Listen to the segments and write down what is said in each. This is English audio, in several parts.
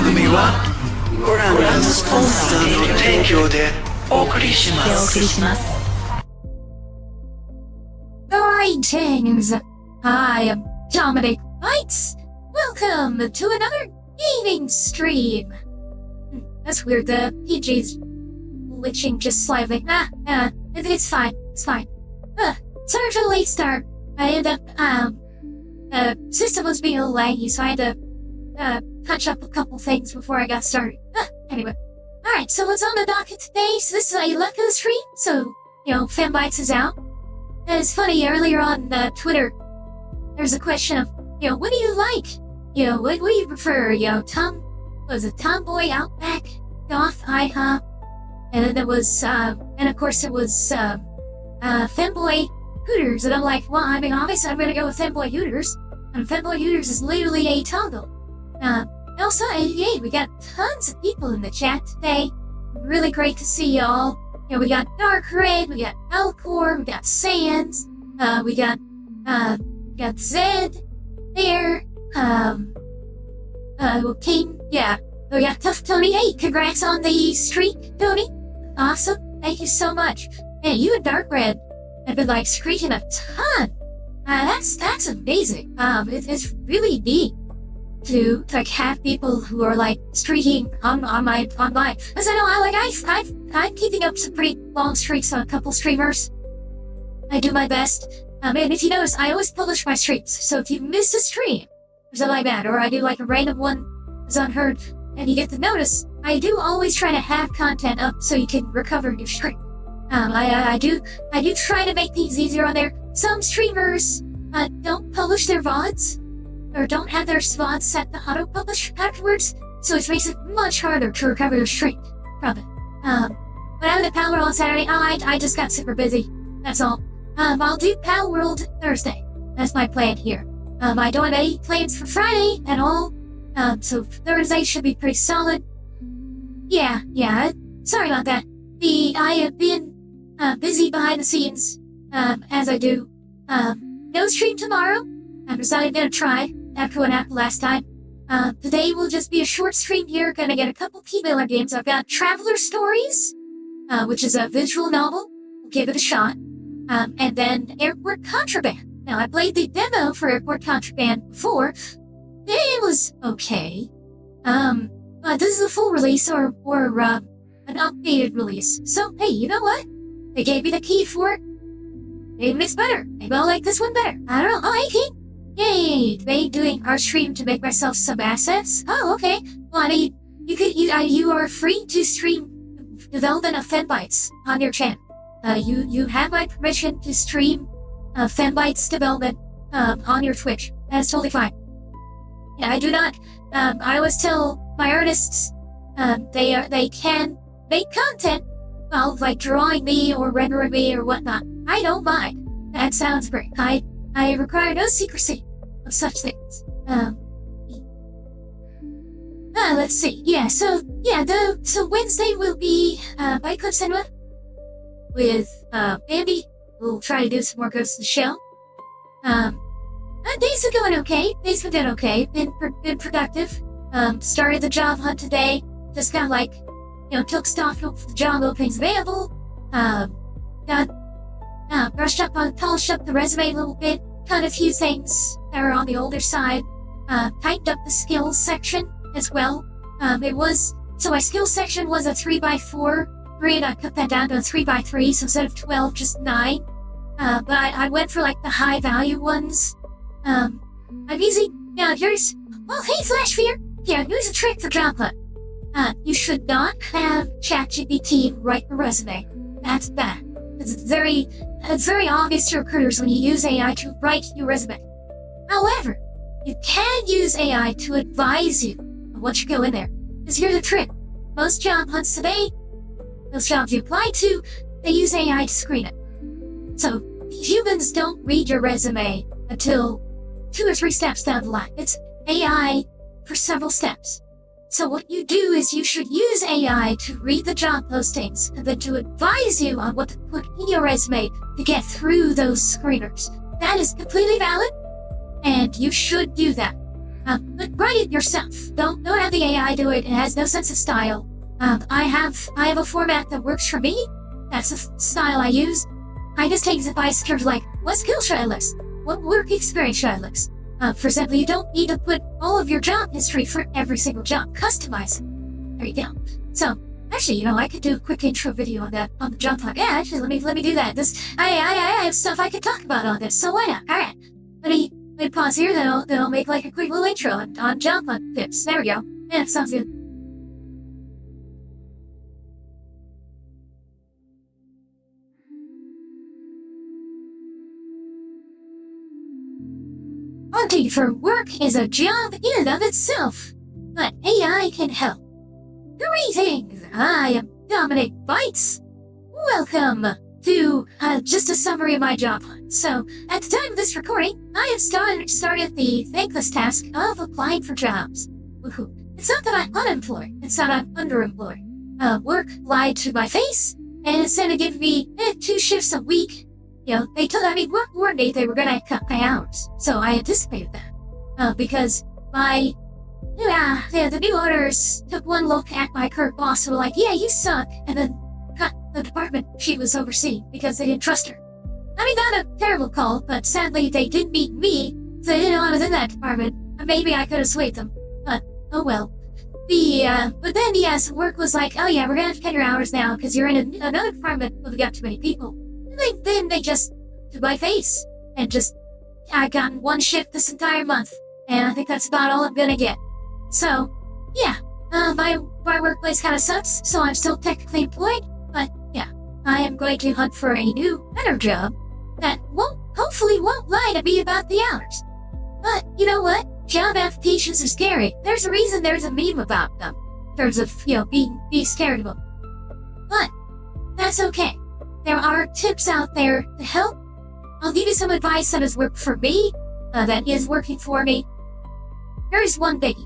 組はご覧のスポンサーの提供でお送りします。Greetings! I am Dominic Bytes. Welcome to another gaming stream. That's weird, the PG's glitching just slightly. It's fine, it's fine. Sorry for the late start. I ended up, system was being a little laggy, so I had to, touch up a couple things before I got started. Anyway. Alright, so what's on the docket today? So this is a Lucko stream, so, Fanbytes is out. And it's funny, earlier on Twitter, there's a question of, what do you like? What do you prefer? Tomboy, Outback, Goth, IHOP? And then there was, and of course there was, Femboy Hooters. And I'm like, well, I mean, obviously I'm gonna go with Femboy Hooters. And Femboy Hooters is literally a toggle. Also, yay, we got tons of people in the chat today. Really great to see y'all. We got Dark Red, we got Alcor, we got Sands, we got Zed there, King, yeah. We got Tough Tony. Hey, congrats on the streak, Tony. Awesome. Thank you so much. Man, you and Dark Red have been, streaking a ton. That's amazing. It's really neat to have people who are streaking on my as I know I'm keeping up some pretty long streaks on a couple streamers. I do my best. And if you notice, I always publish my streams. So if you miss a stream or something like that, or I do a random one that's unheard and you get the notice, I do always try to have content up so you can recover your stream. I do try to make things easier on there. Some streamers don't publish their VODs, or don't have their VODs set to auto-publish afterwards, so it makes it much harder to recover your streak from it. But I'm at Pal World on Saturday. I just got super busy. That's all. I'll do Pal World Thursday. That's my plan here. I don't have any plans for Friday at all. So Thursday should be pretty solid. Yeah, sorry about that. I have been, busy behind the scenes, as I do. No stream tomorrow. I'm decided to try after what happened last time. Today will just be a short stream here. Gonna get a couple T-Mailer games. I've got Traveler Stories, which is a visual novel. We'll give it a shot. And then Airport Contraband. Now, I played the demo for Airport Contraband before. It was okay. This is a full release or an updated release. So, hey, you know what? They gave me the key for it. Maybe it's better. Maybe I'll like this one better. I don't know. Oh, hey, King. Yay! They doing our stream to make myself some assets. Oh, okay. Well, I mean, you are free to stream development of Fanbytes on your channel. You have my permission to stream Fanbytes development on your Twitch. That's totally fine. Yeah, I do not. I always tell my artists they can make content while drawing me or rendering me or whatnot. I don't mind. That sounds great. I require no secrecy of such things. Let's see. Yeah, so Wednesday will be by Club Cinema with Andy. We'll try to do some more Ghost in the Shell. Days are going okay. Days have been doing okay. Been productive. Started the job hunt today. Just kind of took stock of the job openings available. Got polished up the resume a little bit. Cut a few things that are on the older side. Tightened up the skills section as well. So my skills section was a 3x4 grid. I cut that down to a 3x3, so instead of 12, just 9. But I went for the high value ones. I'm easy. Now here's, hey Flashfear! Here, here's a trick for job hunt. You should not have ChatGPT write a resume. That's bad. It's very obvious to recruiters when you use AI to write your resume. However, you can use AI to advise you on what should go in there. Because here's the trick. Most job hunts today, those jobs you apply to, they use AI to screen it. So, humans don't read your resume until 2 or 3 steps down the line. It's AI for several steps. So what you do is you should use AI to read the job postings and then to advise you on what to put in your resume to get through those screeners. That is completely valid, and you should do that. But write it yourself. Don't have the AI do it. It has no sense of style. I have a format that works for me. That's the style I use. I just take advice in terms of like, what skill should I list? What work experience should I list? For example, you don't need to put all of your job history for every single job. Customize it. There you go. So, actually, I could do a quick intro video on that, on the job hunt. Yeah, actually, let me do that. I have stuff I could talk about on this, so why not? Alright. Let me pause here, then I'll make like a quick little intro on job hunt tips. There we go. Yeah, sounds good. Hunting for work is a job in and of itself, but AI can help. Greetings! I am Dominic Bytes. Welcome to just a summary of my job hunt. So, at the time of this recording, I have started the thankless task of applying for jobs. Woohoo. It's not that I'm unemployed, it's that I'm underemployed. Work lied to my face, and instead of giving me 2 shifts a week, they told me one day they were gonna cut my hours. So I anticipated that. Because the new owners took one look at my current boss and were like, yeah, you suck, and then cut the department she was overseeing because they didn't trust her. I mean, not a terrible call, but sadly they didn't meet me, so they didn't know I was in that department. Maybe I could have swayed them, but oh well. But then, yes, work was like, oh yeah, we're gonna have to cut your hours now because you're in another department where we got too many people. Then they just took my face and I got 1 shift this entire month, and I think that's about all I'm gonna get. So, yeah, my workplace kind of sucks, so I'm still technically employed, but yeah, I am going to hunt for a new, better job that hopefully won't lie to me about the hours. But, you know what? Job applications are scary. There's a reason there's a meme about them, in terms of, being scared of them. But, that's okay. There are tips out there to help. I'll give you some advice that has worked for me, that is working for me. Here's one biggie.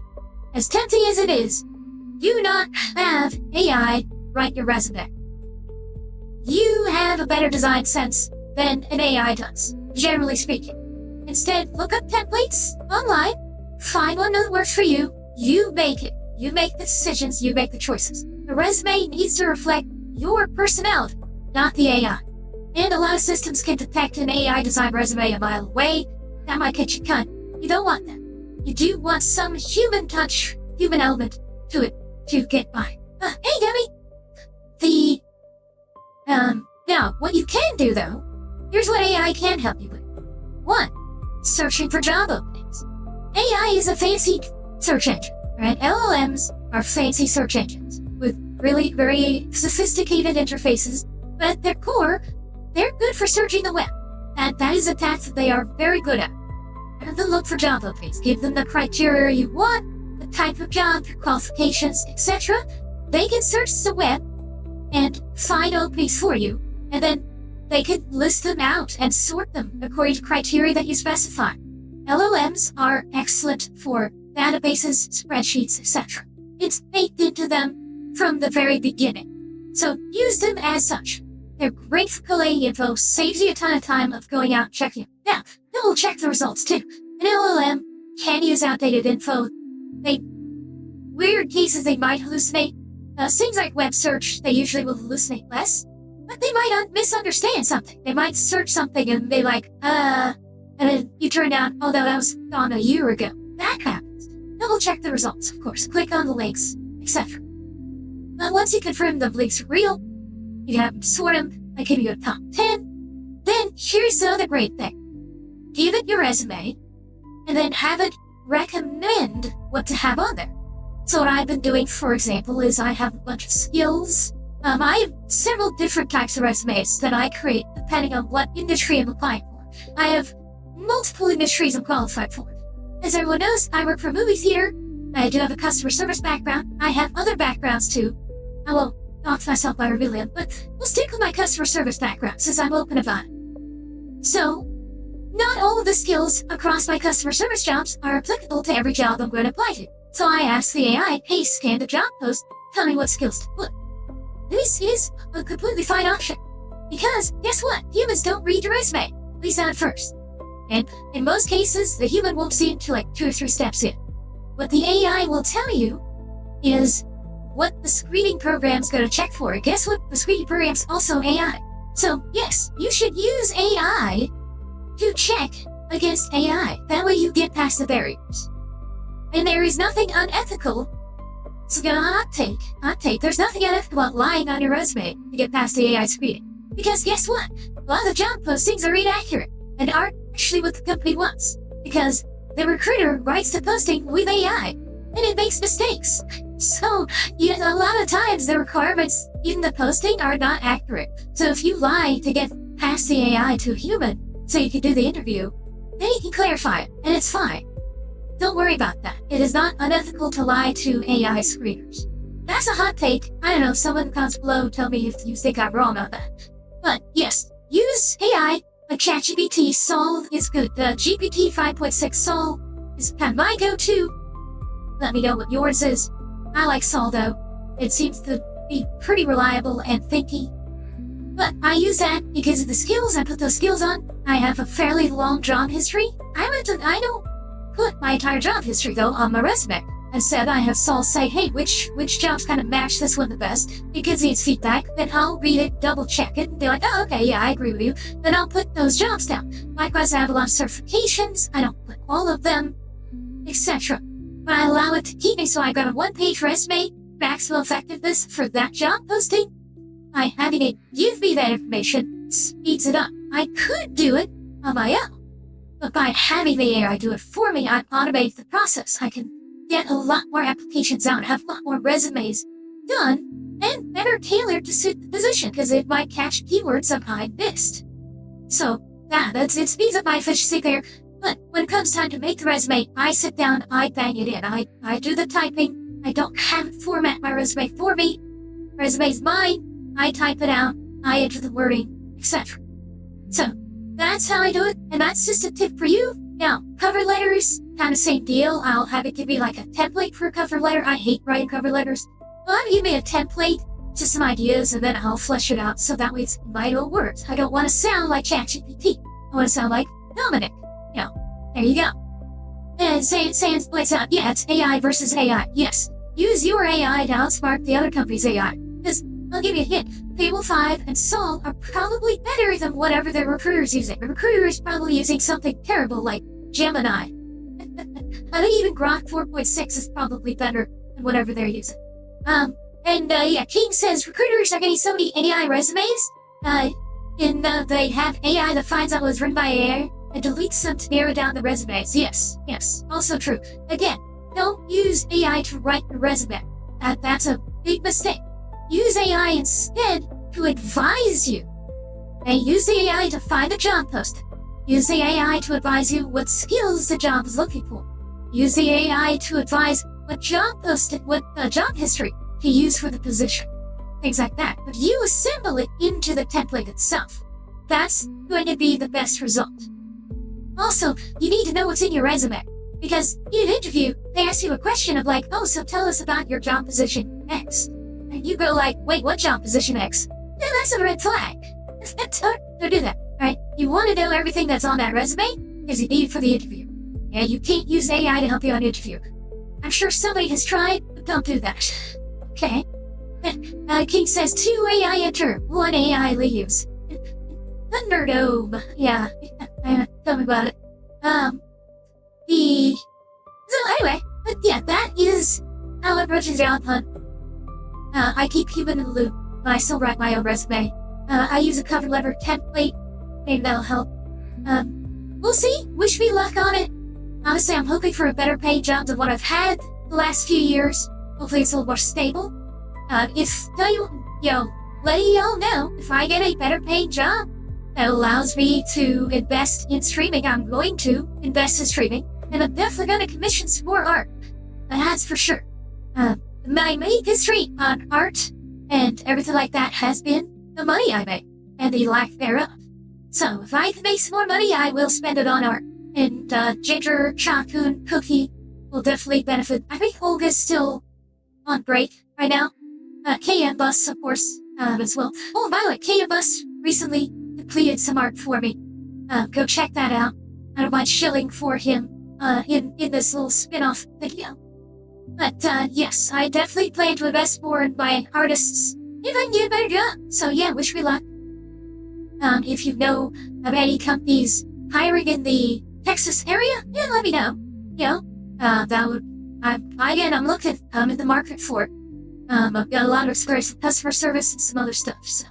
As tempting as it is, do not have AI write your resume. You have a better design sense than an AI does, generally speaking. Instead, look up templates online, find one that works for you, you make it. You make the decisions, you make the choices. The resume needs to reflect your personality, not the AI. And a lot of systems can detect an AI designed resume a mile away. That might get you cut. You don't want that. You do want some human touch, human element to it to get by. Hey, Debbie! Now, what you can do though, here's what AI can help you with. 1. Searching for job openings. AI is a fancy search engine, right? LLMs are fancy search engines with really very sophisticated interfaces, but at their core, they're good for searching the web. That is a task that they are very good at. Have them look for job openings. Give them the criteria you want, the type of job, your qualifications, etc. They can search the web and find openings for you, and then they can list them out and sort them according to criteria that you specify. LLMs are excellent for databases, spreadsheets, etc. It's baked into them from the very beginning. So use them as such. They're great for collating info, saves you a ton of time of going out and checking it. Now, double check the results too. An LLM can use outdated info. Weird cases they might hallucinate. Things like web search, they usually will hallucinate less. But they might misunderstand something. They might search something and be like, and then you turn out, oh, that was gone a year ago. That happens. Double check the results, of course. Click on the links, etc. But once you confirm the links are real, you can have them sort them, I give you a top 10. Then here's the other great thing. Give it your resume, and then have it recommend what to have on there. So what I've been doing, for example, is I have a bunch of skills. I have several different types of resumes that I create depending on what industry I'm applying for. I have multiple industries I'm qualified for. As everyone knows, I work for a movie theater. I do have a customer service background. I have other backgrounds too. I won't dox myself by revealing it, but we'll stick with my customer service background since I'm open about it. So, not all of the skills across my customer service jobs are applicable to every job I'm going to apply to. So I asked the AI, hey, scan the job post, tell me what skills to put. This is a completely fine option. Because, guess what? Humans don't read your resume. At least not at first. And in most cases, the human won't see it until like 2 or 3 steps in. what the AI will tell you is what the screening program's gonna check for. Guess what? The screening program's also AI. So, yes, you should use AI to check against AI. That way you get past the barriers. And there is nothing unethical. So, hot take. There's nothing unethical about lying on your resume to get past the AI screening. Because guess what? A lot of the job postings are inaccurate and aren't actually what the company wants. Because the recruiter writes the posting with AI, and it makes mistakes. So, a lot of times the requirements in the posting are not accurate. So if you lie to get past the AI to a human so you can do the interview, then you can clarify it, and it's fine. Don't worry about that. It is not unethical to lie to AI screeners. That's a hot take. I don't know, someone in the comments below tell me if you think I'm wrong on that. But yes, use AI like ChatGPT. Sol is good. The GPT 5.6 Sol is kind of my go-to. Let me know what yours is. I like Sol though. It seems to be pretty reliable and thinky. But I use that because of the skills. I put those skills on. I have a fairly long job history. I don't put my entire job history though on my resume. Instead, I have Sol say, hey, which jobs kind of match this one the best? It gives me its feedback. Then I'll read it, double check it, and be like, oh, okay, yeah, I agree with you. Then I'll put those jobs down. Likewise, I have a lot of certifications. I don't put all of them, etc. But I allow it to keep me, so I've got a one-page resume, maximum effectiveness for that job posting. By having it give me that information speeds it up. I could do it on my own, but by having the AI do it for me, I automate the process. I can get a lot more applications out, have a lot more resumes done, and better tailored to suit the position, because it might catch keywords that I missed. So, it speeds up my efficiency there. But when it comes time to make the resume, I sit down, I bang it in. I do the typing. I don't have it format my resume for me. Resume's mine. I type it out. I enter the wording, etc. So, that's how I do it, and that's just a tip for you. Now, cover letters, kind of same deal. I'll have it give me like a template for a cover letter. I hate writing cover letters. Well, I'll give me a template, just some ideas, and then I'll flesh it out so that way it's my own words. I don't want to sound like ChatGPT. I want to sound like Dominic. There you go. And saying plays out, yeah, it's AI versus AI. Yes, use your AI to outsmart the other company's AI. Because, I'll give you a hint, Fable 5 and Sol are probably better than whatever the recruiter's using. The recruiter is probably using something terrible like Gemini. I think even Grok 4.6 is probably better than whatever they're using. King says recruiters are getting so many AI resumes, they have AI that finds out what was written by AI and deletes them to narrow down the resumes. Yes, also true. Again, don't use AI to write the resume. That's a big mistake. Use AI instead to advise you. And use the AI to find the job post. Use the AI to advise you what skills the job is looking for. Use the AI to advise what job history to use for the position. Things like that. But you assemble it into the template itself. That's going to be the best result. Also, you need to know what's in your resume. Because in an interview, they ask you a question of like, oh, so tell us about your job position X. And you go like, wait, what job position X? Yeah, that's a red flag. Don't do that, alright? You want to know everything that's on that resume because you need it for the interview. Yeah, you can't use AI to help you on an interview. I'm sure somebody has tried, but don't do that. Okay. King says 2 AI enter, 1 AI leaves. Thunderdome. Yeah, tell me about it. So anyway, but yeah, that is how it approaches the job hunt. I keep human in the loop, but I still write my own resume. I use a cover letter template. Maybe that'll help. We'll see. Wish me luck on it. Honestly, I'm hoping for a better paid job than what I've had the last few years. Hopefully it's a little more stable. Let y'all know, if I get a better paid job that allows me to invest in streaming, I'm going to invest in streaming, and I'm definitely going to commission some more art. That's for sure. My main history on art and everything like that has been the money I make and the lack thereof. So if I can make some more money, I will spend it on art. And Ginger, Chakun, Cookie will definitely benefit. I think Olga's still on break right now. KM Bus, of course, as well. Oh, by the way, KM Bus recently completed some art for me. Go check that out. I don't mind shilling for him in this little spin-off video. But, yes, I definitely plan to invest more in my artists if I can get a better job. So yeah, wish me luck. If you know of any companies hiring in the Texas area, yeah, let me know. That would, I'm looking, I'm in the market for it. I've got a lot of experience with customer service and some other stuff, so.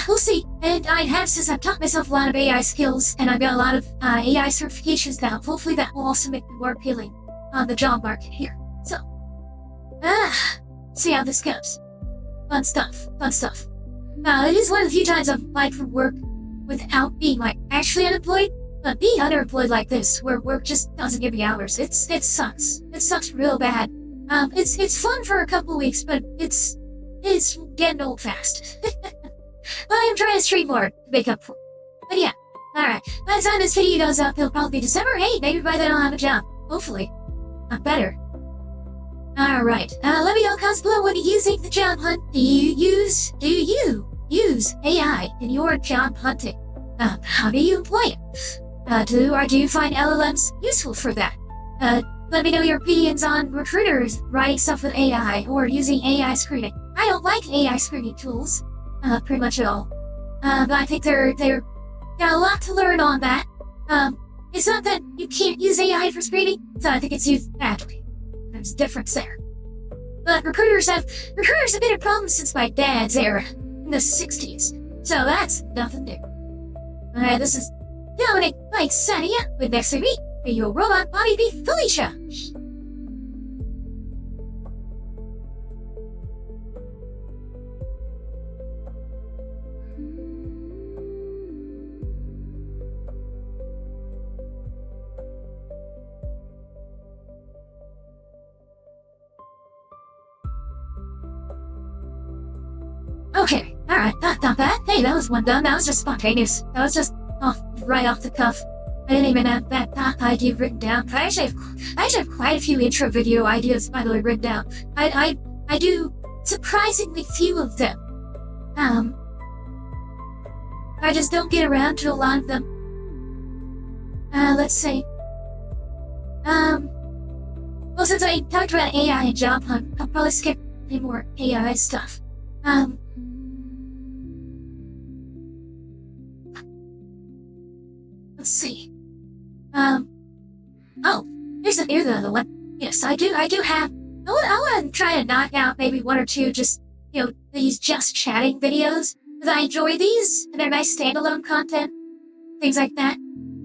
We'll see. And since I've taught myself a lot of AI skills, and I've got a lot of AI certifications now, hopefully that will also make me more appealing on the job market here. So, see how this goes. Fun stuff. It is one of the few times I've applied for work without being, actually unemployed, but being underemployed like this, where work just doesn't give me hours. It sucks. It sucks real bad. It's fun for a couple weeks, but it's getting old fast. But I'm trying to stream more to make up for it. But yeah, alright. By the time this video goes up, it'll probably be December. Hey, maybe by then I'll have a job. Hopefully. I'm better. Alright, let me know comments below. What do you think the job hunt? Do you use AI in your job hunting? How do you employ it? Do you find LLMs useful for that? Let me know your opinions on recruiters writing stuff with AI or using AI screening. I don't like AI screening tools. Pretty much at all. But I think they're got a lot to learn on that. It's not that you can't use AI for screening, so I think it's used badly. There's a difference there. But recruiters have been a problem since my dad's era, in the 60s. So that's nothing new. Alright, this is Dominic Bytes signing out with next week, your robot body be Felicia. Okay, alright, not bad. Hey, that was one done. That was just spontaneous. That was just right off the cuff. I didn't even have that idea written down. I actually have quite a few intro video ideas, by the way, written down. I do surprisingly few of them. I just don't get around to a lot of them. Let's see. Well, since I talked about AI and job hunt, I'll probably skip any more AI stuff. Let's see. Here's the other one. Yes, I do have. I want to try to knock out maybe one or two just, these just chatting videos. Because I enjoy these, and they're nice standalone content. Things like that.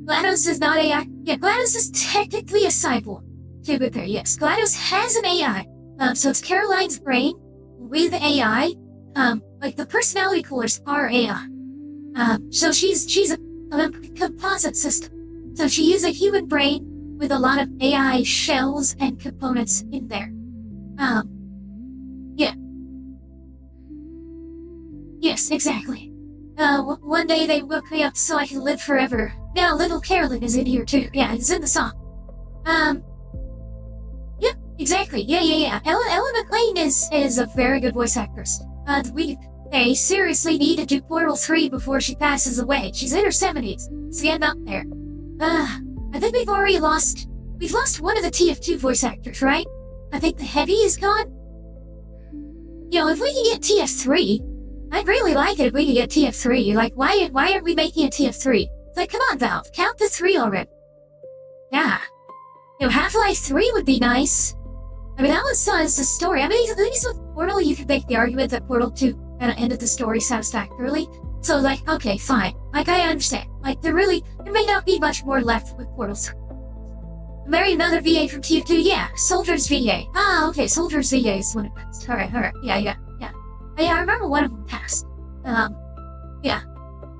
GLaDOS is not AI. Yeah, GLaDOS is technically a cyborg. To be fair, yes. GLaDOS has an AI. So it's Caroline's brain with AI. The personality coolers are AI. So she's a composite system. So she uses a human brain with a lot of AI shells and components in there. Yeah. Yes, exactly. One day they woke me up so I can live forever. Now little Carolyn is in here too. Yeah, it's in the song. Yep, exactly. Yeah. Ellen McLean is a very good voice actress. They seriously need to do Portal 3 before she passes away. She's in her 70s. It's getting up there. I think we've lost one of the TF2 voice actors, right? I think the Heavy is gone. If we can get TF3, I'd really like it if we could get TF3. Why aren't we making a TF3? It's come on, Valve, count the 3 already. Yeah. Half-Life 3 would be nice. I mean, that one still has the story. I mean, at least with Portal, you could make the argument that Portal 2 kind of ended the story satisfactorily. So, okay, fine. I understand. There may not be much more left with Portal 3. Marry another VA from TF2? Yeah, Soldier's VA. Okay, Soldier's VA is one of passed. Alright. Yeah, I remember one of them passed. Yeah.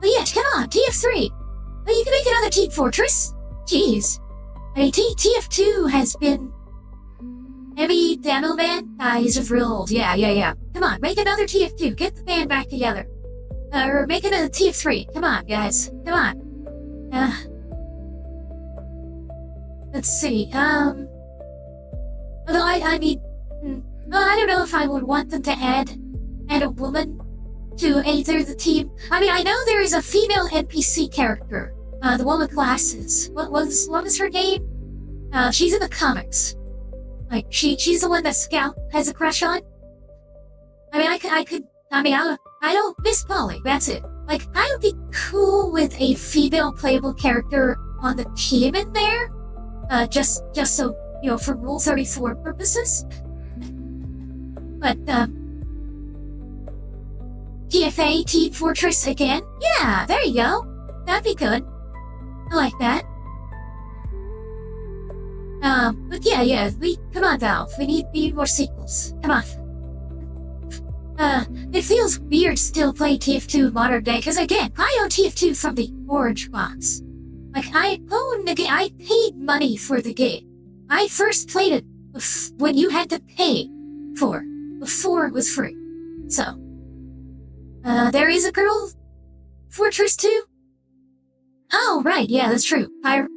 But yeah, come on, TF3. Well, you can make another Team Fortress. Jeez. I mean, TF2 has been... Heavy Demo Man? He's just real old. Yeah. Come on, make another TF2. Get the band back together. Or make another TF3. Come on, guys. Come on. Let's see. Although I mean... I don't know if I would want them to add a woman to either the team. I mean, I know there is a female NPC character. The one with glasses. What was her name? She's in the comics. Like, she's the one that Scout has a crush on. I mean, I don't miss Polly, that's it. Like, I would be cool with a female playable character on the team in there. Just so, for Rule 34 purposes. But, TFA, Team Fortress again? Yeah, there you go. That'd be good. I like that. But yeah, come on, Valve. We need more sequels. Come on. It feels weird still playing TF2 modern day, because again, I own TF2 from the orange box. Like, I own the game. I paid money for the game. I first played it when you had to pay for it, before it was free. So, there is a girl Fortress 2? Oh, right, yeah, that's true. Pyro,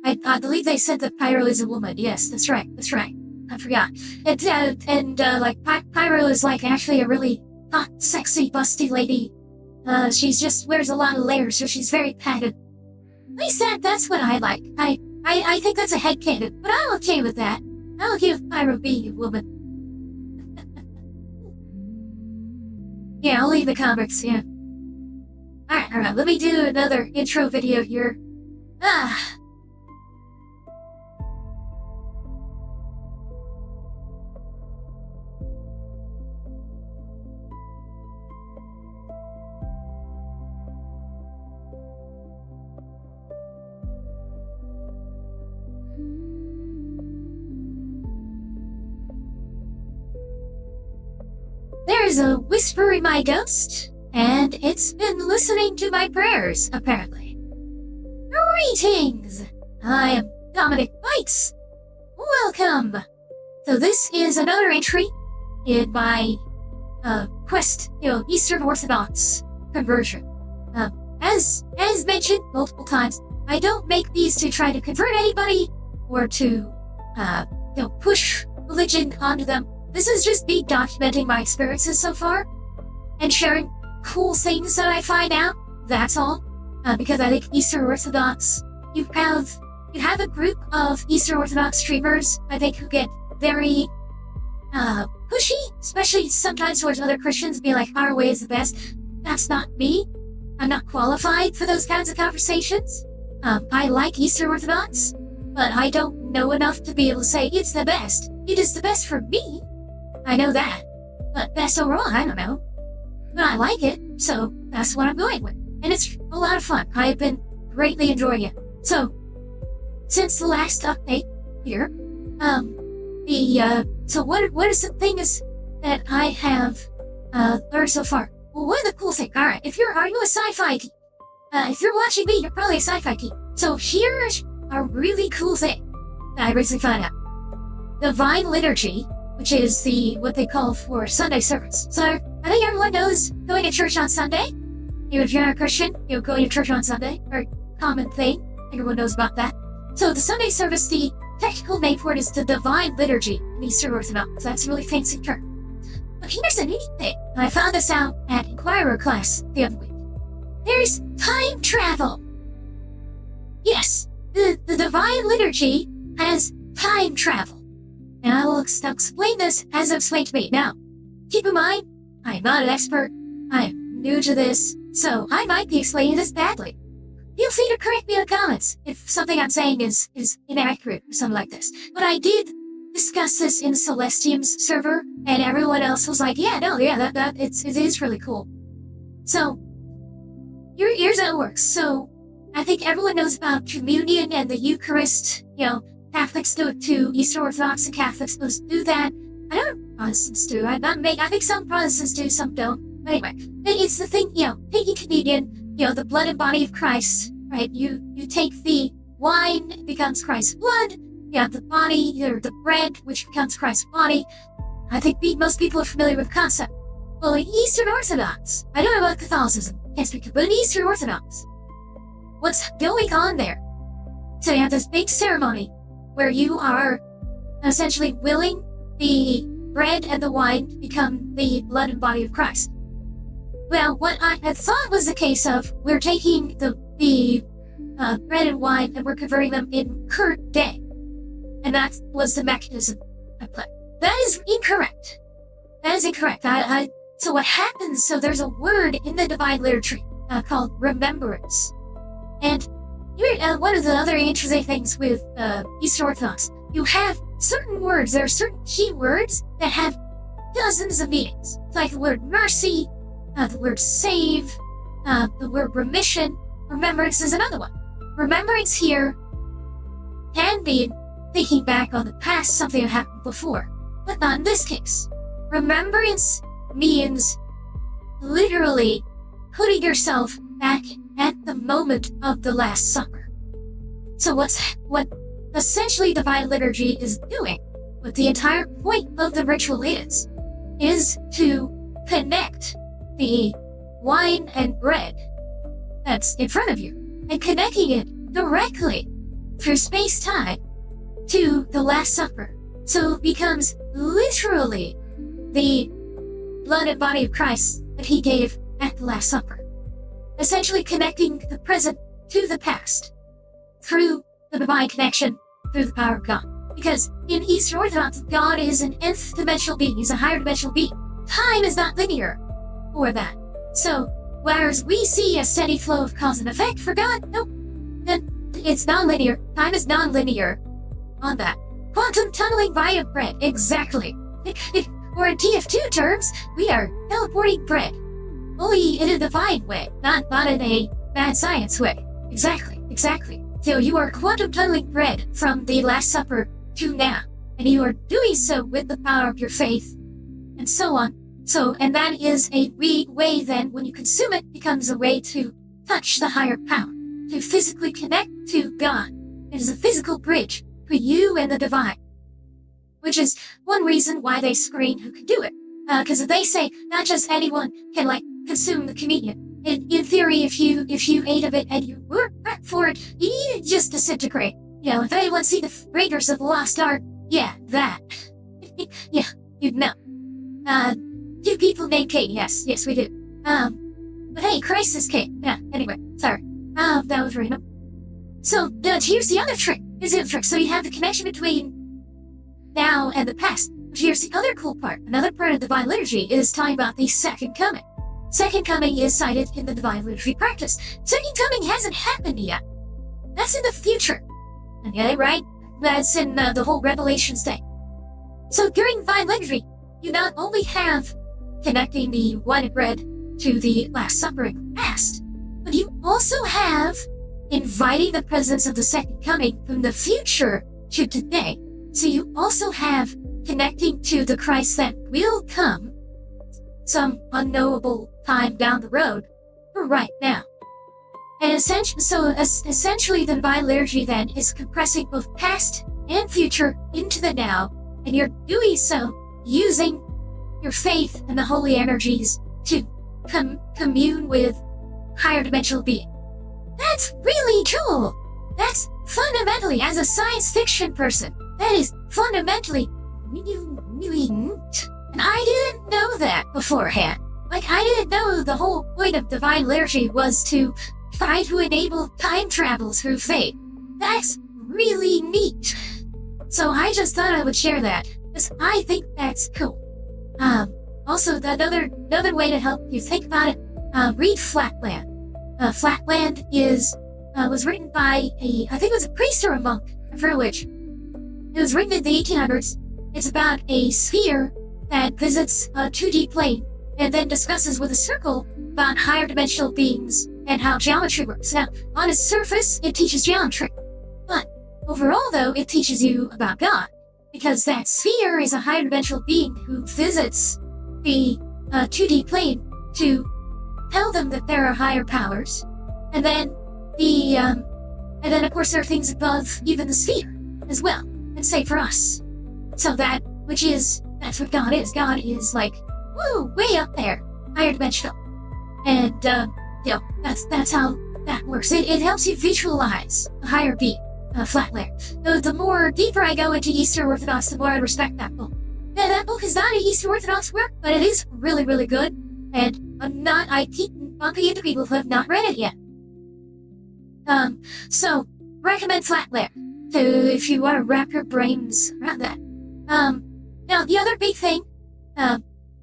I believe they said that Pyro is a woman. Yes, that's right. I forgot. Pyro is like actually a really hot, sexy, busty lady. She's just wears a lot of layers, so she's very padded. At least that's what I like. I think that's a headcanon, but I'm okay with that. I'm okay with Pyro being a woman. Yeah, I'll leave the comics, yeah. Alright, let me do another intro video here. There's a whisper in my ghost, and it's been listening to my prayers, apparently. Greetings! I am Dominic Bytes. Welcome! So this is another entry in my, quest, Eastern Orthodox conversion. As mentioned multiple times, I don't make these to try to convert anybody, or to, push religion onto them. This is just me documenting my experiences so far, and sharing cool things that I find out, that's all. Because I think Eastern Orthodox, you have a group of Eastern Orthodox streamers, I think, who get very, pushy, especially sometimes towards other Christians, be like, our way is the best. That's not me. I'm not qualified for those kinds of conversations. I like Eastern Orthodox, but I don't know enough to be able to say it's the best. It is the best for me. I know that. But best overall, I don't know. But I like it, so that's what I'm going with. And it's a lot of fun. I've been greatly enjoying it. So, since the last update here, so what is the things that I have, learned so far? Well, one of the cool things, alright, are you a sci-fi geek? If you're watching me, you're probably a sci-fi geek. So here's a really cool thing that I recently found out. Divine Liturgy, which is what they call for Sunday service. So, I think everyone knows going to church on Sunday. If you're not a Christian, going to church on Sunday, or common thing. Everyone knows about that. So the Sunday service, the technical name for it is the Divine Liturgy in Eastern Orthodox. That's a really fancy term. But here's a neat thing. I found this out at Inquirer class the other week. There's time travel. Yes, the Divine Liturgy has time travel. And I will explain this as explained to me. Now, keep in mind, I'm not an expert. I'm new to this, so I might be explaining this badly. Feel free to correct me in the comments if something I'm saying is inaccurate or something like this. But I did discuss this in Celestium's server, and everyone else was like, it is really cool. So, here's how it works. So, I think everyone knows about communion and the Eucharist, Catholics do it too. Eastern Orthodox and Catholics supposed to do that. I don't know Protestants do. I think some Protestants do, some don't. But anyway, it's the thing, taking communion, the blood and body of Christ, right? You take the wine, it becomes Christ's blood. You have the body, or the bread, which becomes Christ's body. I think most people are familiar with the concept. Well, in Eastern Orthodox, I don't know about Catholicism, can't speak to, but in Eastern Orthodox, what's going on there? So you have this big ceremony where you are essentially willing the bread and the wine to become the blood and body of Christ. Well, what I had thought was the case of, we're taking the bread and wine and we're converting them in current day. And that was the mechanism That is incorrect. That is incorrect. So what happens, so there's a word in the divine literature called remembrance. And one of the other interesting things with Eastern Orthodox, you have certain words, there are certain key words that have dozens of meanings. It's like the word mercy, the word save, the word remission. Remembrance is another one. Remembrance here can be thinking back on the past, something that happened before, but not in this case. Remembrance means literally putting yourself back at the moment of the Last Supper. So what essentially divine liturgy is doing, what the entire point of the ritual is to connect the wine and bread that's in front of you and connecting it directly through space-time to the Last Supper. So it becomes literally the blood and body of Christ that he gave at the Last Supper. Essentially connecting the present to the past through the divine connection, through the power of God. Because in Eastern Orthodox, God is an nth dimensional being. He's a higher dimensional being. Time is not linear for that. So, whereas we see a steady flow of cause and effect for God, nope. Then it's non-linear. Time is non-linear on that. Quantum tunneling via bread. Exactly. Or in TF2 terms, we are teleporting bread. Only in a divine way, not in a bad science way. Exactly. So you are quantum tunneling bread from the Last Supper to now. And you are doing so with the power of your faith. And so on. And that is a way then, when you consume it, becomes a way to touch the higher power. To physically connect to God. It is a physical bridge between you and the divine. Which is one reason why they screen who can do it. Because they say not just anyone can consume the communion. In theory, if you ate of it and you weren't prepped for it, you'd just disintegrate. If anyone see the Raiders of the Lost Ark, yeah, that. Yeah, you'd know. 2 people named Kate, yes, we do. But hey, Christ is Kate. Yeah, anyway, sorry. That was random. So, here's the other trick. So you have the connection between now and the past. But here's the other cool part. Another part of divine liturgy is talking about the second coming. Second coming is cited in the divine liturgy practice. Second coming hasn't happened yet. That's in the future. Okay, right? That's in the whole Revelations thing. So during divine liturgy, you not only have connecting the wine and bread to the Last Supper in the past, but you also have inviting the presence of the second coming from the future to today. So you also have connecting to the Christ that will come some unknowable time down the road for right now. And essentially the divine liturgy then is compressing both past and future into the now, and you're doing so using your faith and the holy energies to commune with higher dimensional being. That's really cool. That's fundamentally, as a science fiction person, that is fundamentally and I didn't know that beforehand. I didn't know the whole point of divine liturgy was to try to enable time travel through faith. That's really neat. So I just thought I would share that, because I think that's cool. Also, another way to help you think about it, read Flatland. Flatland was written by I think it was a priest or a monk, I forget which. It was written in the 1800s. It's about a sphere that visits a 2D plane and then discusses with a circle about higher dimensional beings and how geometry works. Now, on its surface, it teaches geometry. But overall, though, it teaches you about God. Because that sphere is a higher dimensional being who visits the 2D plane to tell them that there are higher powers. And then of course, there are things above even the sphere as well. And say for us. So that's what God is. God is way up there, higher dimensional. And, that's how that works. It helps you visualize a higher being, Flatland. The more deeper I go into Eastern Orthodox, the more I respect that book. Now, that book is not an Eastern Orthodox work, but it is really, really good. And I keep bumping into people who have not read it yet. So, recommend Flatland. So if you want to wrap your brains around that. Now, the other big thing,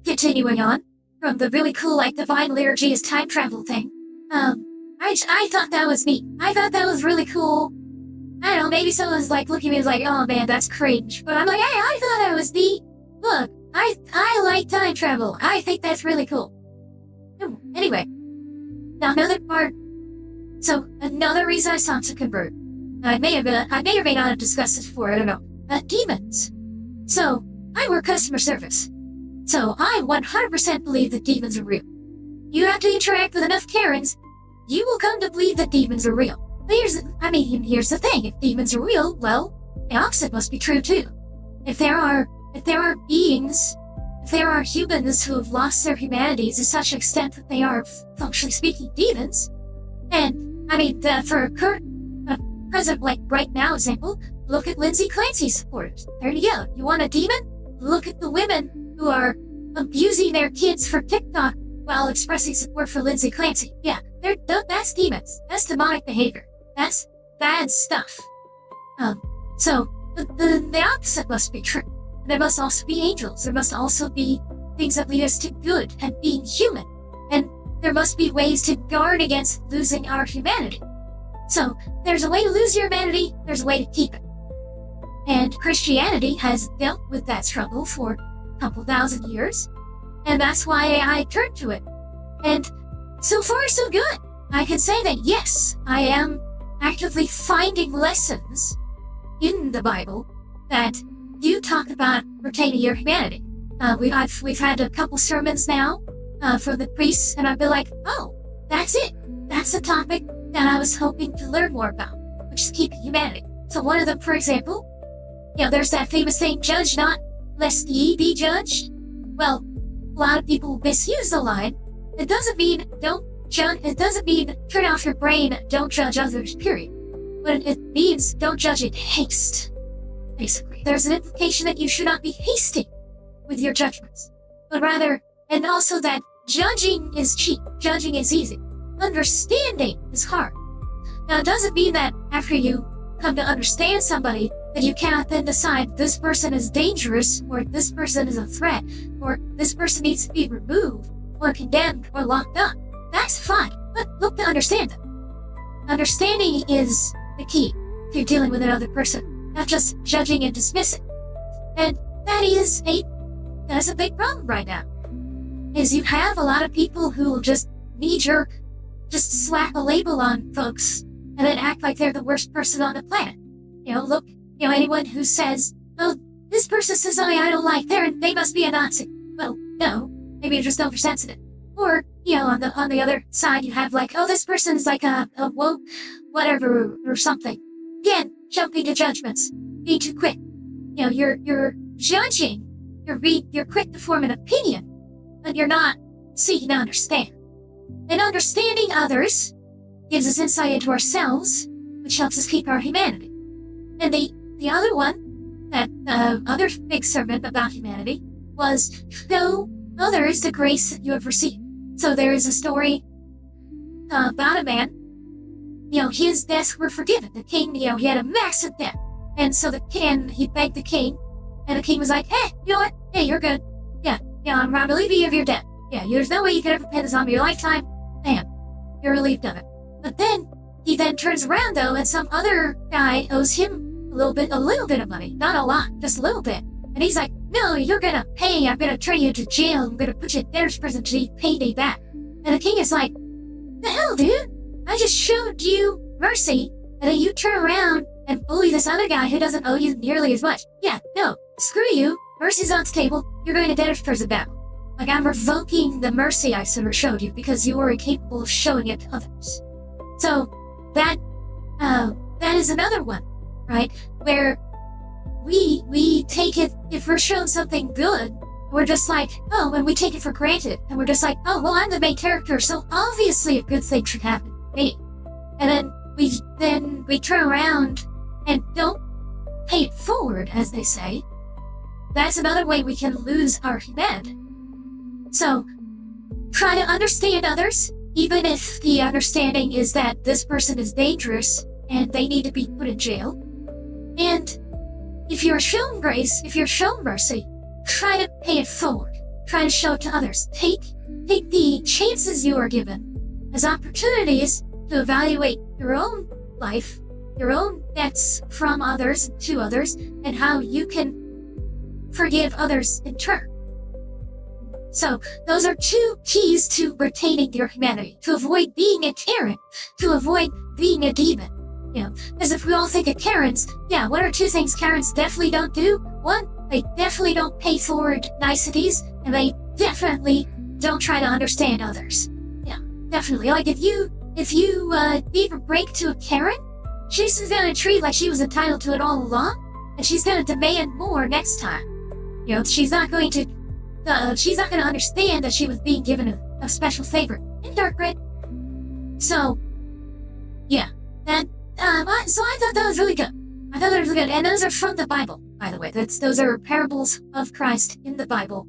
continuing on from the really cool, like, divine liturgy is time travel thing, I thought that was neat. I thought that was really cool. I don't know, maybe someone's like looking at me like, oh man, that's cringe. But I'm like, hey, I thought that was neat. Look, I like time travel. I think that's really cool. Anyway, now another part. So another reason I sought to convert. I may or may not have discussed this before, I don't know. Demons. So, I work customer service. So I 100% believe that demons are real. You have to interact with enough Karens, you will come to believe that demons are real. But here's the thing. If demons are real, well, the opposite must be true too. If there are beings, if there are humans who have lost their humanity to such an extent that they are, functionally speaking, demons, and, for a present, like, right now example, look at Lindsay Clancy's supporters. There you go. You want a demon? Look at the women who are abusing their kids for TikTok while expressing support for Lindsay Clancy. Yeah, that's demons. That's demonic behavior. That's bad stuff. So, the opposite must be true. There must also be angels. There must also be things that lead us to good and being human. And there must be ways to guard against losing our humanity. So, there's a way to lose your humanity, there's a way to keep it. And Christianity has dealt with that struggle for a couple thousand years, and that's why I turned to it. And so far, so good. I can say that yes, I am actively finding lessons in the Bible that do talk about retaining your humanity. We've had a couple sermons now from the priests, and I've been like, oh, that's it. That's the topic that I was hoping to learn more about, which is keeping humanity. So one of them, for example, there's that famous saying, judge not, lest ye be judged. Well, a lot of people misuse the line. It doesn't mean don't judge, it doesn't mean turn off your brain, don't judge others, period. But it means don't judge in haste, basically. There's an implication that you should not be hasty with your judgments, but rather, and also that judging is cheap, judging is easy. Understanding is hard. Now, it doesn't mean that after you come to understand somebody, that you cannot then decide this person is dangerous, or this person is a threat, or this person needs to be removed, or condemned, or locked up. That's fine, but look to understand them. Understanding is the key to dealing with another person, not just judging and dismissing. And that's a big problem right now, is you have a lot of people who will just knee-jerk, just slap a label on folks, and then act like they're the worst person on the planet. Anyone who says, oh, this person says something I don't like, they must be a Nazi. Well, no, maybe you're just oversensitive. Or, on the other side, you have like, oh, this person is like a woke, whatever, or something. Again, jumping to judgments, being too quick. You're judging, you're quick to form an opinion, but you're not seeking to understand. And understanding others gives us insight into ourselves, which helps us keep our humanity. And the other one, that other big sermon about humanity, was show others the grace that you have received. So there is a story about a man, his debts were forgiven. The king, he had a massive debt. And so he begged the king, and the king was like, hey, you know what? Hey, you're good. Yeah, I'm relieving you of your debt. Yeah, there's no way you could ever pay this on in your lifetime. Bam, you're relieved of it. But then, he then turns around though, and some other guy owes him a little bit of money. Not a lot, just a little bit. And he's like, no, you're gonna pay, I'm gonna turn you to jail, I'm gonna put you in debtor's prison until you pay me back. And the king is like, the hell, dude? I just showed you mercy, and then you turn around and bully this other guy who doesn't owe you nearly as much. Yeah, no, screw you, mercy's on the table, you're going to debtor's prison now. Like, I'm revoking the mercy I showed you because you were incapable of showing it to others. So, that is another one, right? Where we take it, if we're shown something good, we're just like, oh, and we take it for granted. And we're just like, oh, well, I'm the main character, so obviously a good thing should happen to me. And then we turn around and don't pay it forward, as they say. That's another way we can lose our humanity. So, try to understand others, even if the understanding is that this person is dangerous and they need to be put in jail. And if you're shown grace, if you're shown mercy, try to pay it forward. Try to show it to others. Take the chances you are given as opportunities to evaluate your own life, your own debts from others to others, and how you can forgive others in turn. So, those are 2 keys to retaining your humanity. To avoid being a Karen. To avoid being a demon. You know, because if we all think of Karens, yeah, what are 2 things Karens definitely don't do? 1, they definitely don't pay forward niceties, and they definitely don't try to understand others. Yeah, definitely. Like, if you gave a break to a Karen, she's gonna treat like she was entitled to it all along, and she's gonna demand more next time. You know, she's not gonna understand that she was being given a special favor in dark red. So, yeah, so I thought that was really good. And those are from the Bible, by the way. Those are parables of Christ in the Bible.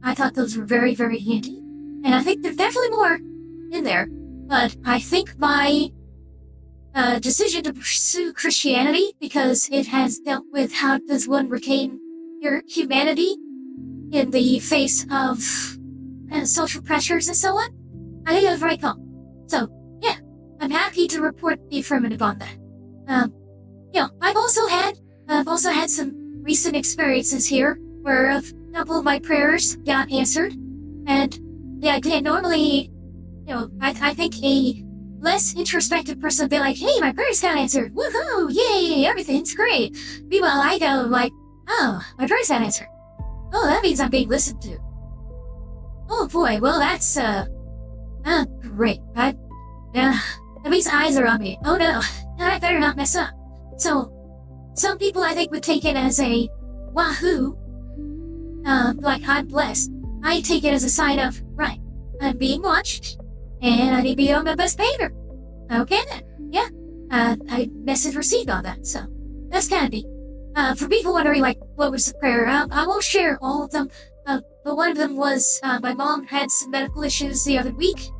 I thought those were very, very handy. And I think there's definitely more in there. But I think my decision to pursue Christianity, because it has dealt with how does one retain your humanity in the face of social pressures and so on, I think that was the right call. So, yeah, I'm happy to report the affirmative on that. You know, I've also had some recent experiences here where a couple of my prayers got answered, and yeah, normally, you know, I think a less introspective person would be like, hey, my prayers got answered, woohoo, yay, everything's great. Meanwhile, I go like, oh, my prayers got answered. Oh, that means I'm being listened to. Oh boy, well that's, great. That means eyes are on me. Oh no, I better not mess up. So, some people I think would take it as a wahoo, like I'm blessed. I take it as a sign of, right, I'm being watched, and I need to be on my best behavior. Okay then, yeah, I message received on that, so that's kind of neat. For people wondering, like, what was the prayer, I won't share all of them, but one of them was, my mom had some medical issues the other week.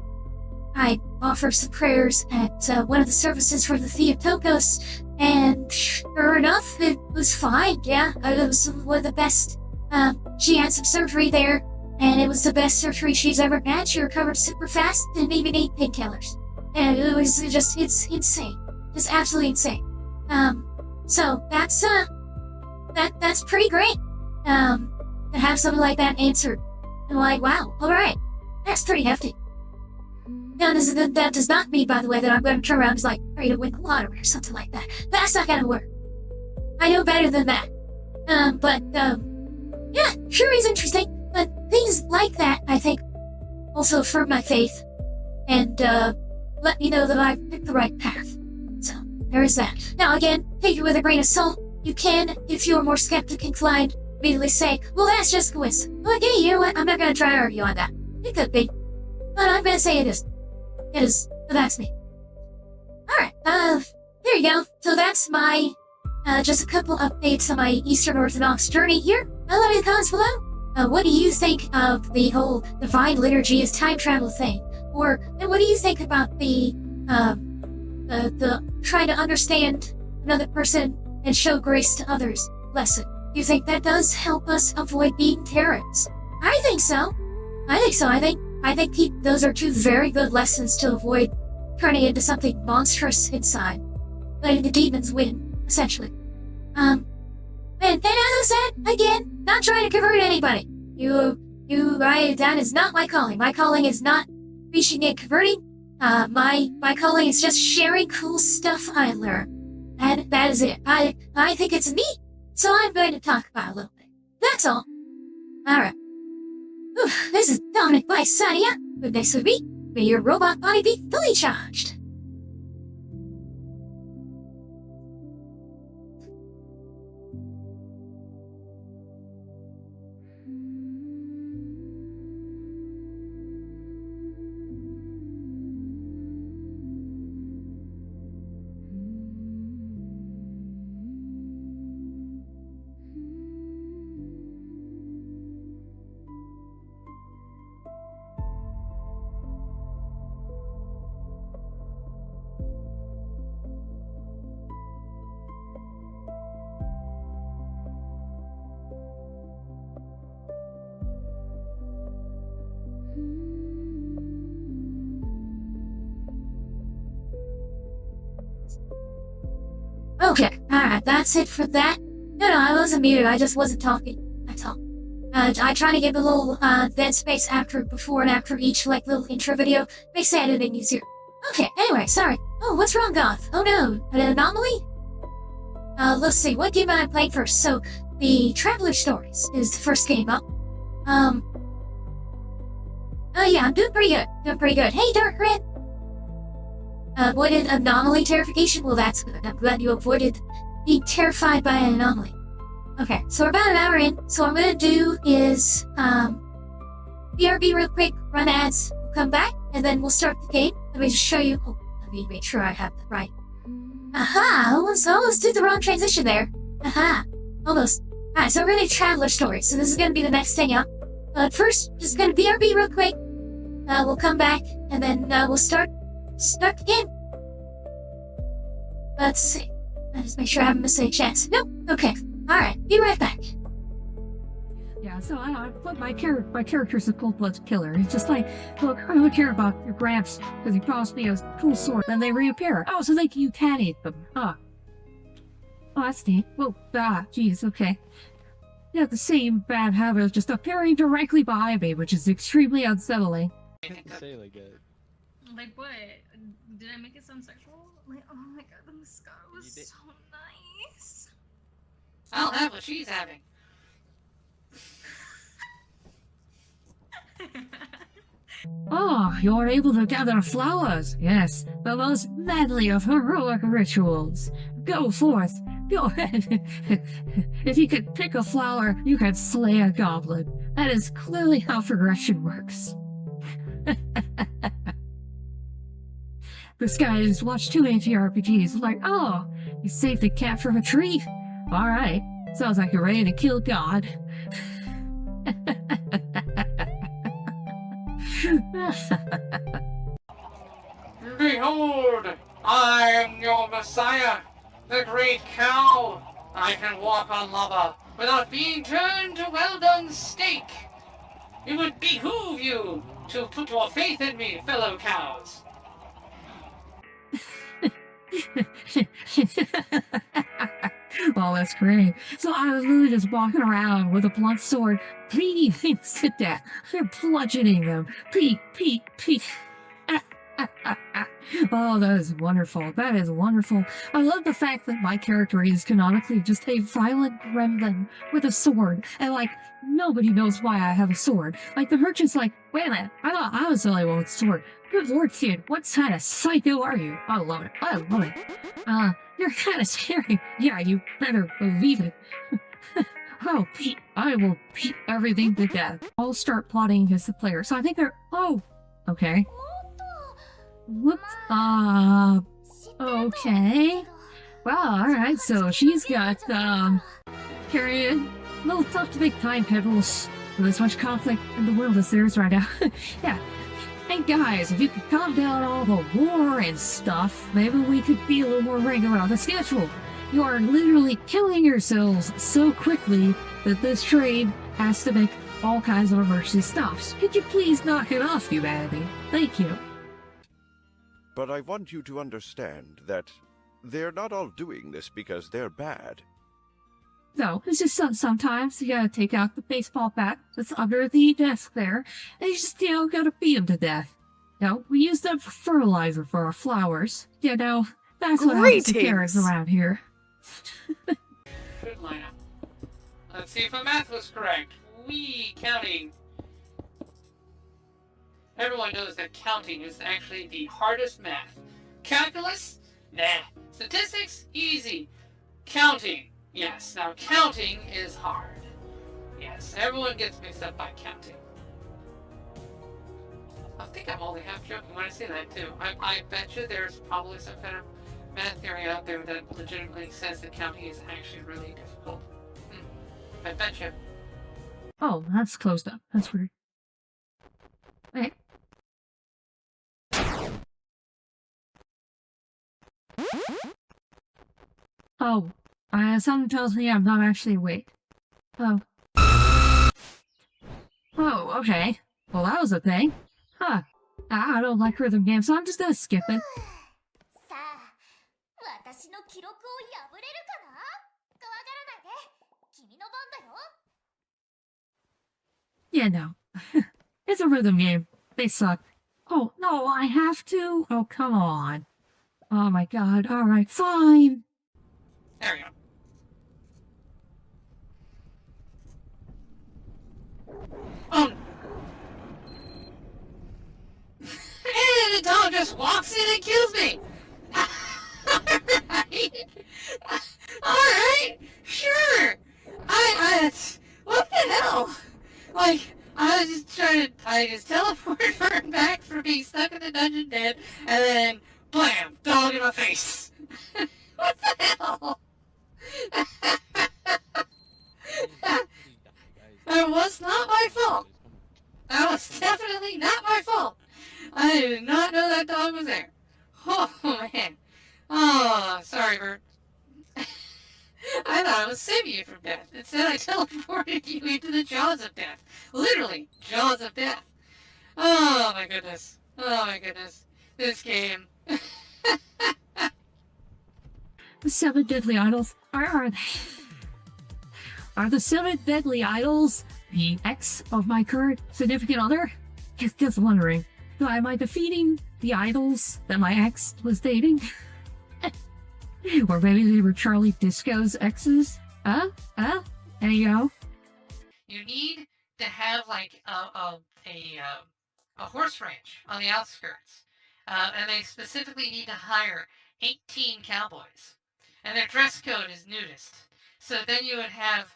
I offered some prayers at one of the services for the Theotokos, and sure enough, it was fine, yeah. It was one of the best. She had some surgery there, and it was the best surgery she's ever had. She recovered super fast, didn't even need painkillers. And it was just, it's insane. Just absolutely insane. So that's pretty great. To have something like that answered. And like, wow, alright. That's pretty hefty. Now, that does not mean, by the way, that I'm going to turn around and just like, ready to win the lottery or something like that. That's not gonna work. I know better than that. Yeah, sure is interesting. But things like that, I think, also affirm my faith. And, let me know that I've picked the right path. So, there is that. Now, again, take it with a grain of salt. You can, if you're more skeptic inclined, immediately say, well, that's just coincidence. Okay, you know what? I'm not gonna try to argue on that. It could be. But I'm gonna say it is. It is. So that's me. Alright, there you go. So that's my, just a couple updates on my Eastern Orthodox journey here. Let me in the comments below. What do you think of the whole divine liturgy as time travel thing? And what do you think about the trying to understand another person and show grace to others lesson? Do you think that does help us avoid being Karens? I think so. I think those are 2 very good lessons to avoid turning into something monstrous inside. Letting the demons win, essentially. And then as I said, again, not trying to convert anybody. That is not my calling. My calling is not reaching and converting. My calling is just sharing cool stuff I learn. And that is it. I think it's neat, so I'm going to talk about it a little bit. That's all. Alright. This is Dominic Bytes signing out. Good next week, may your robot body be fully charged. Alright, that's it for that. No, I wasn't muted, I just wasn't talking. That's all. I try to give a little, dead space before and after each, little intro video. Makes editing easier. Okay, anyway, sorry. Oh, what's wrong, Goth? Oh no, an anomaly? Let's see, what game am I playing first? So, the Traveler Stories is the first game up. Oh yeah, I'm doing pretty good. Hey, Dark Red! Avoided anomaly terrification? Well, that's good. I'm glad you avoided being terrified by an anomaly. Okay, so we're about an hour in, so what I'm gonna do is, BRB real quick, run ads, we'll come back, and then we'll start the game. Let me just show you. Oh, let me make sure I have the right. Aha! Almost did the wrong transition there. Aha! Almost. Alright, so we're gonna do Traveler Stories, so this is gonna be the next thing up. But first, just gonna BRB real quick. We'll come back, and then, we'll start the game. Let's see. Let's just make sure I haven't missed any chance. Nope. Okay. Alright, be right back. Yeah, so I put my character's a cold-blooded killer. It's just like, look, I don't care about your gramps because he promised me a cool sword. Then they reappear. Oh, so you can eat them. Huh. Oh, that's neat. Well, geez, okay. You have the same bad habit of just appearing directly behind me, which is extremely unsettling. Say like that. Like what? Did I make it sound sexual? Like, oh my god, the mascara was so nice. I'll have what she's having. Oh, you're able to gather flowers. Yes, the most manly of heroic rituals. Go forth. Go ahead. If you could pick a flower, you could slay a goblin. That is clearly how progression works. This guy has watched too many RPGs. Like, oh, you saved a cat from a tree? Alright. Sounds like you're ready to kill God. Behold, I am your Messiah, the great cow. I can walk on lava without being turned to well-done steak. It would behoove you to put your faith in me, fellow cows. Oh, that's great. So I was literally just walking around with a blunt sword, beating things to death, and bludgeoning them. Peek, peek, peek. Oh, that is wonderful. That is wonderful. I love the fact that my character is canonically just a violent gremlin with a sword, and nobody knows why I have a sword. The merchant's like, wait a minute, I thought I was the only one with a sword. Good lord, kid, what kind of psycho are you? I love it. I love it. You're kind of scary. Yeah, you better believe it. Oh, Pete, I will beat everything to death. I'll start plotting as the player. So I think they're... Oh, okay. Whoops. Okay. Well, alright, so she's got, carrying a little tough to make time pebbles with as much conflict in the world as there is right now. Yeah. Hey guys, if you could calm down all the war and stuff, maybe we could be a little more regular on the schedule. You are literally killing yourselves so quickly that this train has to make all kinds of emergency stops. Could you please knock it off, humanity? Thank you. But I want you to understand that they're not all doing this because they're bad. No, it's just sometimes you gotta take out the baseball bat that's under the desk there, and you just, gotta beat them to death. We use them for fertilizer for our flowers. That's what happens to carrots around here. Good lineup. Let's see if my math was correct. Counting. Everyone knows that counting is actually the hardest math. Calculus? Nah. Statistics? Easy. Counting. Yes, now counting is hard. Yes, everyone gets mixed up by counting. I think I'm only half joking when I say that too. I bet you there's probably some kind of math theory out there that legitimately says that counting is actually really difficult. I bet you. Oh, that's closed up. That's weird. Wait. Oh. Something tells me I'm not actually awake. Oh. Oh, okay. Well, that was a thing. Huh. I don't like rhythm games, so I'm just gonna skip it. 私の記録を破れるかな？怖がらないで。君の番だよ。 Yeah, no. It's a rhythm game. They suck. Oh, no, I have to? Oh, come on. Oh my god. Alright, fine. There we go. Oh. And the dog just walks in and kills me. Alright, sure. What the hell? Like, I just teleported back from being stuck in the dungeon dead, and then, blam, dog in my face. What the hell? That was not my fault. That was definitely not my fault. I did not know that dog was there. Oh, man. Oh, sorry, Bert. I thought I was saving you from death. Instead, I teleported you into the jaws of death. Literally, jaws of death. Oh, my goodness. Oh, my goodness. This game. The 7 deadly idols are the 7 deadly idols the ex of my current significant other? Just wondering. Am I defeating the idols that my ex was dating? Or maybe they were Charlie Disco's exes? There you go. You need to have, like, a horse ranch on the outskirts. And they specifically need to hire 18 cowboys. And their dress code is nudist. So then you would have,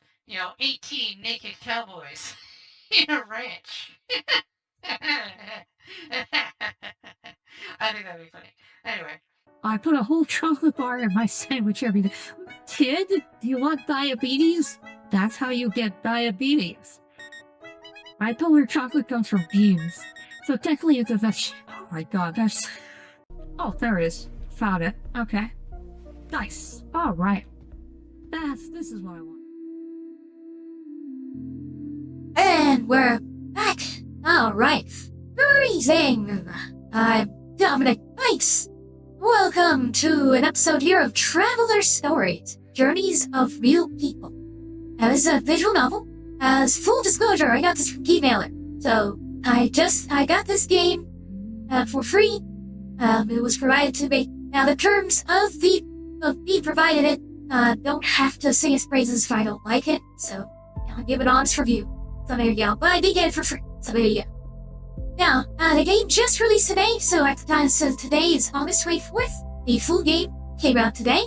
18 naked cowboys in a ranch. I think that'd be funny. Anyway. I put a whole chocolate bar in my sandwich every day. Kid, do you want diabetes? That's how you get diabetes. I told her chocolate comes from beans. So technically it's a vegetable. Oh my god, that's... Oh, there it is. Found it. Okay. Nice. Alright. This is what I want. And we're back. Alright. Greetings. I'm Dominic Bytes. Welcome to an episode here of Traveler Stories, Journeys of Real People. Now, this is a visual novel. As full disclosure, I got this from Keymailer. So, I got this game for free. It was provided to me. Now, the terms of me provided it don't have to sing its praises if I don't like it. So, I'll give it an honest review. So there you go. But I did get it for free. So there you go. Now, the game just released today, so at the time it says today is August 24th. The full game came out today,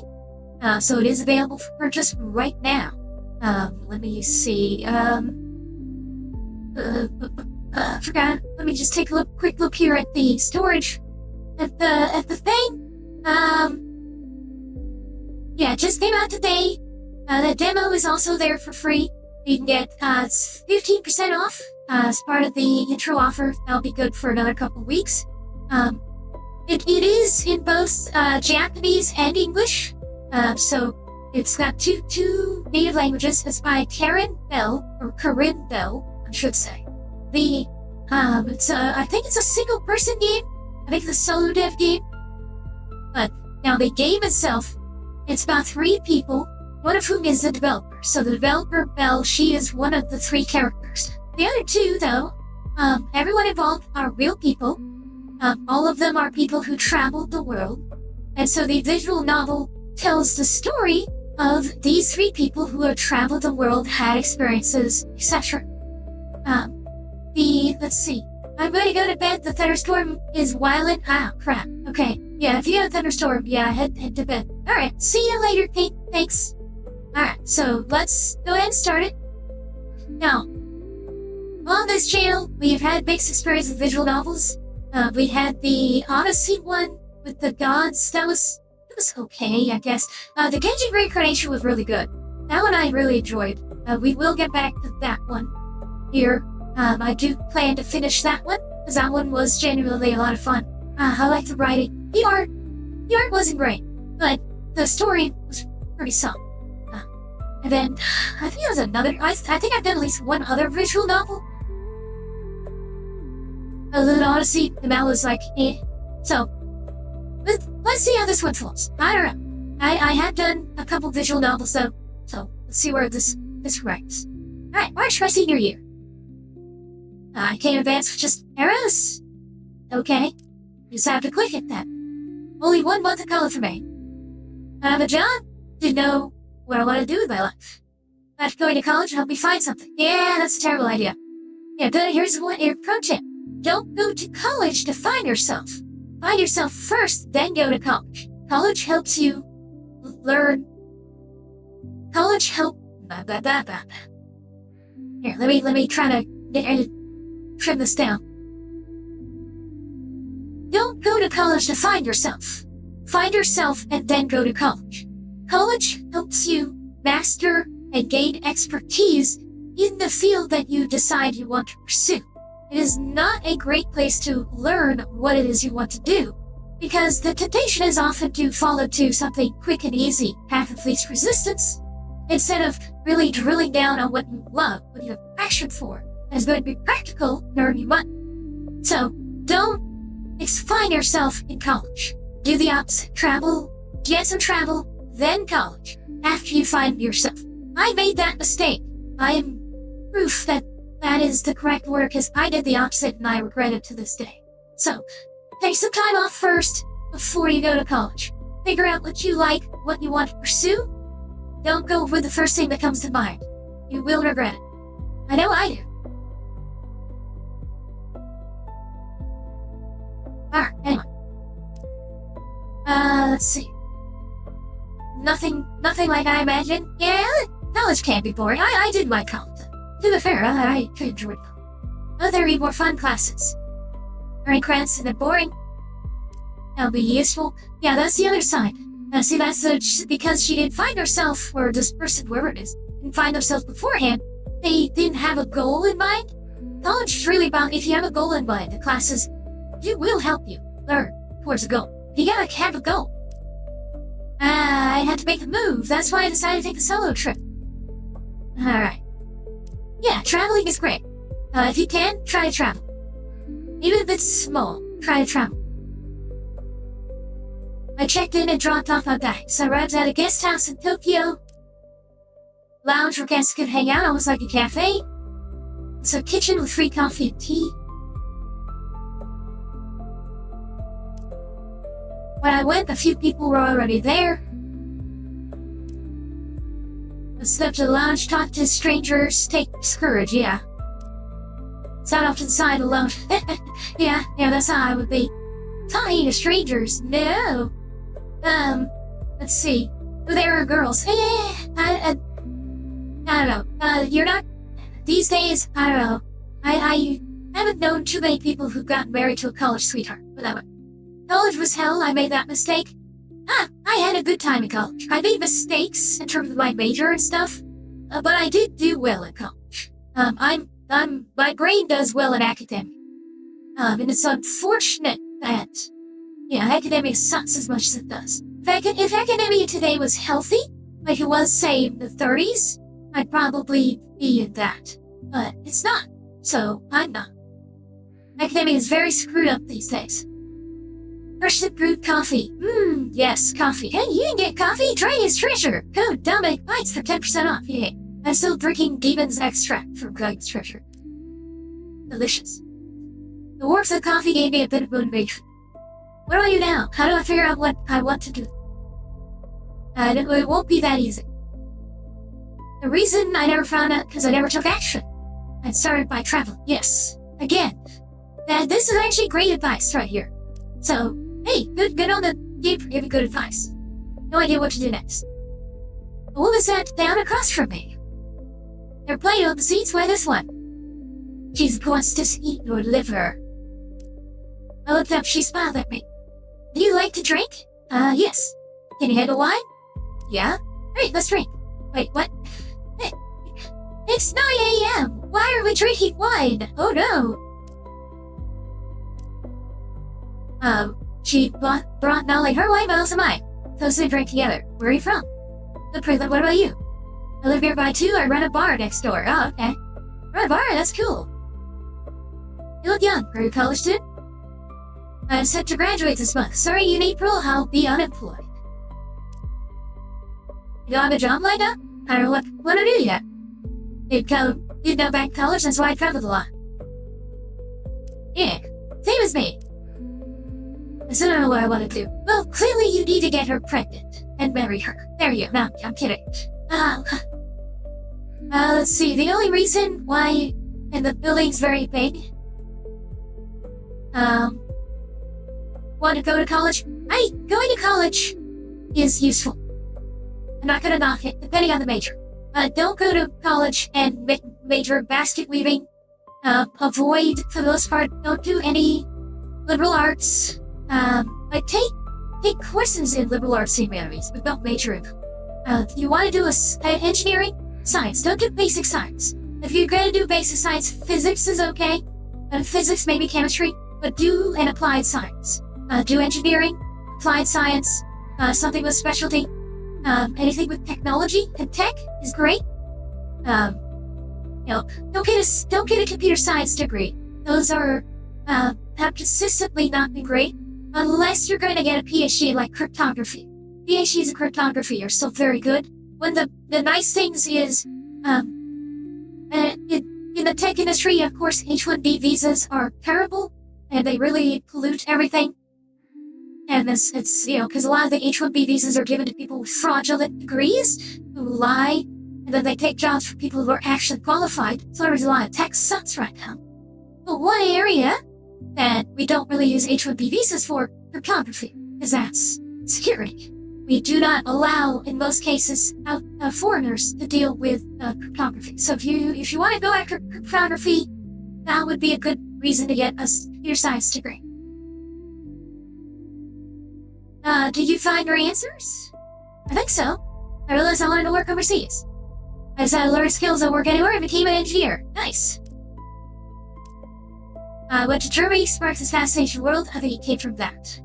so it is available for purchase right now. Let me see, forgot. Let me just take a quick look here at the storage, at the thing. Yeah, it just came out today. The demo is also there for free. You can get 15% off as part of the intro offer. That'll be good for another couple weeks. It is in both Japanese and English. So it's got two native languages. It's by Corinne Bell, I should say. I think it's a single person game. I think it's a solo dev game. But now the game itself, it's about 3 people, one of whom is the developer. So the developer, Belle, she is one of the 3 characters. The other 2, though, everyone involved are real people. All of them are people who traveled the world. And so the visual novel tells the story of these 3 people who have traveled the world, had experiences, etc. Let's see. I'm going to go to bed. The thunderstorm is violent. Ah, crap. Okay. Yeah, if you have a thunderstorm, yeah, head to bed. Alright, see you later, Pete. Thanks. Alright, so let's go ahead and start it. Now, on this channel, we've had mixed experience with visual novels. We had the Odyssey one with the gods. That was okay, I guess. The Genji Reincarnation was really good. That one I really enjoyed. We will get back to that one here. I do plan to finish that one, because that one was genuinely a lot of fun. I like the writing. The art wasn't great, but the story was pretty solid. And then, I think there was another, I think I've done at least one other visual novel. A Little Odyssey, and that was like, eh. So, let's see how this one falls. I don't know. I have done a couple visual novels though, so let's see where this ranks. Alright, March, my senior year. I can't advance with just arrows. Okay, you just have to click it then. Only 1 month of college for me. I have a job to know what I want to do with my life. After going to college, help me find something. Yeah, that's a terrible idea. Yeah, good. Here's your pro tip. Don't go to college to find yourself. Find yourself first, then go to college. College helps you learn. College help. Here, let me try to trim this down. Don't go to college to find yourself. Find yourself and then go to college. College helps you master and gain expertise in the field that you decide you want to pursue. It is not a great place to learn what it is you want to do, because the temptation is often to fall into something quick and easy, path of least resistance, instead of really drilling down on what you love, what you have passion for, and is going to be practical and earn you money. So, don't find yourself in college. Do the opposite. Travel, get some travel, then college, after you find yourself. I made that mistake. I am proof that that is the correct word, because I did the opposite and I regret it to this day. So, take some time off first before you go to college. Figure out what you like, what you want to pursue. Don't go with the first thing that comes to mind. You will regret it. I know I do. Alright, anyway. Let's see. Nothing like I imagined. Yeah, college can't be boring. I did my college. To be fair, I enjoyed college. There are more fun classes. Earning credits and they're boring. That'll be useful. Yeah, that's the other side. See, that's because she didn't find herself, or this person, whoever it is, didn't find themselves beforehand. They didn't have a goal in mind. College is really about, if you have a goal in mind, the classes, it will help you learn towards a goal. You gotta have a goal. I had to make a move. That's why I decided to take a solo trip. Alright. Yeah, traveling is great. If you can, try to travel. Even if it's small, try to travel. I checked in and dropped off my bags. I arrived at a guest house in Tokyo. Lounge where guests could hang out, almost like a cafe. It's a kitchen with free coffee and tea. When I went, a few people were already there. I stepped to the lounge, talked to strangers, take courage, yeah. Sat off to the side alone. yeah, that's how I would be. Talking to strangers, no. Let's see. There are girls. I don't know. You're not... These days, I don't know. I haven't known too many people who've gotten married to a college sweetheart, but that way. College was hell, I made that mistake. I had a good time in college. I made mistakes in terms of my major and stuff, but I did do well in college. My brain does well in academia. And it's unfortunate that, academia sucks as much as it does. If academia today was healthy, like it was, say, in the 30s, I'd probably be in that. But it's not, so I'm not. Academia is very screwed up these days. Freshly brewed coffee. Yes, coffee. Hey, you can get coffee? Try his treasure. Code Dominic Bytes for 10% off. Yeah. I'm still drinking Demon's Extract from Guy's Treasure. Delicious. The warmth of coffee gave me a bit of motivation. What about you now? How do I figure out what I want to do? It won't be that easy. The reason I never found out, because I never took action. I started by traveling. Yes. Again. This is actually great advice right here. So, hey, good on the game for giving good advice. No idea what to do next. What was that down across from me? They're playing on the seats. Why this one? She wants to eat your liver. I looked up. She smiled at me. Do you like to drink? Yes. Can you handle wine? Yeah. Great, let's drink. Wait, what? Hey, it's 9 a.m. Why are we drinking wine? Oh no. She brought not like her wine bottles of mine. So we drink together. Where are you from? The Prison. What about you? I live nearby too. I run a bar next door. Oh, okay. Run a bar? That's cool. You look young. Are you a college student? I'm set to graduate this month. Sorry, in April, I'll be unemployed. You don't have a job lined up? I don't know what to do yet. You'd know back college, that's why I traveled a lot. Yeah, same as me. I still don't know what I want to do. Well, clearly you need to get her pregnant and marry her. There you go. No, I'm kidding. Let's see. The only reason why, and the building's very big, want to go to college? Going to college is useful. I'm not gonna knock it, depending on the major. Don't go to college and major basket weaving. Avoid, for the most part, don't do any liberal arts. Take courses in liberal arts and humanities, but don't major in them. You want to do engineering? Science. Don't do basic science. If you're going to do basic science, physics is okay. Physics, maybe chemistry, but do an applied science. Do engineering, applied science, something with specialty. Anything with technology and tech is great. Don't get a computer science degree. Those have consistently not been great, unless you're going to get a PhD in like cryptography. PhDs in cryptography are still very good. One of the nice things is, in the tech industry, of course, H-1B visas are terrible, and they really pollute everything. And it's because a lot of the H-1B visas are given to people with fraudulent degrees who lie, and then they take jobs for people who are actually qualified. So there's a lot of tech sucks right now. But one area that we don't really use H-1B visas for, cryptography, because that's security. We do not allow, in most cases, foreigners to deal with cryptography. So if you want to go after cryptography, that would be a good reason to get a computer science degree. Did you find your answers? I think so. I realized I wanted to work overseas. I decided to learn skills that work anywhere and became an engineer. Nice. I went to Germany, sparked this fascination world. I think it came from that.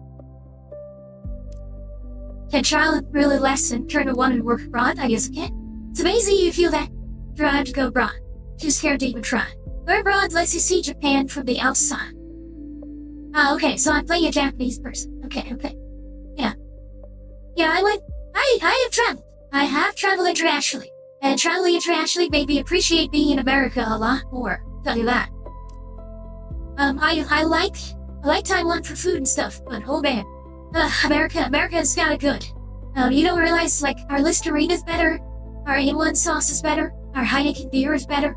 Can child really less and turn to one and work abroad? I guess I can. It's amazing you feel that drive to go abroad. Too scared to even try. Going abroad lets you see Japan from the outside. Okay, so I'm playing a Japanese person. Okay. Yeah, I have traveled. I have traveled internationally. And traveling internationally made me appreciate being in America a lot more. I'll tell you that. I like Taiwan for food and stuff, but oh man. America's got it good. You don't realize, like, our Listerine is better, our A1 sauce is better, our Heineken beer is better,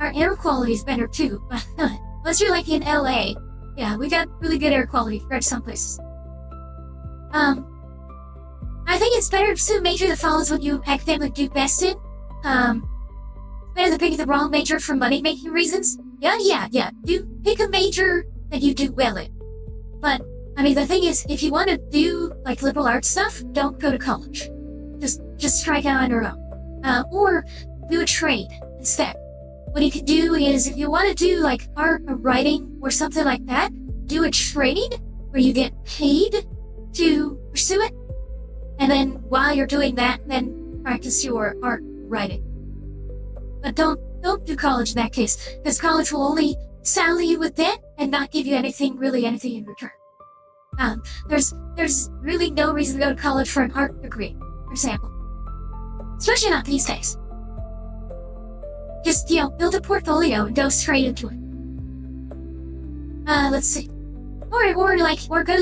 our air quality is better too, but unless you're like in LA, yeah, we got really good air quality compared to some places. I think it's better to pursue a major that follows what you academically do best in. Better than picking the wrong major for money-making reasons. Yeah. Do pick a major that you do well in. But, I mean, the thing is, if you want to do, like, liberal arts stuff, don't go to college. Just strike out on your own. Or do a trade instead. What you can do is, if you want to do, like, art or writing or something like that, do a trade where you get paid to pursue it. And then while you're doing that, then practice your art writing. But don't do college in that case, because college will only saddle you with debt and not give you anything in return. There's really no reason to go to college for an art degree, for example. Especially not these days. Just, build a portfolio and go straight into it. Let's see. Or go to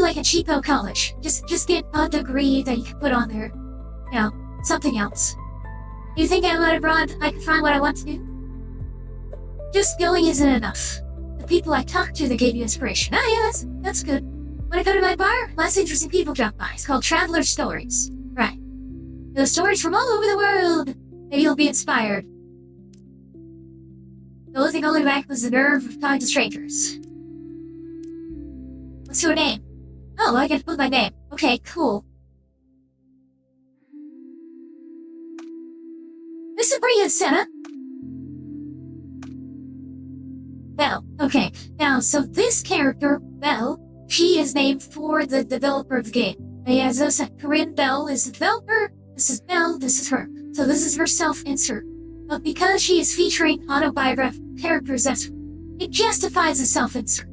like a cheapo college. Just get a degree that you can put on there. Something else. You think I went abroad, I can find what I want to do? Just going isn't enough. The people I talked to that gave you inspiration. Yeah, that's good. When I go to my bar, lots of interesting people drop by. It's called Traveler Stories. Right. Those stories from all over the world. Maybe you'll be inspired. The only thing holding back was the nerve of talking to strangers. What's your name? Oh, I get to put my name. Okay, cool. This is pretty good setup. Belle. Okay, now, so this character, Belle, she is named for the developer of the game. As I said, Corinne Bell is the developer, this is Belle, this is her. So this is her self-insert. But because she is featuring autobiographical characters, it justifies a self-insert.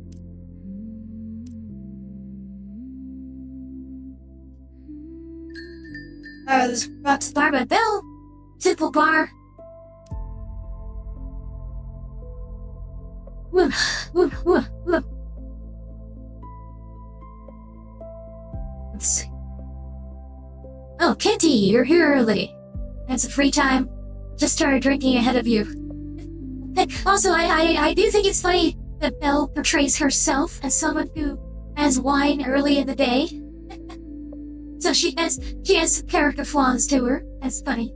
This box bar by Bell. Simple bar. Woo, woo, woo, woo. Let's see. Oh, Kenty, you're here early. That's a free time. Just started drinking ahead of you. Also, I do think it's funny that Belle portrays herself as someone who has wine early in the day. So she has some character flaws to her. That's funny.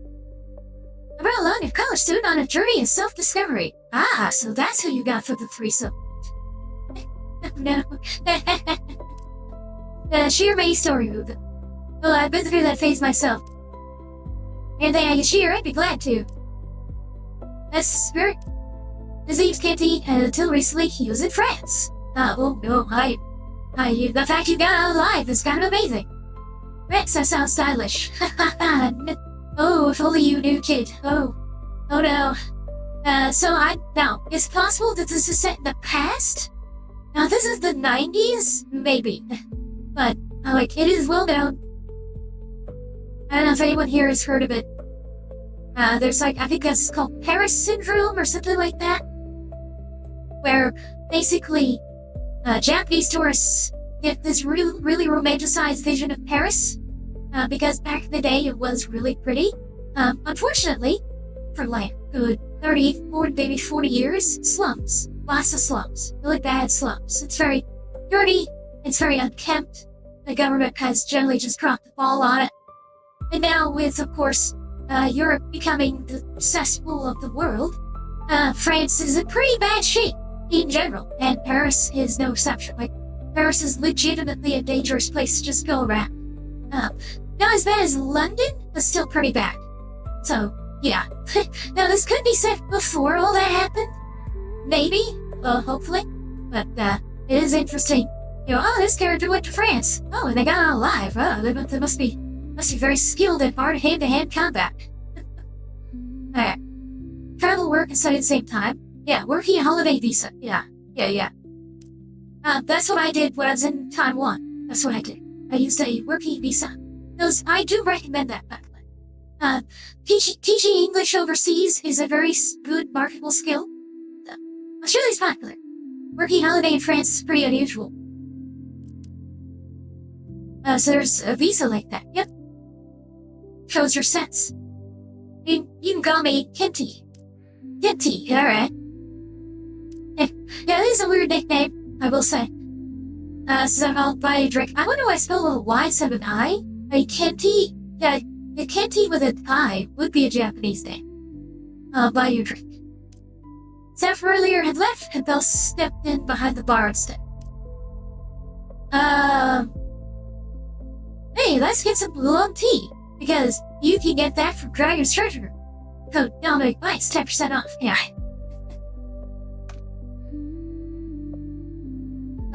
I brought along a college student on a journey of self-discovery. Ah, so that's who you got for the threesome. No. Share my story with them. Well, I've been through that phase myself. Anything I can share, I'd be glad to. That's spirit. His name's Kenty, and until recently, he was in France. Oh, no, the fact you got out alive is kind of amazing. Rex, that sounds stylish. Oh, if only you knew, kid. Oh no. Now, is it possible that this is set in the past? Now, this is the 90s? Maybe. But, it is well known. I don't know if anyone here has heard of it. There's I think that's called Paris Syndrome or something like that. Where, basically, Japanese tourists get this really romanticized vision of Paris. Because back in the day, it was really pretty. Unfortunately, for good 30, 40, maybe 40 years, slums. Lots of slums. Really bad slums. It's very dirty. It's very unkempt. The government has generally just dropped the ball on it. And now with, of course, Europe becoming the cesspool of the world, France is in pretty bad shape in general. And Paris is no exception. Paris is legitimately a dangerous place to just go around. Not as bad as London, but still pretty bad. So, yeah. Now, this could be set before all that happened. Maybe. Well, hopefully. But, it is interesting. This character went to France. Oh, and they got out alive. Oh, they must be very skilled at hand-to-hand combat. Alright. Travel, work, and study at the same time. Yeah, working a holiday visa. Yeah. That's what I did when I was in Taiwan. That's what I did. I used a working visa. I do recommend that, by the way. Teaching English overseas is a very good marketable skill. Australia's popular. Working holiday in France is pretty unusual. So there's a visa like that. Yep. Shows your sense. You can call me Kenty. Kenty, alright. Yeah, this is a weird nickname, I will say. So I'll buy a drink. I wonder why I spelled with a Y instead of an I. Kenty? Yeah, Kenty with an I would be a Japanese name. I'll buy you a drink. Staff earlier had left, and Belle stepped in behind the bar instead. Hey, let's get some oolong tea, because you can get that from Dragon's Treasure. Code Dominic Bytes, 10% off. Yeah.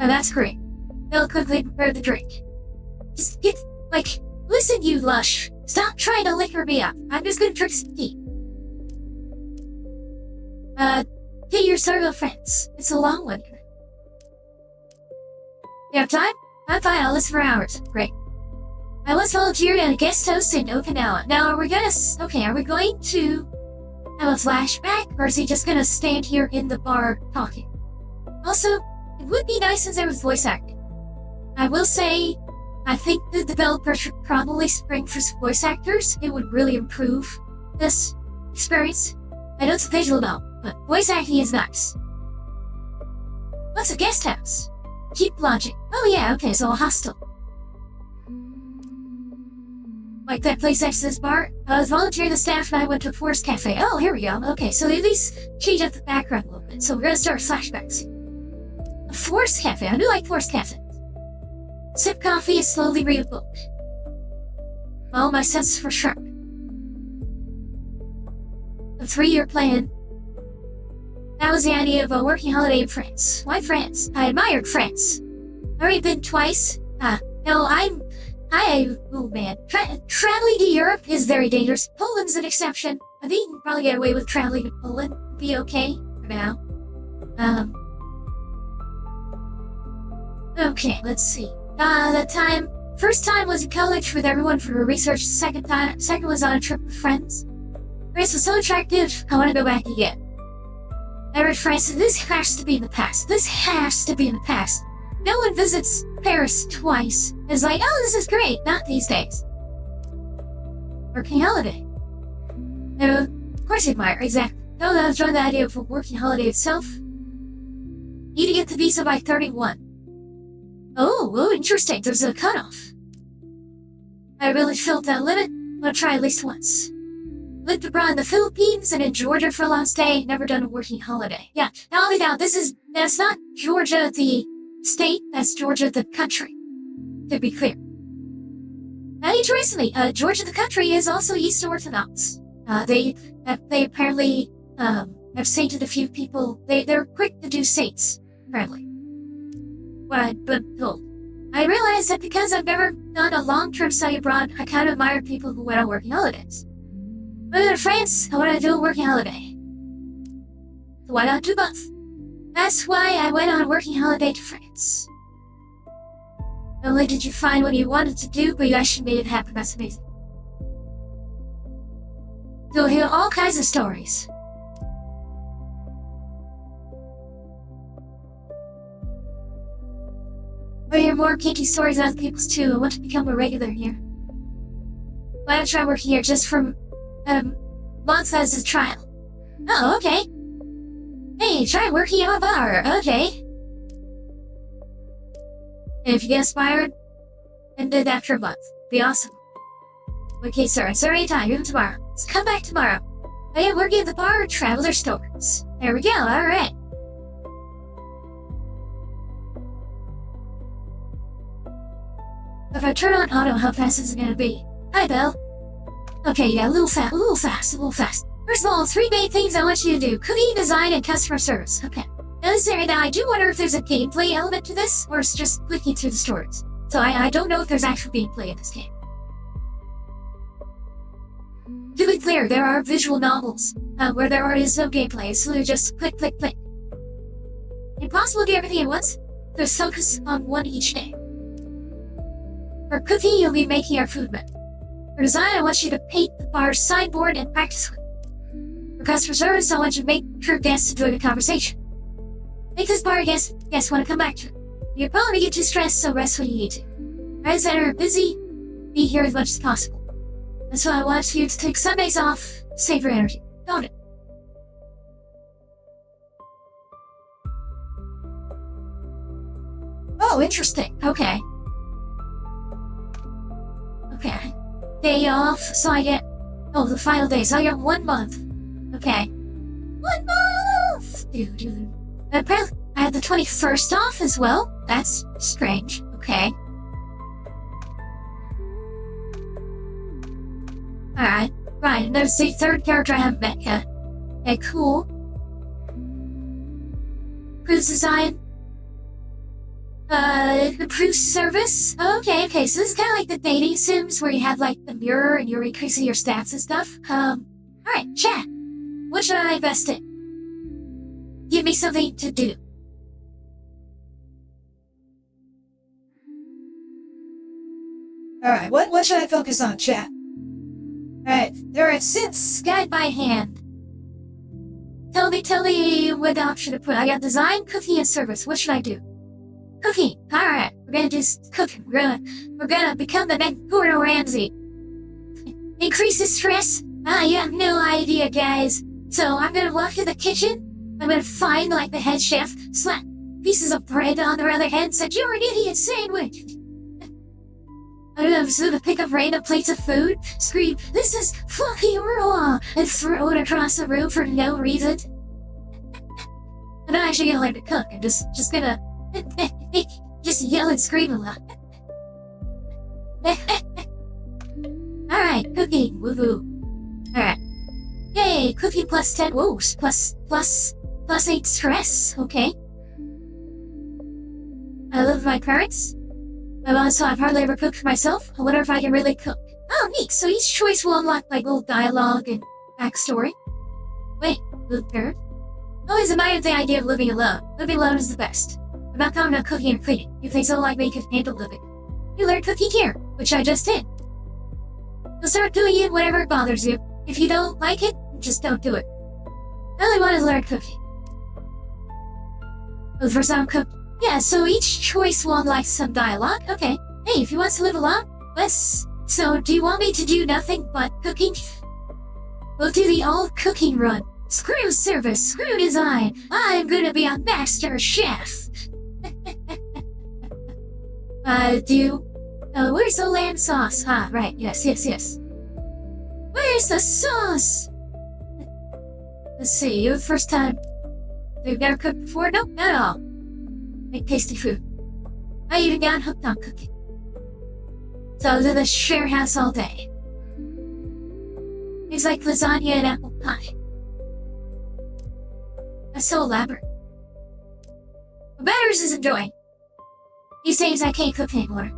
Oh, that's great. Belle quickly prepared the drink. Just listen, you lush. Stop trying to liquor me up. I'm just gonna drink some tea. Get your circle of friends. It's a long one. You have time? I'm fine, I'll listen for hours. Great. I once volunteered at a guest host in Okinawa. Now, are we going to have a flashback, or is he just gonna stand here in the bar talking? Also, it would be nice if there was voice acting. I will say, I think the developers should probably spring for some voice actors. It would really improve this experience. I know it's a visual novel, but voice acting is nice. What's a guest house? Keep lodging. Oh yeah, okay, so a hostel. Like that place next to this bar? I was volunteering the staff and I went to a forest cafe. Oh, here we go. Okay, so they at least change up the background a little bit. So we're gonna start flashbacks. A forest cafe. I do like forest cafes. Sip coffee and slowly read a book. All my senses were sharp. A 3-year plan. That was the idea of a working holiday in France. Why France? I admired France. I've already been twice. Oh man. Traveling to Europe is very dangerous. Poland's an exception. I think you can probably get away with traveling to Poland. Be okay for now. Okay, let's see. The First time was in college with everyone for research. Second was on a trip with friends. Grace was so attractive, I want to go back again. I read France, this has to be in the past. This has to be in the past. No one visits Paris twice. It's like, oh, this is great. Not these days. Working holiday. Of course you admire, exactly. No, I enjoy the idea of a working holiday itself. Need to get the visa by 31. Oh, interesting. There's a cutoff. I really felt that limit. I'm gonna try at least once. Lived abroad in the Philippines and in Georgia for a long stay. Never done a working holiday. Yeah, now, that's not Georgia the state, that's Georgia the country. To be clear. Interestingly, Georgia the country is also Eastern Orthodox. They apparently, have sainted a few people. They're quick to do saints, apparently. What I've been told. I realized that because I've never done a long-term study abroad, I kind of admire people who went on working holidays. Moving to France, I want to do a working holiday. So why not do both? That's why I went on a working holiday to France. Not only did you find what you wanted to do, but you actually made it happen. That's amazing. You'll hear all kinds of stories. I'll hear more kinky stories out of people's too. I want to become a regular here. Why not try working here just for months as a trial? Oh, okay. Hey, try working at a bar. Okay. And if you get inspired, and did after a month, be awesome. Okay, sir. It's already time. Even tomorrow. So come back tomorrow. I am working at the bar or Traveler Stores. There we go. All right. If I turn on auto, how fast is it gonna be? Hi, Belle. Okay, yeah, a little fast. First of all, 3 main things I want you to do. Cooking, design, and customer service. Okay. Now, I do wonder if there's a gameplay element to this, or it's just clicking through the stories. So I don't know if there's actual gameplay in this game. To be clear, there are visual novels, where there is no gameplay. It's literally just click, click, click. Impossible to do everything at once, so focus on one each day. For cooking, you'll be making our food menu. For design, I want you to paint the bar's signboard and practice with it. For customer service, I want you to make sure guests enjoy the conversation. Make this bar guests want to come back to it. You'll probably get too stressed, so rest when you need to. Friends that are busy, be here as much as possible. That's why I want you to take Sundays off, save your energy. Don't it? Oh, interesting. Okay. Day off, so I get... Oh, the final day, so I get 1 month. Okay. 1 month! Dude. Apparently, I had the 21st off as well. That's strange. Okay. Alright. Right, and there's the 3rd character I haven't met yet. Okay, cool. Cruise design. Improved service? Okay, so this is kind of like the dating sims where you have like the mirror and you're increasing your stats and stuff. Alright, chat. What should I invest in? Give me something to do. Alright, what should I focus on, chat? Alright, since guide by hand. Tell me what option to put. I got design, cooking, and service. What should I do? Cooking. Alright, we're gonna do cooking. We're gonna become the next Gordon Ramsay. Increase the stress? You have no idea, guys. So I'm gonna walk to the kitchen. I'm gonna find, like, the head chef, slap pieces of bread on their other head, and said, "You're an idiot sandwich." I'm gonna pick up random plates of food, scream, "This is fucking raw," and throw it across the room for no reason. I'm not actually gonna learn to cook. I'm just gonna just yell and scream a lot. Alright, cooking, woohoo. Alright. Yay, cooking plus 10 woos, plus 8 stress, okay. I live with my parents. My mom, so I've hardly ever cooked for myself. I wonder if I can really cook. Oh, neat, so each choice will unlock like little dialogue and backstory. Wait, little parent? I always admired the idea of living alone. Living alone is the best. I'm not counting on cooking and cleaning. If they so like me, could handle living. you learn cooking here, which I just did. You'll start doing it whenever it bothers you. If you don't like it, just don't do it. I only want to learn cooking. Oh, for some cook. Yeah, so each choice will unlock some dialogue. Okay. Hey, if you want to live along, let's. So, do you want me to do nothing but cooking? We'll do the all cooking run. Screw service, screw design. I'm gonna be a master chef. Where's the lamb sauce? Ah, right, yes. Where's the sauce? Let's see, you're the first time. You've never cooked before? Nope, not at all. Make tasty food. I even got hooked on cooking. So I was in the share house all day. Things like lasagna and apple pie. That's so elaborate. But Batters is enjoying. He says I can't cook anymore.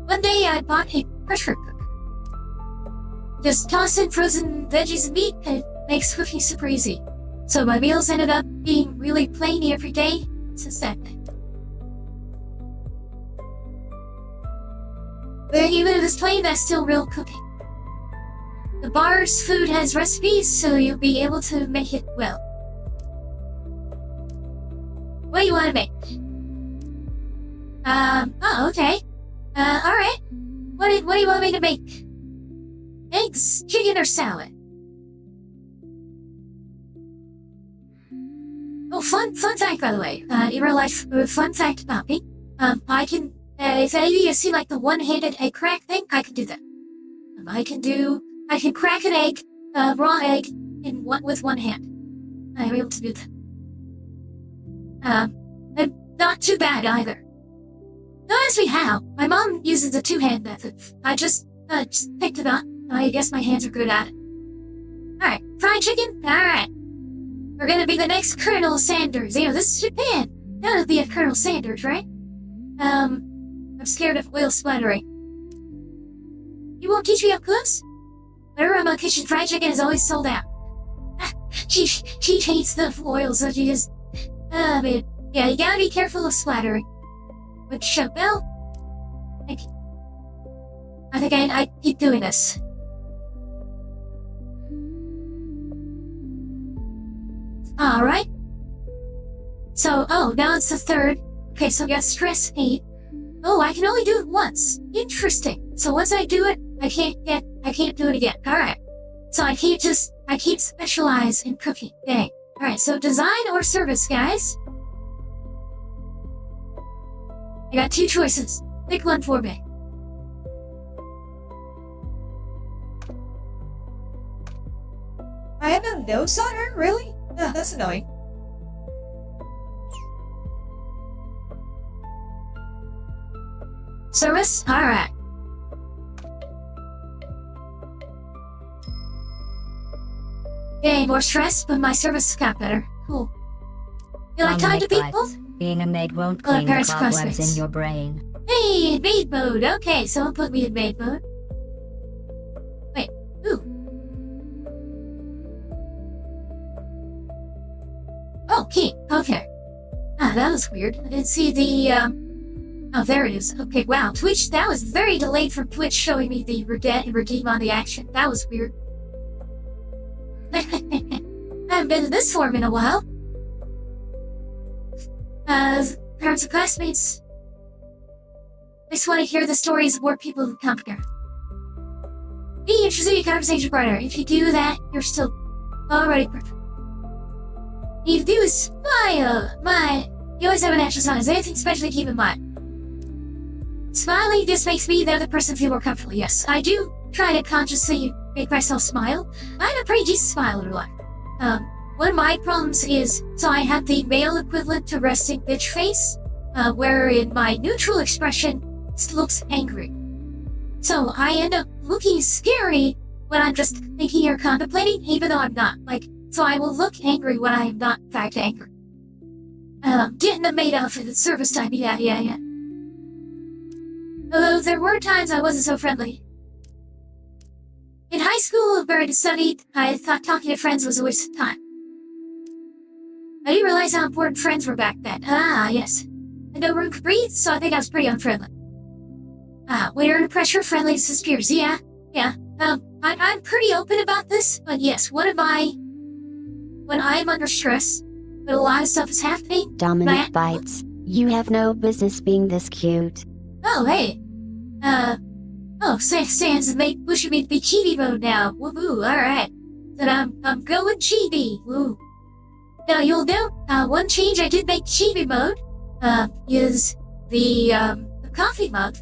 One day I bought a pressure cooker. Just toss in frozen veggies and meat and it makes cooking super easy. So my meals ended up being really plain every day since that day. But even if it's plain, that's still real cooking. The bar's food has recipes, so you'll be able to make it well. What do you want to make? Okay. Alright. What do you want me to make? Eggs, chicken, or salad? Oh, fun fact, by the way. In real life, fun fact about me. I can, if any of you see like the one-handed egg crack thing, I can do that. I can crack an egg, raw egg, with one hand. I'm able to do that. And not too bad either. Don't ask me how. My mom uses the two-hand method. I just picked it up. I guess my hands are good at it. Alright, fried chicken? Alright. We're gonna be the next Colonel Sanders. You know, this is Japan. Gotta be a Colonel Sanders, right? I'm scared of oil splattering. You won't teach me up close? Whenever I'm on kitchen, fried chicken is always sold out. She hates the oil, so she just... man. Yeah, you gotta be careful of splattering. Which, well... I think I keep doing this. Alright. So, now it's the third. Okay, so I got stress 8. Oh, I can only do it once. Interesting. So once I do it, I can't do it again. Alright. So I can't specialize in cooking. Dang. Alright, so design or service, guys? I got 2 choices. Pick one for me. I have no notes on her? Really? Oh, that's annoying. Service? Alright. Okay, more stress, but my service got better. Cool. You like talking to people? Being a maid won't Well, clean the parents' cobwebs classmates. in your brain. Hey, maid mode. Okay, someone put me in maid mode. Wait, ooh. Oh, key. Okay. Ah, that was weird. I didn't see the, Oh, there it is. Okay, wow. Twitch, that was very delayed from Twitch showing me the redeem on the action. That was weird. I haven't been in this form in a while. Parents and classmates. I just want to hear the stories of more people who come here. Be interested in conversation partner. If you do that, you're still already perfect. What you need to do is smile. You always have a natural smile. Is there anything special to keep in mind? Smiling just makes me the other person feel more comfortable. Yes, I do try to consciously make myself smile. I have a pretty decent smile in real life. One of my problems is, so I have the male equivalent to resting bitch face, wherein my neutral expression looks angry. So I end up looking scary when I'm just thinking or contemplating, even though I'm not. So I will look angry when I am not, in fact, angry. Getting the maid outfit at service time, yeah. Although there were times I wasn't so friendly. In high school, where I studied, I thought talking to friends was a waste of time. I didn't realize how important friends were back then. Ah, yes. I no room to breathe, so I think I was pretty unfriendly. We're under pressure, friendly disappears. Yeah. I'm pretty open about this, but yes, when I'm under stress, but a lot of stuff is happening. Dominic Bytes, you have no business being this cute. Oh, hey. Sans pushing me to be chibi mode now. Woo, alright. Then I'm going chibi. Woo. Now, you'll note, one change I did make chibi mode, is the coffee mug.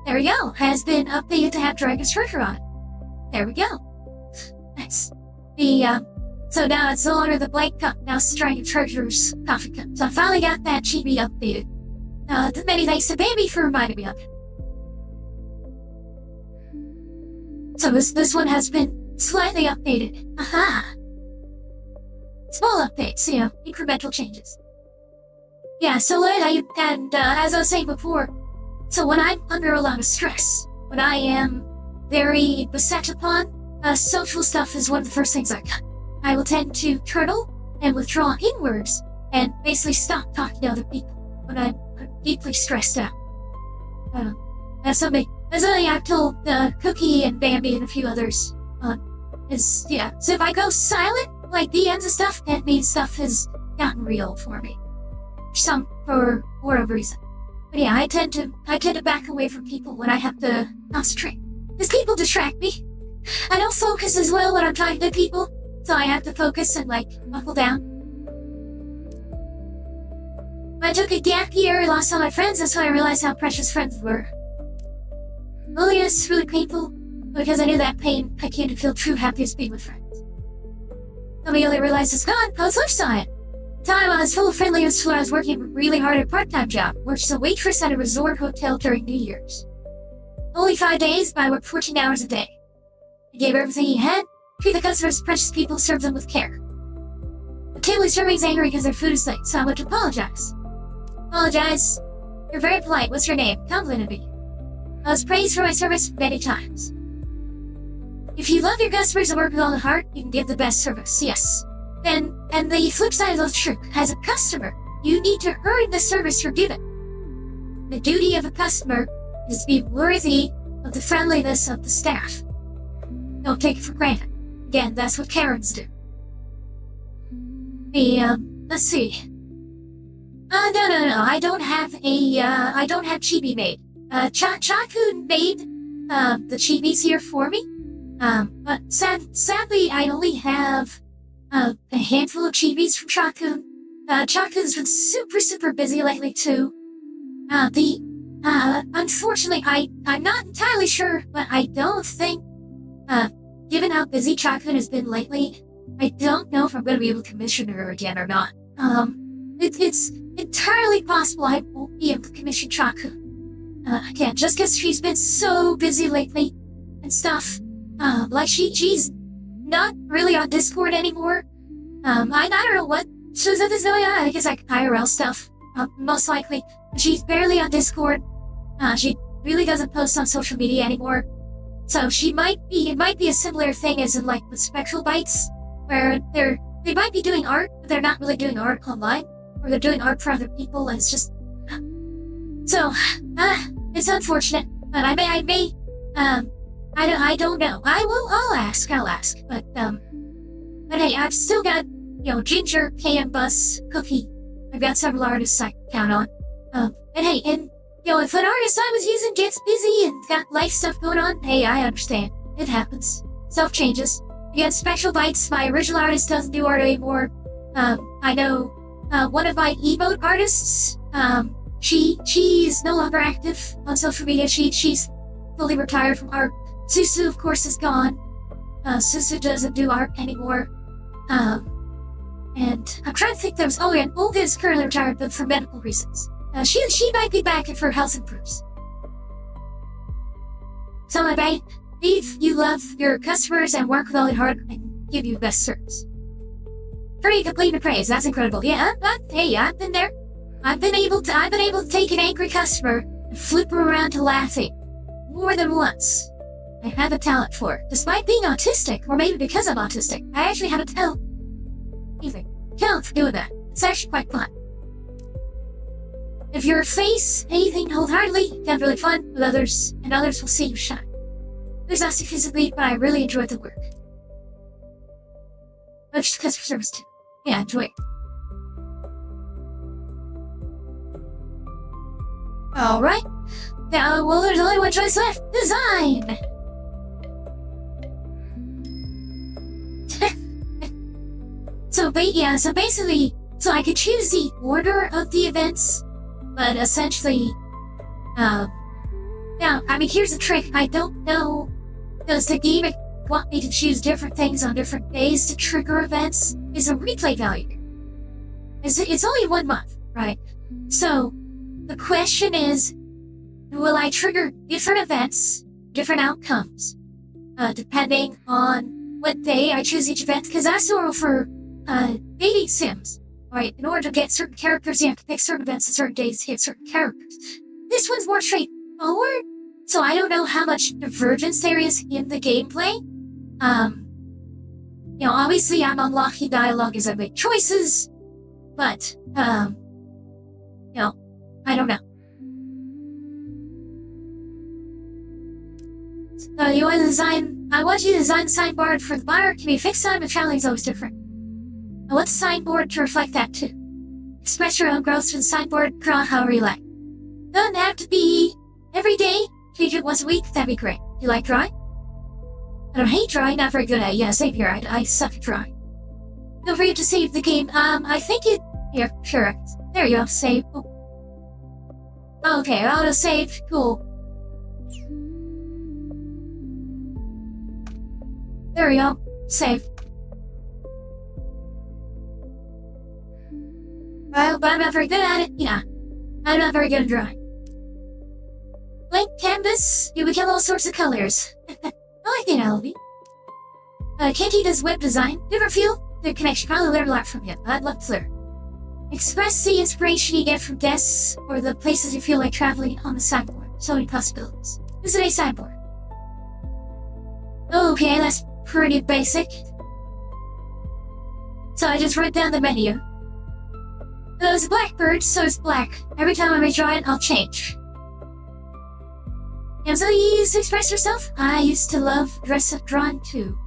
There we go. Has been updated to have Dragon's Treasure on it. There we go. Nice. So now it's no longer the blank cup, now it's Dragon Treasure's coffee cup. So I finally got that chibi updated. Many thanks to Baby for reminding me of it. So this one has been slightly updated. Aha! Small updates, incremental changes. Yeah, so as I was saying before, so when I'm under a lot of stress, when I am very beset upon, social stuff is one of the first things I cut. I will tend to turtle and withdraw inwards and basically stop talking to other people when I'm deeply stressed out. That's something I've told Cookie and Bambi and a few others so if I go silent, like DMs and stuff, that means stuff has gotten real for me. For whatever reason. But yeah, I tend to back away from people when I have to concentrate. Because people distract me. I don't focus as well when I'm talking to people, so I have to focus and buckle down. I took a gap year, lost all my friends, that's when I realized how precious friends were. Loneliness is really painful, because I knew that pain I came to feel true happiness being with friends. Let me only realize it's gone, I was left on it. Time I was full of friendliness when I was working really hard at a part-time job, worked as a waitress at a resort hotel during New Year's. Only 5 days, but I worked 14 hours a day. He gave everything he had, treat the customers as precious people, serve them with care. The table is serving is angry because their food is late, so I went to apologize. Apologize. You're very polite. What's your name? Complimented me. I was praised for my service many times. If you love your customers and work with all the heart, you can give the best service, yes. And the flip side of the truth, as a customer, you need to earn the service you're given. The duty of a customer is to be worthy of the friendliness of the staff. Don't take it for granted. Again, that's what Karens do. Let's see. No, I don't have chibi made. Chaku made, the chibis here for me. But sadly, I only have, a handful of chibis from Chaku. Chaku's been super busy lately, too. Unfortunately, I'm not entirely sure, but I don't think, given how busy Chaku has been lately, I don't know if I'm going to be able to commission her again or not. It's entirely possible I won't be able to commission Chaku. Again, just because she's been so busy lately and stuff. She's not really on Discord anymore. I don't know what shows up is going on. I guess IRL stuff, most likely. She's barely on Discord. She really doesn't post on social media anymore. So it might be a similar thing as in with Spectral Bytes, where they might be doing art, but they're not really doing art online, or they're doing art for other people, and it's just... So, it's unfortunate, but I don't know. I'll ask, but hey, I've still got, Ginger, KM Bus, Cookie. I've got several artists I can count on. And hey, if an artist I was using gets busy and got life stuff going on, hey, I understand. It happens. Stuff changes. Again, Special Bytes, my original artist doesn't do art anymore. I know, one of my emote artists, she's no longer active on social media. She's fully retired from art. Susu, of course, is gone. Susu doesn't do art anymore. And I'm trying to think Olga is currently retired, but for medical reasons. She might be back if her health improves. So, my babe, if you love your customers and work with all your heart and give you the best service. Pretty complete and praise, that's incredible. Yeah, but hey, I've been there. I've been able to take an angry customer and flip her around to laughing. More than once. I have a talent for it. Despite being autistic, or maybe because I'm autistic, I actually have a talent for doing that. It's actually quite fun. If you face anything wholeheartedly, you can have really fun with others, and others will see you shine. It was nasty physically, but I really enjoyed the work. Much customer service too. Yeah, enjoy it. Alright. Now, well, there's only one choice left. Design! So basically, I could choose the order of the events, but essentially, now, I mean, here's the trick. I don't know, does the game want me to choose different things on different days to trigger events? Is a replay value. It's only 1 month, right? So, the question is, will I trigger different events, different outcomes, depending on what day I choose each event? Because that's normal for dating sims, right? In order to get certain characters, you have to pick certain events and certain days to hit certain characters. This one's more straightforward, so I don't know how much divergence there is in the gameplay. Obviously I'm unlocking dialogue as I make choices, but, I don't know. So I want you to design the signboard for the buyer. It can be a fixed time, but traveling is always different. I want the signboard to reflect that too. Express your own growth through the signboard, draw it however you like. Doesn't have to be every day. If you do it once a week, that'd be great. You like drawing? I don't hate drawing, not very good at it. Yeah, same here. I suck at drawing. Don't forget to save the game. I think it... Here, sure. There you go, save. Oh. Okay, auto-save. Cool. There we go. Save. Well, but I'm not very good at it. Yeah. I'm not very good at drawing. Blank canvas. You can kill all sorts of colors. I like the analogy. Katie does web design. You ever feel the connection? Probably learn a lot from you. I'd love to learn. Express the inspiration you get from desks or the places you feel like traveling on the sideboard. So many possibilities. This is a sideboard. Okay, that's pretty basic. So I just wrote down the menu. There's a blackbird, so it's black. Every time I redraw it, I'll change. And so you used to express yourself? I used to love dress-up drawing too.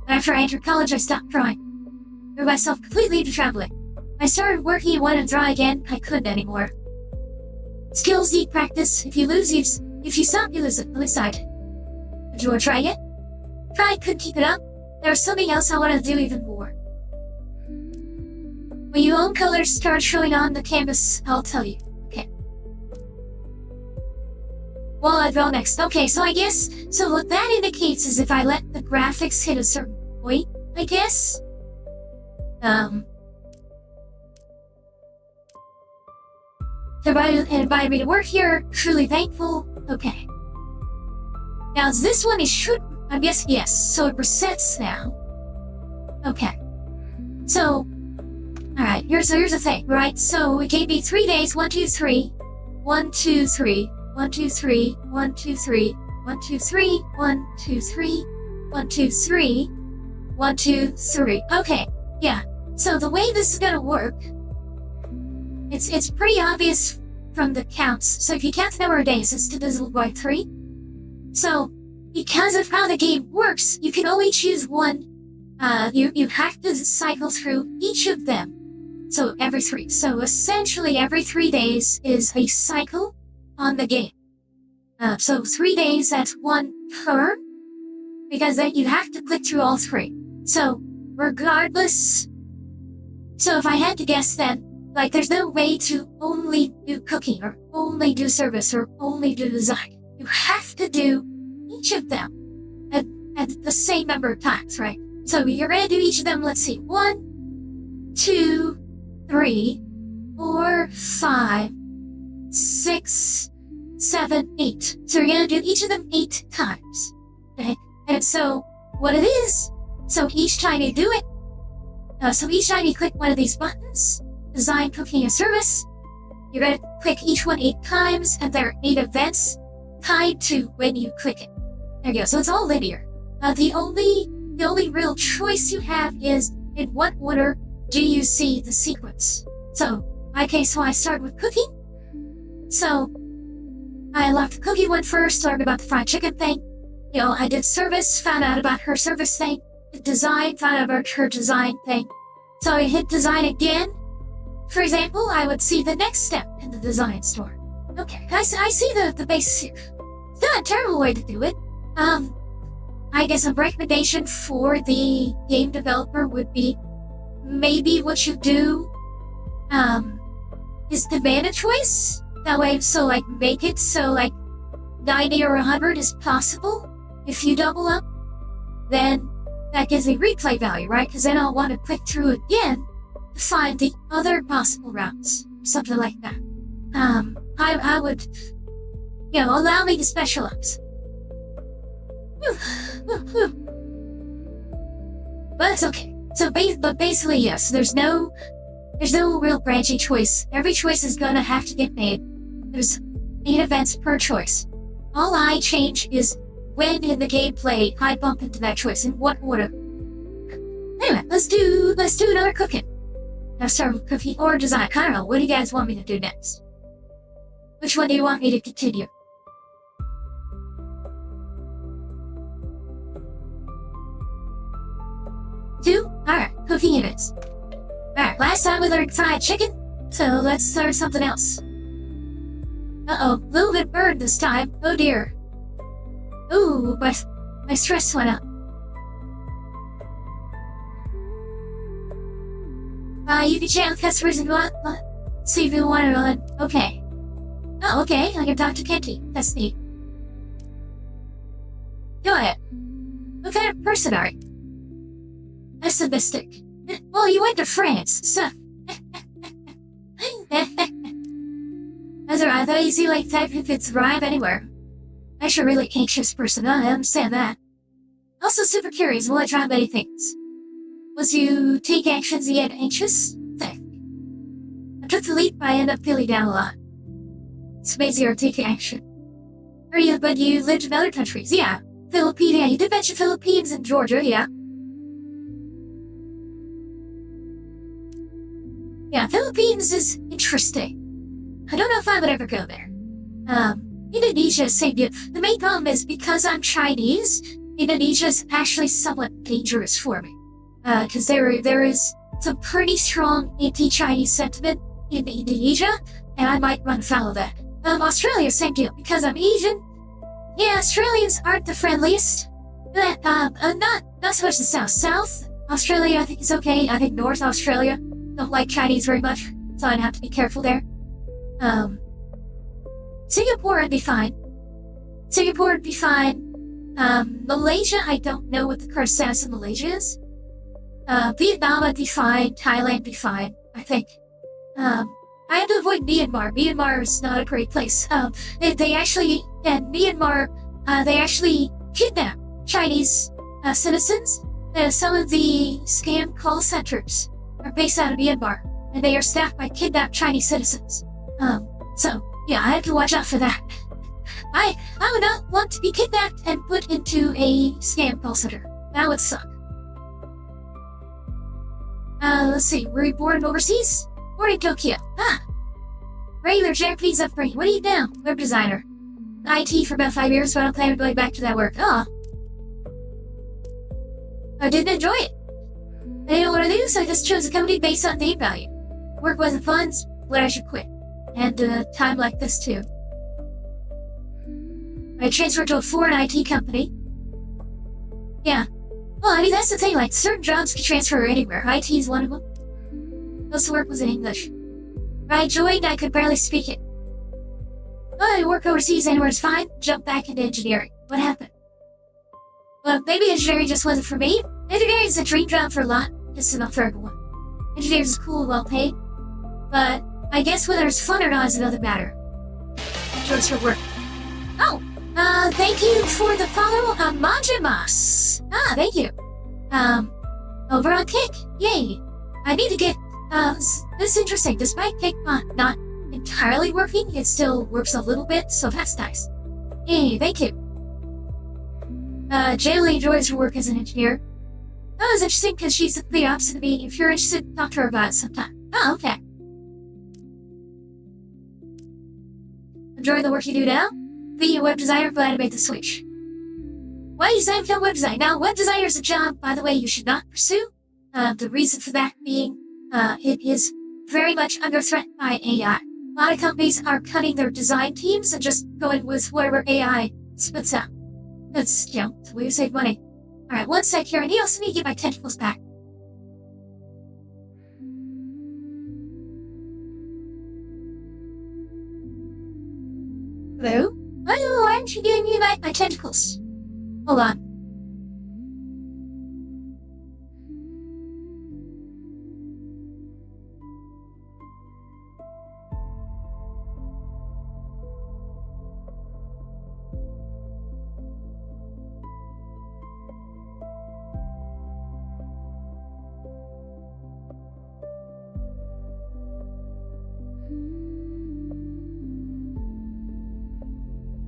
After I entered college, I stopped drawing. Threw myself completely into traveling. I started working and wanted to draw again. I couldn't anymore. Skills need practice. If you stop, you lose it. Other side. Did you want to try again? Tried, couldn't keep it up. There was something else I wanted to do even more. When your own colors start showing on the canvas, I'll tell you. Okay. Well, I draw next. Okay, so I guess... So what that indicates is if I let the graphics hit a certain point, I guess. Invited me to work here. Truly thankful. Okay. Now, this one should... I guess yes. So it resets now. Okay. So... Alright, here's the thing, right? So it gave me 3 days, 1, 2, 3, 1, 2, 3, 1, 2, 3, 1, 2, 3, 1, 2, 3, 1, 2, 3, 1, 2, 3, 1, 2, 3. Okay, yeah. So the way this is gonna work, it's pretty obvious from the counts. So if you count the number of days, it's divisible by 3. So, because of how the game works, you can only choose one. You have to cycle through each of them. So every 3. So essentially every 3 days is a cycle on the game. So 3 days, that's 1 turn. Because then you have to click through all 3. So regardless... So if I had to guess then, like there's no way to only do cooking or only do service or only do design. You have to do each of them at the same number of times, right? So you're gonna do each of them, let's see, 1, 2, 3, 4, 5, 6, 7, 8. So you're gonna do each of them 8 times. Okay? And so, what it is, so each time you do it, so each time you click one of these buttons, design, cooking, and service, you're gonna click each one 8 times, and there are 8 events tied to when you click it. There you go, so it's all linear. The only real choice you have is in what order do you see the sequence. So, Okay, so I started with cooking. So, I left the cooking one first, learned about the fried chicken thing. You know, I did service, found out about her service thing. Did design, found out about her design thing. So I hit design again. For example, I would see the next step in the design store. Okay, I see the basics here. It's not a terrible way to do it. I guess a recommendation for the game developer would be maybe what you do, is demand a choice. That way, so like make it so like 90 or 100 is possible. If you double up, then that gives me replay value, right? Because then I'll want to click through again to find the other possible routes, something like that. I would, you know, allow me to specialize. But it's okay. So, but basically, yes, there's no real branching choice. Every choice is gonna have to get made. There's 8 events per choice. All I change is when in the gameplay I bump into that choice, in what order. Anyway, let's do another cooking. Now start with cooking or design. I don't know, what do you guys want me to do next? Which one do you want me to continue? Two? Alright, cooking it is. Alright, last time we learned fried chicken, so let's learn something else. Uh-oh, a little bit burned this time. Oh dear. Ooh, my stress went up. You can chat with customers and what? See if you want to run. Okay. Oh, okay, I can talk to Kenty. That's neat. Go ahead. What kind of person are you? Pessimistic. Well, you went to France, so... That's alright, I thought you seemed like the type who could thrive anywhere. Actually, a really anxious person, I understand that. Also super curious, will I try many things? Was you take actions yet anxious? Thank. I took the leap, but I ended up feeling down a lot. It's amazing you're taking action. But you lived in other countries, yeah. Philippines, yeah, you did mention Philippines and Georgia, yeah. Yeah, Philippines is interesting. I don't know if I would ever go there. Indonesia, same deal. The main problem is because I'm Chinese, Indonesia is actually somewhat dangerous for me. Because there is some pretty strong anti-Chinese sentiment in Indonesia, and I might run foul of that. Australia, same deal. Because I'm Asian, yeah, Australians aren't the friendliest. Not so much the South. South Australia, I think is okay. I think North Australia don't like Chinese very much, so I'd have to be careful there. Singapore would be fine. Singapore would be fine. Malaysia, I don't know what the current status of Malaysia is. Vietnam would be fine. Thailand would be fine, I think. I have to avoid Myanmar. Myanmar is not a great place. They actually kidnap Chinese citizens. Some of the scam call centers are based out of Myanmar, and they are staffed by kidnapped Chinese citizens. So, yeah, I have to watch out for that. I would not want to be kidnapped and put into a scam call center. That would suck. Let's see, were you born overseas? Born in Tokyo. Regular Japanese upbringing. What are you now? Web designer. IT for about 5 years, but I don't plan on going back to that work. I didn't enjoy it. I didn't know what to do, so I just chose a company based on name value. Work wasn't fun, so what I should quit. And time like this too. I transferred to a foreign IT company. Yeah. Well, I mean, that's the thing, like, certain jobs can transfer anywhere. IT is one of them. Most of the work was in English. When I joined, I could barely speak it. Oh, I work overseas anywhere is fine. Jump back into engineering. What happened? Well, maybe engineering just wasn't for me. Engineering is a dream job for a lot. It's not for everyone. Engineering is cool and well paid. But I guess whether it's fun or not is another matter. Choice for work. Oh! Thank you for the follow on Majimas. Thank you. Over on Kick. Yay. I need to get, this is interesting. Despite Kick not entirely working, it still works a little bit, so that's nice. Yay, thank you. Jaylee enjoys her work as an engineer. That was interesting because she's the opposite of me. If you're interested, talk to her about it sometime. Oh, okay. enjoy the work you do now? Be a web designer, glad to make the switch. Why did you decide to become web design? Now, web designer is a job, by the way, you should not pursue. The reason for that being, it is very much under threat by AI. A lot of companies are cutting their design teams and just going with whatever AI spits out. That's, you know, it's a way to save money. Alright, one sec here, and you also need to get my tentacles back. Hello? Why aren't you giving me back my tentacles? Hold on.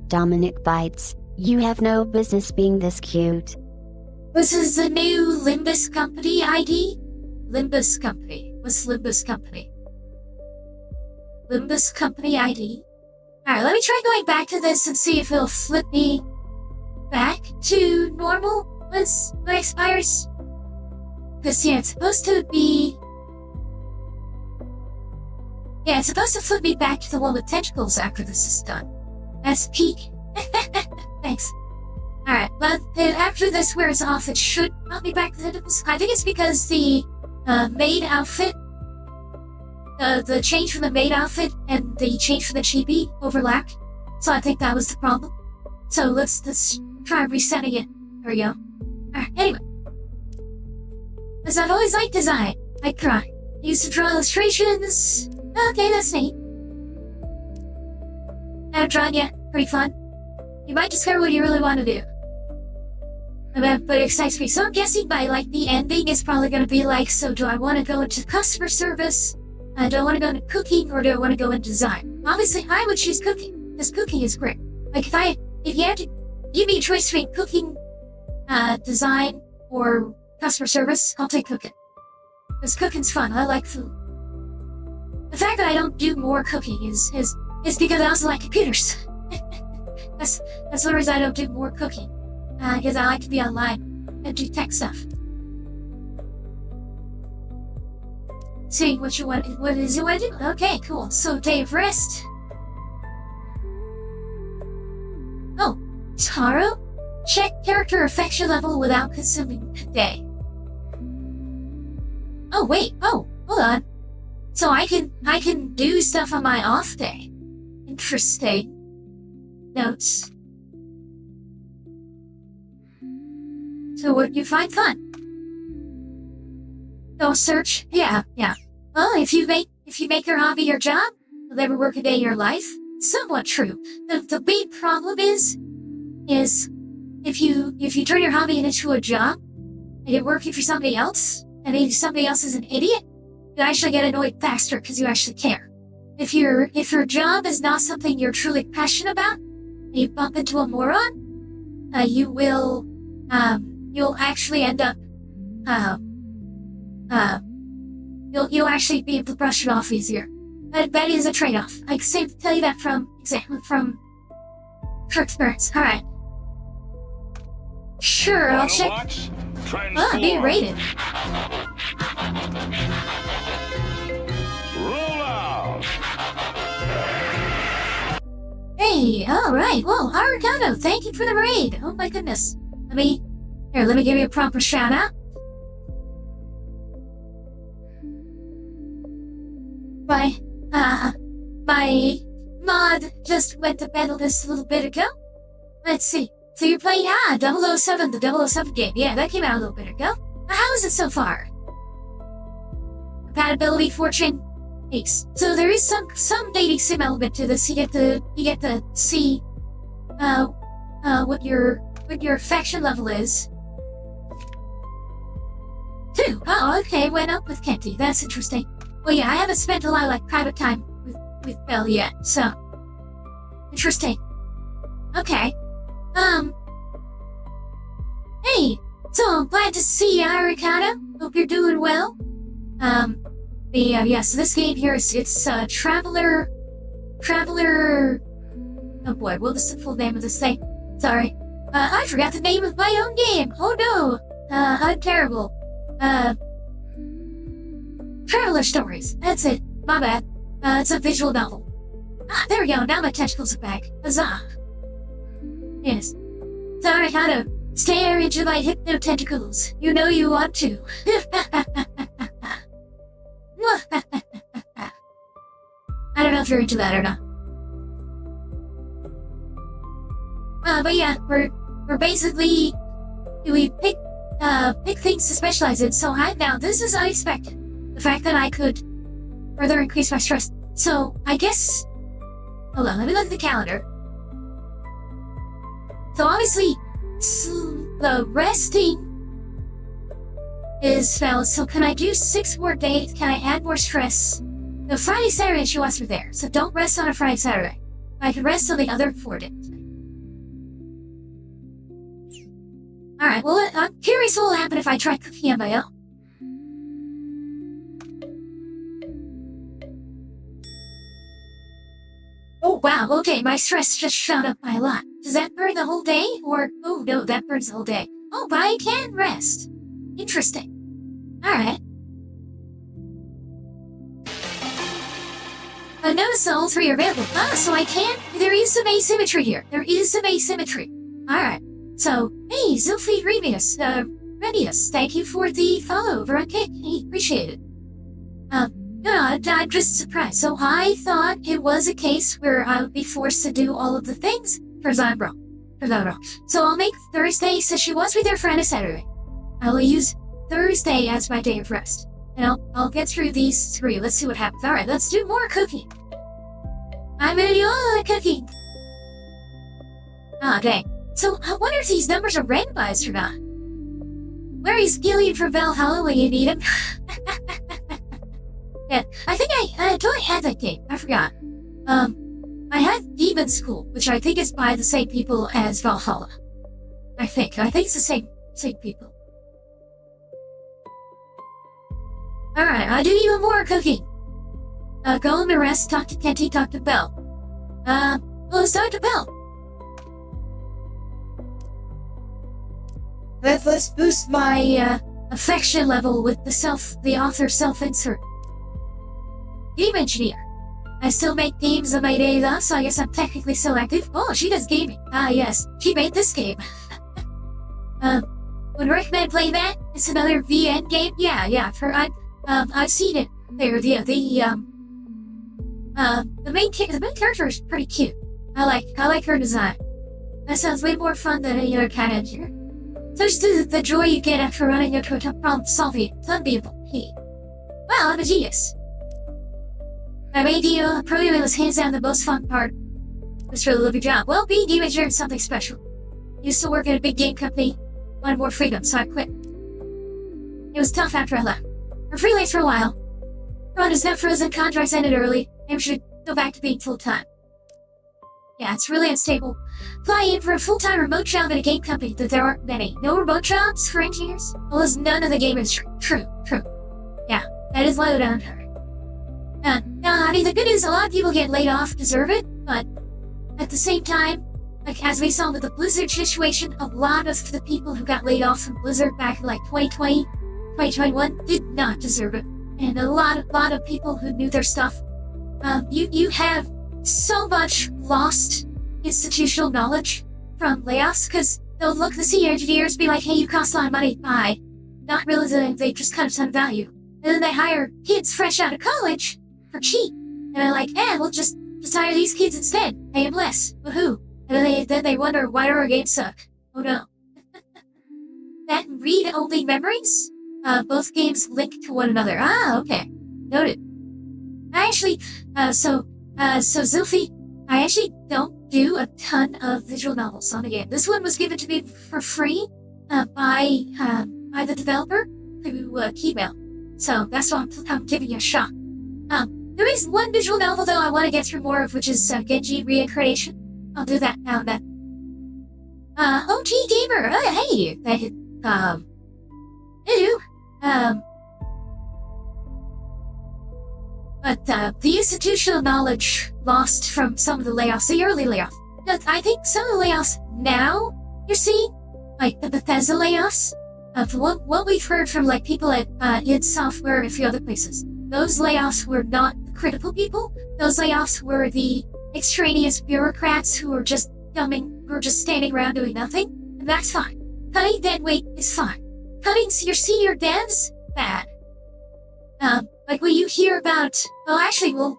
Dominic Bytes, you have no business being this cute. This is the new Limbus Company ID? Limbus Company. What's Limbus Company? Limbus Company ID. Alright, let me try going back to this and see if it'll flip me back to normal when it expires. Because, yeah, it's supposed to be... Yeah, it's supposed to flip me back to the one with tentacles after this is done. That's peak. Thanks. Alright, but after this wears off, it should not be back to the tentacles. I think it's because the maid outfit, the change from the maid outfit and the change from the chibi overlapped. So I think that was the problem. So let's try resetting it. There we go. Alright, anyway. As I've always liked design, I cry. I used to draw illustrations. Okay, that's neat. Haven't drawn yet. Pretty fun. You might discover what you really want to do. But it excites me. So I'm guessing by, like, the ending is probably going to be like, so do I want to go into customer service? Do I want to go into cooking, or do I want to go into design? Obviously, I would choose cooking, because cooking is great. Like, if you had to give me a choice between cooking, design, or customer service, I'll take cooking. Because cooking's fun. I like food. The fact that I don't do more cooking is because I also like computers. That's one reason I don't do more cooking. Because I like to be online and do tech stuff. Seeing what you want, what is you want to do? Okay, cool. So, day of rest. Oh, Taro? Check character affection level without consuming day. Oh, wait. Oh, hold on. So I can do stuff on my off day. Interesting. Notes. So what you find fun? Go search. Yeah. Well, if you make your hobby your job, you'll never work a day in your life. Somewhat true. The big problem is if you turn your hobby into a job and you're working for somebody else, and if somebody else is an idiot, you actually get annoyed faster because you actually care. If your job is not something you're truly passionate about, and you bump into a moron, you'll actually end up, you'll actually be able to brush it off easier. But that is a trade-off. I can tell you that from experience. Alright. Sure, I'll check. Oh, being rated. Roll out. Hey, alright. Well, Arigato, thank you for the raid. Oh my goodness. Let me give you a proper shout out. My mod just went to bed this a little bit ago. Let's see. So you're playing 007, the 007 game. Yeah, that came out a little bit ago. How is it so far? Compatibility, fortune, ace. So there is some dating sim element to this. You get to see what your affection level is. 2. Oh, okay, went up with Kenty. That's interesting. Well, yeah, I haven't spent a lot of private time with Belle yet, so interesting. Okay. Hey, so I'm glad to see you, Ricardo. Hope you're doing well. So this game here it's Traveler Oh boy, what was the full name of this thing? Sorry. I forgot the name of my own game! Oh no! I'm terrible. Traveler Stories. That's it. My bad. It's a visual novel. Ah, there we go. Now my tentacles are back. Huzzah. Yes. Sorry how to stare into my hypno-tentacles. You know you want to. I don't know if you're into that or not. But yeah, we're basically, we pick things to specialize in, so now this is unexpected. The fact that I could further increase my stress. So, I guess, hold on, let me look at the calendar. So obviously, the resting is failed, so can I do 6 more days? Can I add more stress? No, Friday, Saturday, she wants me there, so don't rest on a Friday, Saturday. I can rest on the other 4 days. Alright, well, I'm curious what will happen if I try cooking on my own. Oh, wow, okay, my stress just shot up by a lot. Does that burn the whole day? Or, oh no, that burns the whole day. Oh, but I can rest. Interesting. Alright. I noticed that all 3 are available. Ah, so I can? There is some asymmetry here. There is some asymmetry. Alright. So, hey, Zilphi Redius, thank you for the follow over on Kick. Hey, appreciate it. No, I'm just surprised. So I thought it was a case where I would be forced to do all of the things. Turns out I'm wrong. So I'll make Thursday, since she wants me there Friday, Saturday. I will use Thursday as my day of rest. And I'll get through these 3. Let's see what happens. Alright, let's do more cooking. I'm gonna do all the cooking. Ah, dang. So, I wonder if these numbers are randomized or not. Where is Gillian from Valhalla when you need him? Yeah, I think I don't have that game. I forgot. I have Demon School, which I think is by the same people as Valhalla. I think it's the same people. Alright, I do even more cooking. Go on the rest, talk to Kenty, talk to Belle. Let's talk to Belle. Let's boost my affection level with the author self-insert. Game engineer. I still make games on my day though, so I guess I'm technically still active. Oh, she does gaming. Ah, yes. She made this game. Would recommend playing that? It's another VN game? Yeah, I've seen it. There, the main character is pretty cute. I like her design. That sounds way more fun than any other cat engineer. Such the joy you get after running into a tough problem solving. It's unbeatable. Hey. Well, I'm a genius. I made the programming was hands down the most fun part. Just really love your job. Well, being game engineer is something special. Used to work at a big game company. Wanted more freedom, so I quit. It was tough after I left. I'm freelance for a while. Ron is not frozen, contracts ended early. I should go back to being full-time. Yeah, it's really unstable. Apply in for a full-time remote job at a game company, that there aren't many. No remote jobs for engineers? Well, there's none of the game industry. True. Yeah, that is low down her. I mean, the good news, a lot of people get laid off, deserve it, but at the same time, like as we saw with the Blizzard situation, a lot of the people who got laid off from Blizzard back in like 2020, 2021 did not deserve it. And a lot of people who knew their stuff, you have so much lost institutional knowledge from layoffs, because they'll look at the senior engineers, be like, hey, you cost a lot of money, bye. Not realizing they just cut a ton of value. And then they hire kids fresh out of college for cheap. And they're like, we'll just hire these kids instead. Pay them less. Woohoo. And then they wonder, why do our games suck? Oh no. That read-only memories? Both games link to one another. Ah, okay. Noted. I actually, so Zilphi, I actually don't do a ton of visual novels on the game. This one was given to me for free, by the developer through Keymail. So that's why I'm giving you a shot. There is one visual novel though I want to get through more of, which is Genji Reincarnation. I'll do that now and then. OG Gamer, hey, hello. But the institutional knowledge lost from some of the layoffs, the early layoffs, I think some of the layoffs now you're seeing, like the Bethesda layoffs, from what we've heard from like people at id Software and a few other places, those layoffs were not the critical people. Those layoffs were the extraneous bureaucrats who were just standing around doing nothing, and that's fine. Cutting dead weight is fine. Cutting your senior devs, bad. Like when you hear about,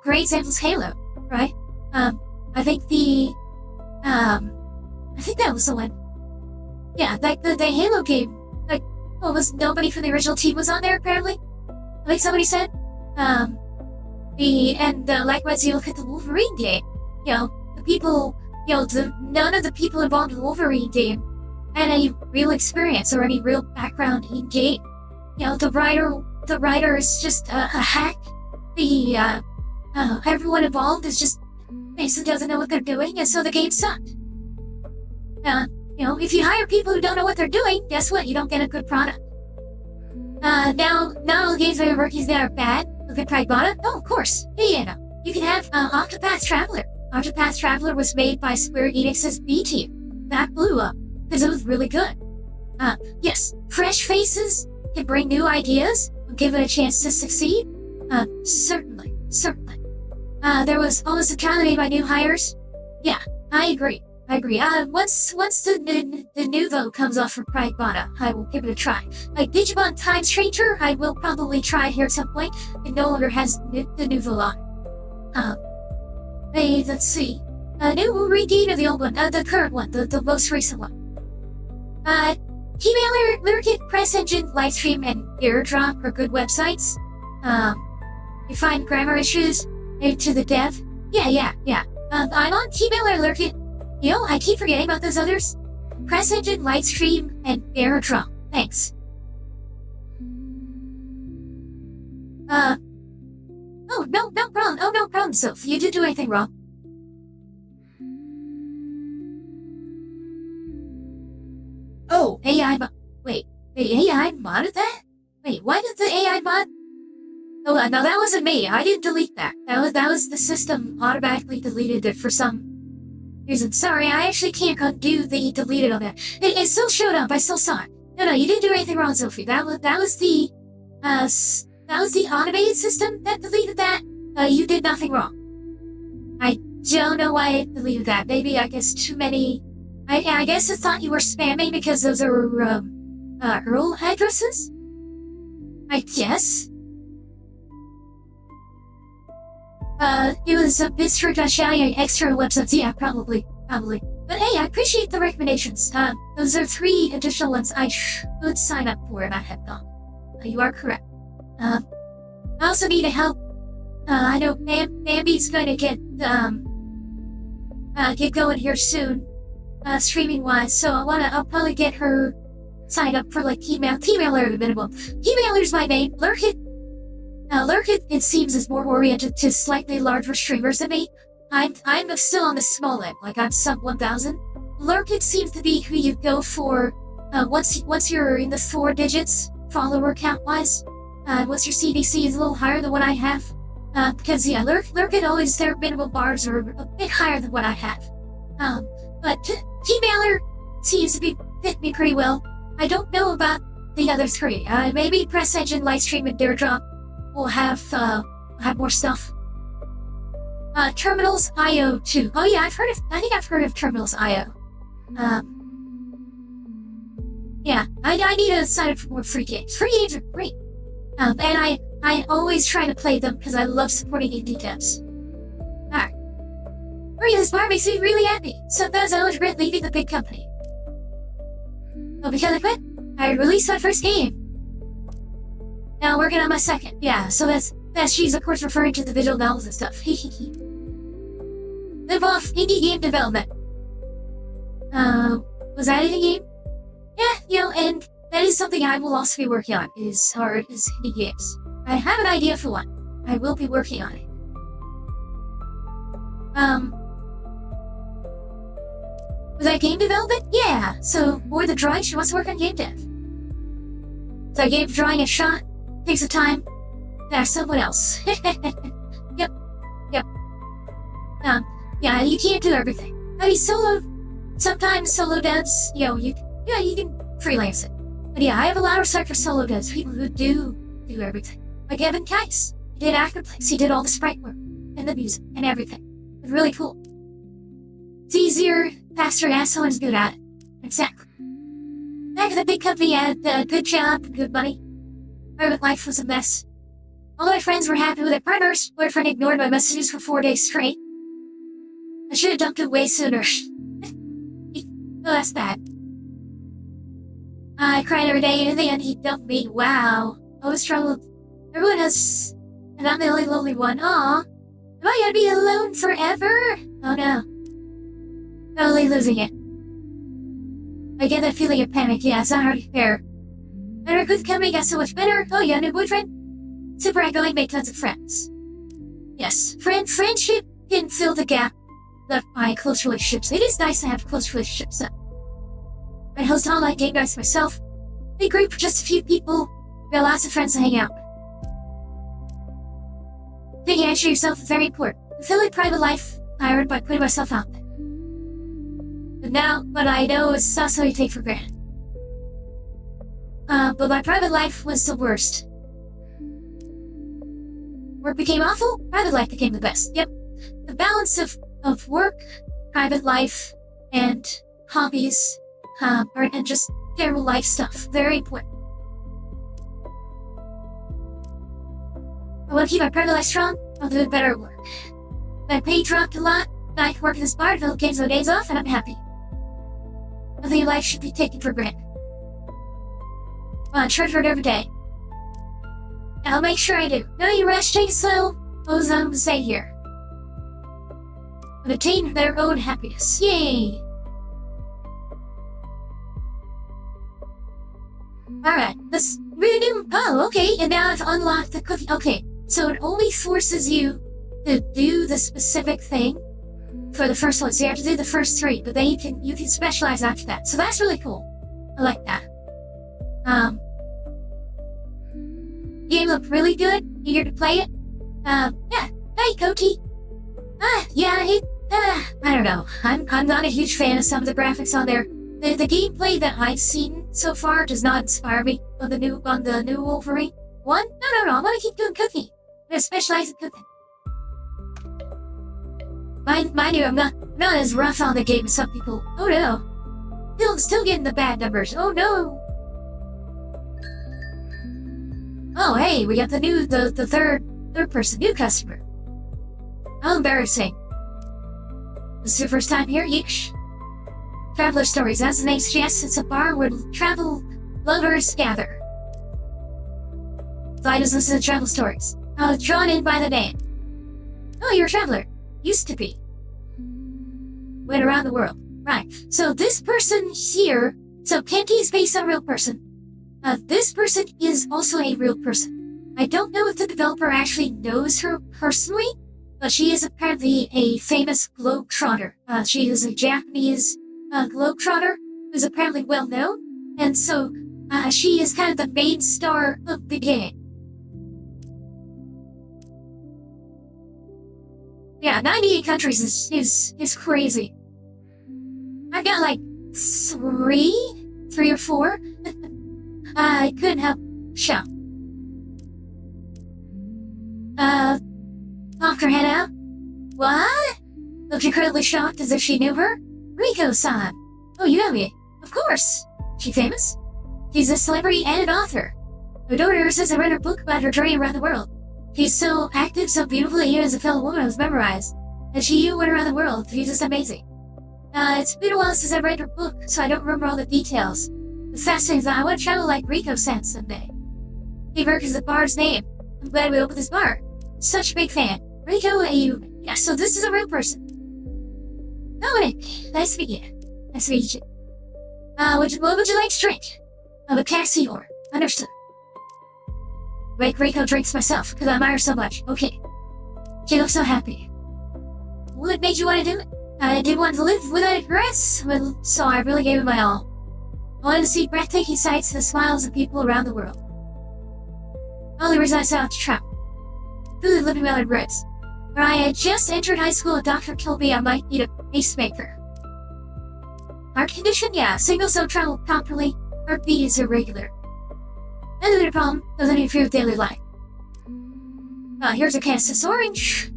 great example's Halo, right? I think that was the one. Yeah, like the Halo game, like, was nobody from the original team was on there apparently? I think somebody said. Likewise you look at the Wolverine game, the people, none of the people involved in the Wolverine game had any real experience or any real background in game. The writer is just a hack. Everyone involved is just basically doesn't know what they're doing, and so the game sucked. If you hire people who don't know what they're doing, guess what? You don't get a good product. Now all the games that are working that are bad, look at Pragmata. Oh, of course. Yeah. You can have Octopath Traveler. Octopath Traveler was made by Square Enix's B team. That blew up because it was really good. Yes, fresh faces can bring new ideas, give it a chance to succeed. Certainly. There was almost a trial made by new hires. Yeah, I agree. Once the Nuvo comes off for Pragmata, I will give it a try. Like Digimon Time Stranger, I will probably try here at some point. It no longer has the Nuvo on. Let's see. New redeed or the old one? The current one, the most recent one. Gmail, Lurkit, Press Engine, Livestream, and Airdrop are good websites. You find grammar issues to the dev? Yeah. I'm on Gmail or Lurkit. I keep forgetting about those others. Press Engine, Lightstream, and Airdrop. Thanks. No problem. Oh, no problem, Soph. You didn't do anything wrong. Oh, AI Wait, the AI modded that? Wait, why did the AI mod? Oh, no, that wasn't me. I didn't delete that. That was the system automatically deleted it for some reason. Sorry, I actually can't undo the deleted on that. It still showed up. I still saw it. No, you didn't do anything wrong, Sophie. That was the automated system that deleted that. You did nothing wrong. I don't know why it deleted that. Maybe, I guess, too many... I guess it thought you were spamming because those are, URL addresses? I guess? It was a bistro.shy extra websites. Yeah, probably. But hey, I appreciate the recommendations. Those are 3 additional ones I should sign up for and I have not. You are correct. I also need help. I know Bambi's going to get going here soon, streaming wise, so I'll probably get her signed up for like Teamailer at minimum. Teamailer's my main. Lurkit, it seems, is more oriented to slightly larger streamers than me. I'm still on the small end, like I'm sub 1,000. Lurkit seems to be who you go for, once you're in the 4 digits, follower count wise. Once your CDC is a little higher than what I have. Because yeah, Lurkit always, their minimum bars are a bit higher than what I have. But Teamailer seems to fit me pretty well. I don't know about the other 3. Maybe Press Engine, Lightstream, and Airdrop will have more stuff. Terminals IO too. Oh yeah, I think I've heard of Terminals IO. Yeah, I need to sign up for more free games. Free games are great. And I always try to play them because I love supporting indie devs. Alright. This bar makes me really happy. Sometimes I always regret leaving the big company. Oh, because I quit? I released my first game. Now I'm working on my second. Yeah, so that's she's of course referring to the visual novels and stuff. Live off indie game development. Was that indie game? Yeah, and that is something I will also be working on, is indie games. I have an idea for one. I will be working on it. Was that game development? Yeah, so more than drawing, she wants to work on game dev. So I gave drawing a shot, takes some time, that's someone else. Yep. Yeah, you can't do everything. I mean, sometimes solo devs, you can freelance it. But yeah, I have a lot of respect for solo devs, people who do everything. Like Evan Kais, he did actor plays, he did all the sprite work, and the music, and everything. It's really cool. It's easier, faster, and someone's good at it. Exactly. Back at the big company, I had a good job, good money. Private life was a mess. All my friends were happy with their partners. Boyfriend ignored my messages for 4 days straight. I should have dumped it way sooner. Oh, that's bad. I cried every day, and in the end, he dumped me. Wow. I was troubled. Everyone has... And I'm the only lonely one. Aw. Am I gonna be alone forever? Oh no. Totally losing it. I get that feeling of panic. Yeah, it's not hard to compare. Better with company got so much better. Oh yeah, new boyfriend? Super outgoing, made tons of friends. Yes, friendship can fill the gap left by close relationships. It is nice to have close relationships. I host an online game nights myself. Big group for just a few people. We got lots of friends to hang out. Taking care of yourself is very important. Fulfilling private life, I earned by putting myself out there. But I know it's not something you take for granted. But my private life was the worst. Work became awful, private life became the best. Yep. The balance of work, private life, and hobbies, and just general life stuff. Very important. I want to keep my private life strong, I'll do it better at work. My pay dropped a lot, I can work in this bar, develop games on days off, and I'm happy. Nothing in life should be taken for granted. I treasure it every day. I'll make sure I do. No, you rush, take it slow. Ozone will stay here. And attain their own happiness. Yay! Alright, let's renew. Oh, okay, and now I've unlocked the cookie. Okay, so it only forces you to do the specific thing for the first one. So you have to do the first 3, but then you can specialize after that. So that's really cool. I like that. Game looked really good. Eager to play it. Yeah. Hey, Koti. I don't know. I'm not a huge fan of some of the graphics on there. The gameplay that I've seen so far does not inspire me on the new Wolverine one. No. I want to keep doing cooking. I'm gonna specialize in cooking. Mind you, I'm not as rough on the game as some people. Oh no. Still getting the bad numbers. Oh no. Oh hey, we got the third person, new customer. How embarrassing. This is your first time here? Yeesh. Traveler Stories, as the name suggests, it's a bar where travel lovers gather. So I just listen to travel stories. I was drawn in by the name. Oh, you're a traveler. Used to be. Went around the world. Right. So this person here, so Kenty is based on a real person. This person is also a real person. I don't know if the developer actually knows her personally, but she is apparently a famous globetrotter. She is a Japanese globetrotter who's apparently well known, and so she is kind of the main star of the game. Yeah, 98 countries is crazy. I've got like 3 or 4. I couldn't help shout. Popped her head out. What? Looked incredibly shocked as if she knew her. Riko-san. Oh, you know me. Of course. She famous? She's a celebrity and an author. Her daughter says I read her book about her journey around the world. She's so active, so beautiful, and even as a fellow woman I was memorized. And she went around the world. She's just amazing. It's been a while since I read her book, so I don't remember all the details. The fascinating thing is I want to travel like Riko-san someday. Merk is the bar's name. I'm glad we opened this bar. Such a big fan. Riko, yeah, so this is a real person. Dominic, nice to meet you. Nice to meet you. What would you like to drink? A Cassior. Understood. Make Riko drinks myself, because I admire her so much. Okay. She looks so happy. What made you want to do it? I didn't want to live without regrets, so I really gave it my all. I wanted to see breathtaking sights and the smiles of people around the world. Only reason I set out to travel. Truly living without regrets. When I had just entered high school, a doctor told me I might need a pacemaker. Heart condition? Yeah, signals don't travel properly. Heartbeat is irregular. Another problem doesn't interfere with daily life. Here's a Cassis orange.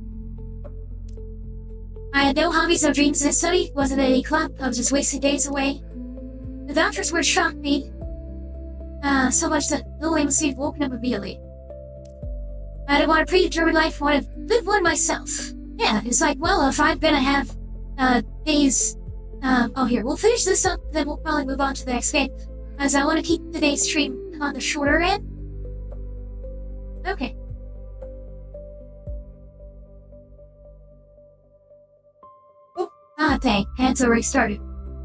I had no hobbies, no dreams in this study. Wasn't at any club. I was just wasting days away. The doctor's words shocked me. So much that no one seemed woken up immediately. I didn't want a predetermined life. I wanted to live one myself. Yeah, it's like, well, if I'm gonna have, days... here, we'll finish this up, then we'll probably move on to the next game. As I want to keep today's stream on the shorter end. Okay. Dang, it's already started.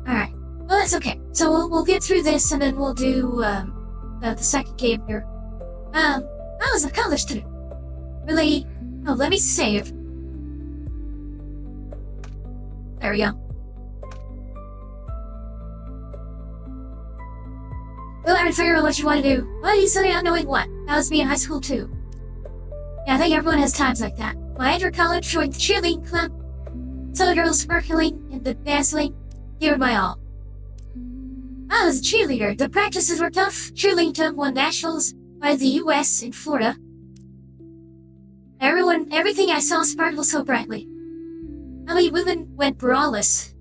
Alright, well that's okay. So we'll get through this and then we'll do, the second game here. I was a college student. Really, let me save. There we go. Well, I would figure out what you want to do. Well, you study not knowing what. That was me in high school too. Yeah, I think everyone has times like that. When I entered college, joined the cheerleading club. Saw the girls sparkling and the dazzling. Gave my all. I was a cheerleader. The practices were tough. Cheerleading team won nationals by the U.S. in Florida. Everything I saw sparkled so brightly. How many women went braless?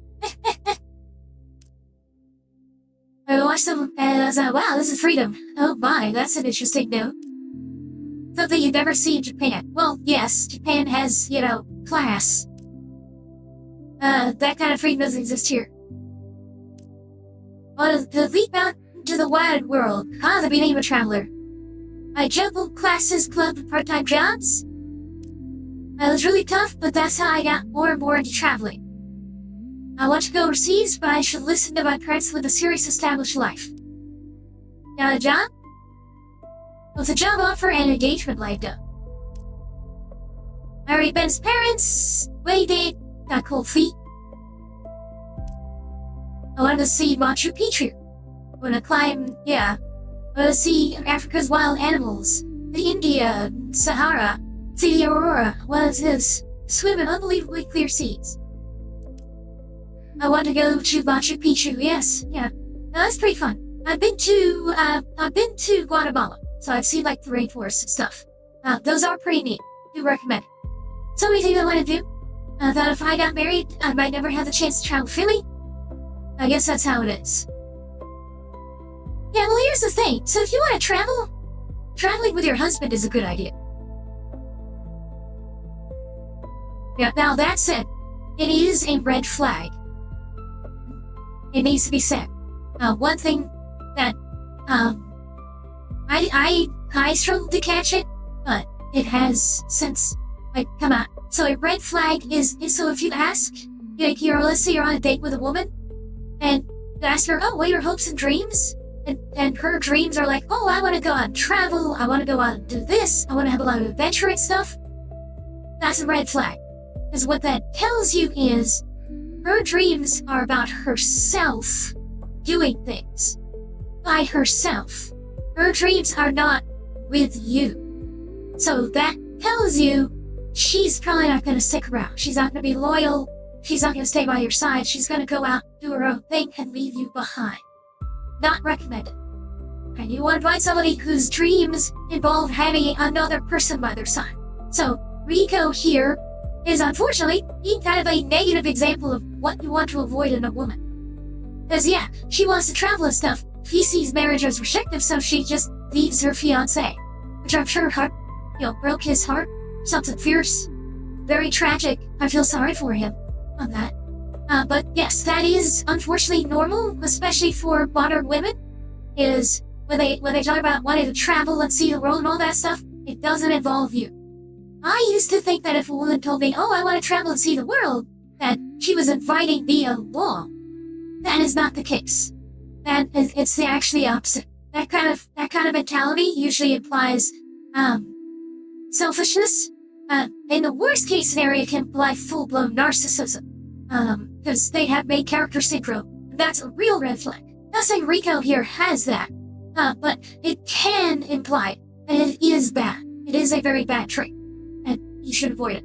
I watched them and I was like, wow, this is freedom. Oh my, that's an interesting note. Something you'd never see in Japan. Well, yes, Japan has, class. That kind of freedom doesn't exist here. Well, to leap out into the wide world, the beginning of a traveler. I juggled classes, club, and part-time jobs. It was really tough, but that's how I got more and more into traveling. I want to go overseas, but I should listen to my parents with a serious established life. Got a job? With a job offer and engagement lined up. Married Ben's parents, wedding date, got cold feet. I wanted to see Machu Picchu. I want to climb, I want to see Africa's wild animals, the India, Sahara, see the aurora, swim in unbelievably clear seas. I want to go to Machu Picchu, yes, yeah. Now, that's pretty fun. I've been to Guatemala, so I've seen, the rainforest and stuff. Those are pretty neat. Do recommend it. So many things I want to do. I thought if I got married, I might never have the chance to travel freely. I guess that's how it is. Yeah, well, here's the thing. So if you want to travel, traveling with your husband is a good idea. Yeah, now that said, it is a red flag. It needs to be said. One thing that, I struggled to catch it, but it has since, come on. So a red flag is so if you ask, let's say you're on a date with a woman, and you ask her, what are your hopes and dreams? And her dreams are oh, I want to go on travel, I want to go on do this, I want to have a lot of adventure and stuff. That's a red flag. Because what that tells you is, her dreams are about herself doing things by herself. Her dreams are not with you. So that tells you she's probably not going to stick around. She's not going to be loyal. She's not going to stay by your side. She's going to go out, do her own thing, and leave you behind. Not recommended. And you want to find somebody whose dreams involve having another person by their side. So Rico here is unfortunately being kind of a negative example of what you want to avoid in a woman. Because she wants to travel and stuff. She sees marriage as restrictive, so she just leaves her fiancé. Which I'm sure broke his heart. Something fierce. Very tragic. I feel sorry for him on that. But yes, that is unfortunately normal, especially for modern women, is when they talk about wanting to travel and see the world and all that stuff, it doesn't involve you. I used to think that if a woman told me, I want to travel and see the world, that she was inviting me along. That is not the case. It's actually the opposite. That kind of mentality usually implies, selfishness. In the worst case scenario, it can imply full-blown narcissism. Because they have main character syndrome. That's a real red flag. Not saying Rico here has that, but it can imply that it is bad. It is a very bad trait, and you should avoid it.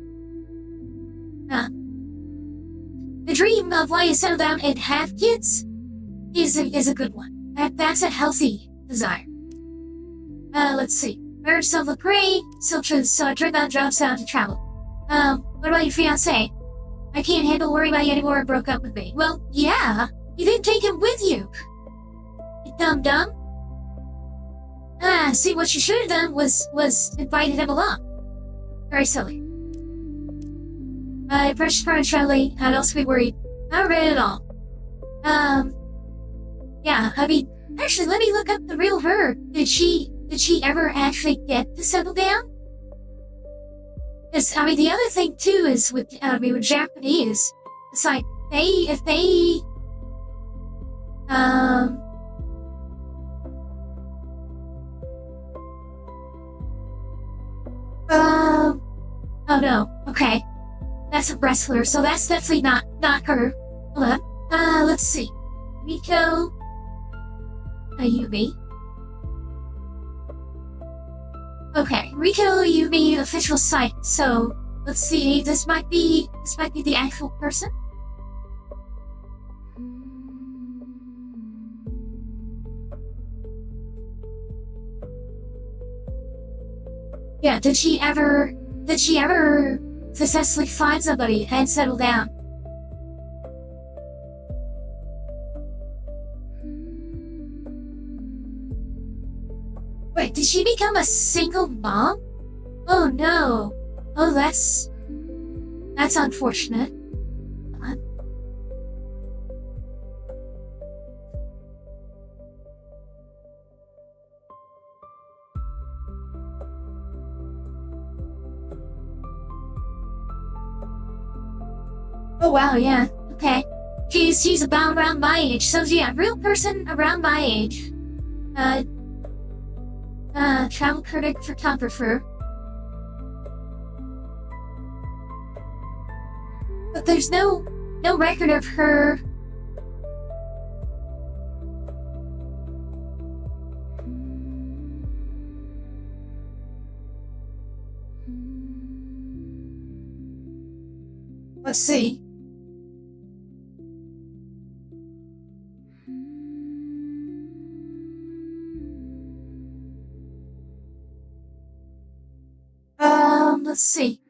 The dream of wanting to settle down and have kids, is a good one. That's a healthy desire. Let's see. Urge of the prey, so Dragon drops out to travel. What about your fiancé? I can't handle worrying about you anymore and broke up with me. Well, yeah, you didn't take him with you. You dumb. See, what you should have done was invited him along. Very silly. Precious part of traveling, how else to be worried? Not read it all. Yeah, I mean, actually, let me look up the real her. Did she ever actually get to settle down? Because, I mean, the other thing, too, is with Japanese, it's like, if they, oh no, okay. That's a wrestler, so that's definitely not her. Hold on. Let's see. Riko Ayumi. Okay, Riko Ayumi official site. So let's see. This might be the actual person. Yeah. Did she ever successfully find somebody and settle down? Wait, did she become a single mom? Oh no. Oh, that's unfortunate. Oh wow, yeah. Okay. She's about around my age, so yeah, real person around my age. Travel critic photographer. But there's no record of her. Let's see. Let's see.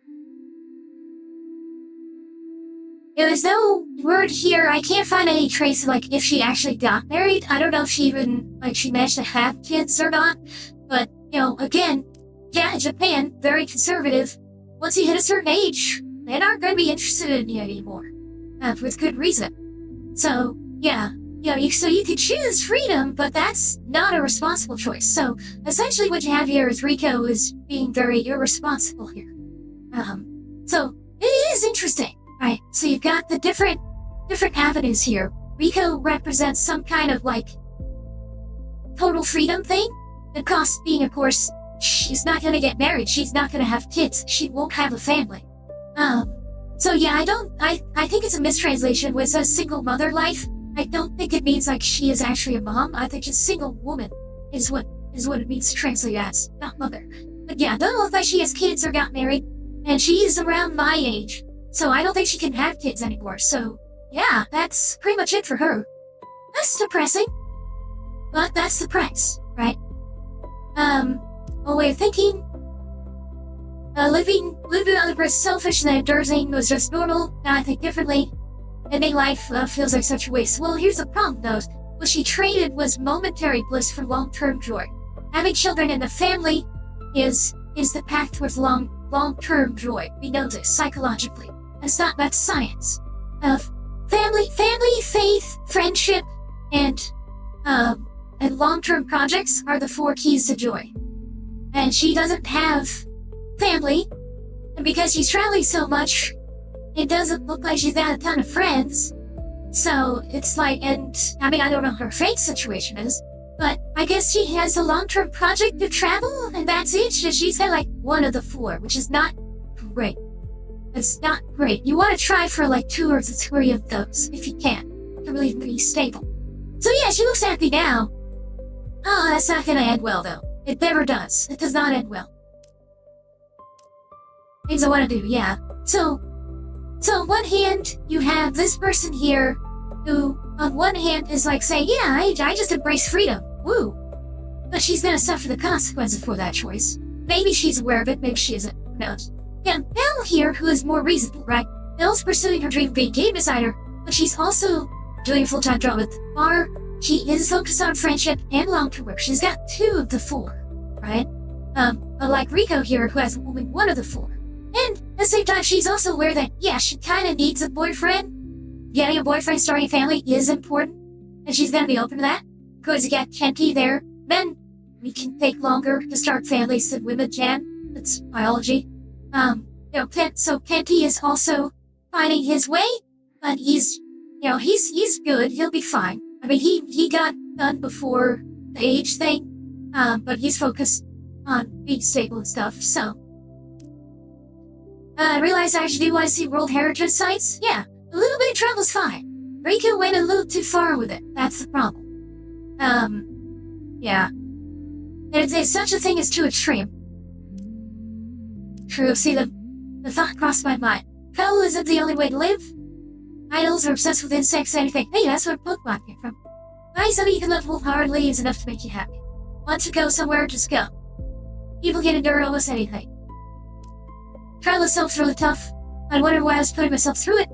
Yeah, there's no word here. I can't find any trace of, like, if she actually got married. I don't know if she even, like, she managed to have kids or not. But, you know, again, yeah, Japan, very conservative. Once you hit a certain age, they aren't going to be interested in you anymore. With good reason. So, yeah. You know, so you could choose freedom, but that's not a responsible choice. So, essentially what you have here is Riko is being very irresponsible here. So, it is interesting, right? So you've got the different avenues here. Riko represents some kind of, like, total freedom thing. The cost being, of course, she's not gonna get married, she's not gonna have kids, she won't have a family. So yeah, I think it's a mistranslation with a single mother life. I don't think it means like she is actually a mom. I think just single woman is what it means to translate as, not mother. But yeah, don't look like she has kids or got married, and she is around my age, so I don't think she can have kids anymore. So yeah, that's pretty much it for her. That's depressing, but that's the price, right? A way of thinking. Living on the selfish and enduring was just normal. Now I think differently. Ending life feels like such a waste. Well, here's the problem though. What she traded was momentary bliss for long-term joy. Having children in the family is the path towards long-term joy. We know this psychologically. That's science. Family, faith, friendship, and long-term projects are the 4 keys to joy. And she doesn't have family, and because she's traveling so much, it doesn't look like she's got a ton of friends. So it's like, and I mean, I don't know what her fate situation is, but I guess she has a long-term project to travel, and that's it. She's got like 1 of the 4, which is not great. It's not great. You want to try for like 2 or 3 of those, if you can, to really be stable. So yeah, she looks happy now. Oh, that's not gonna end well though. It never does. It does not end well. Things I want to do, yeah. So on one hand, you have this person here who, on one hand, is like saying, yeah, I just embrace freedom. Woo. But she's gonna suffer the consequences for that choice. Maybe she's aware of it, maybe she isn't. Who knows? And Belle here, who is more reasonable, right? Belle's pursuing her dream of being a game designer, but she's also doing a full-time job at the bar. She is focused on friendship and long-term work. She's got 2 of the 4, right? Unlike Rico here, who has only 1 of the 4. And at the same time, she's also aware that, yeah, she kind of needs a boyfriend. Getting a boyfriend starting a family is important, and she's gonna be open to that. Because you got Kenty there, men, we can take longer to start families than women can. That's biology. So Kenty is also finding his way, but he's good. He'll be fine. I mean, he got done before the age thing, but he's focused on being stable and stuff, so. I realize I actually do want to see World Heritage Sites. Yeah, a little bit of travel's fine. Rico went a little too far with it. That's the problem. Yeah. There's such a thing as too extreme. True, see, the thought crossed my mind. Travel isn't the only way to live. Idols are obsessed with insects and anything. Hey, that's where Pokemon came from. Buy something you can live wholeheartedly is enough to make you happy. Want to go somewhere, just go. People can endure almost anything. Travel itself's really tough. I wonder why I was putting myself through it.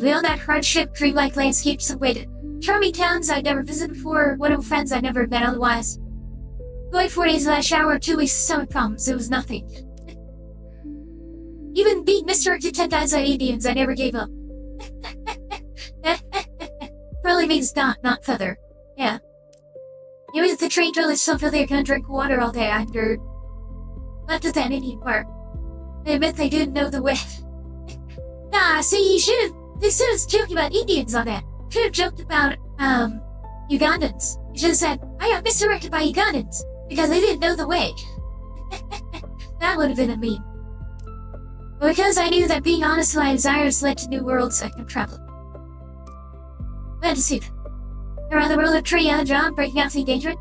Beyond that hardship, dreamlike landscapes awaited. Charming towns I'd never visited before, wonderful friends I'd never met otherwise. Going 4 days without a shower, 2 weeks of stomach problems, it was nothing. Even being misdirected 10 times by Indians, I never gave up. Probably means not feather. Yeah. Even if the train toilet's so filthy I couldn't drink water all day, I'm nerd. Left at that Indian part. They admit they didn't know the way. Nah, see, you should've... Instead of joking about Indians on that, should've joked about, Ugandans. You should've said, I got misdirected by Ugandans, because they didn't know the way. That would've been a meme. But because I knew that being honest with my desires led to new worlds, I kept traveling. Glad to see them. Around the world of tree on a job, breaking out the endangerment.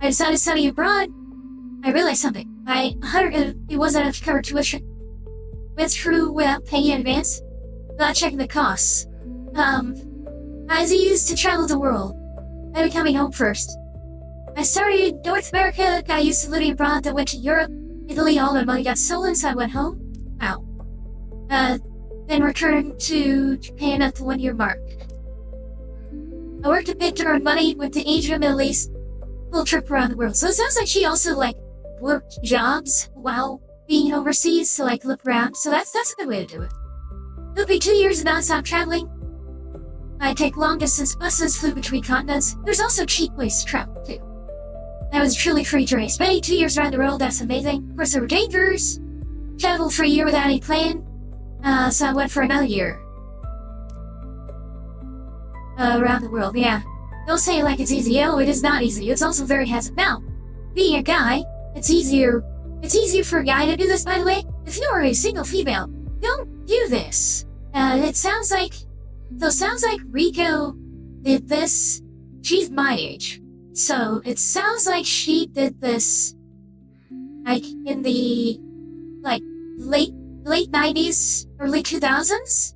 I decided to study abroad. I realized something. It wasn't enough to cover tuition. Went through without paying in advance, without checking the costs. I was used to travel the world. I'd be coming home first. I started in North America, got used to living abroad, then went to Europe, Italy, all my money got stolen, so I went home. Wow. Then returned to Japan at the 1-year mark. I worked a bit to earn money, went to Asia, Middle East, full trip around the world. So it sounds like she also, worked jobs while being overseas to, look around. So that's a good way to do it. It'll be 2 years of non-stop traveling. I take long-distance buses, flew between continents. There's also cheap ways to travel, too. That was a truly free journey. Spending 2 years around the world, that's amazing. Of course, there were dangers. Traveled for a year without any plan. So I went for another year. Around the world, yeah. Don't say it like it's easy. Oh, it is not easy. It's also very hazardous. Now, being a guy, it's easier for a guy to do this, by the way. If you are a single female, don't do this. It sounds like Rico did this. She's my age. So, it sounds like she did this, in the, late 90s, early 2000s?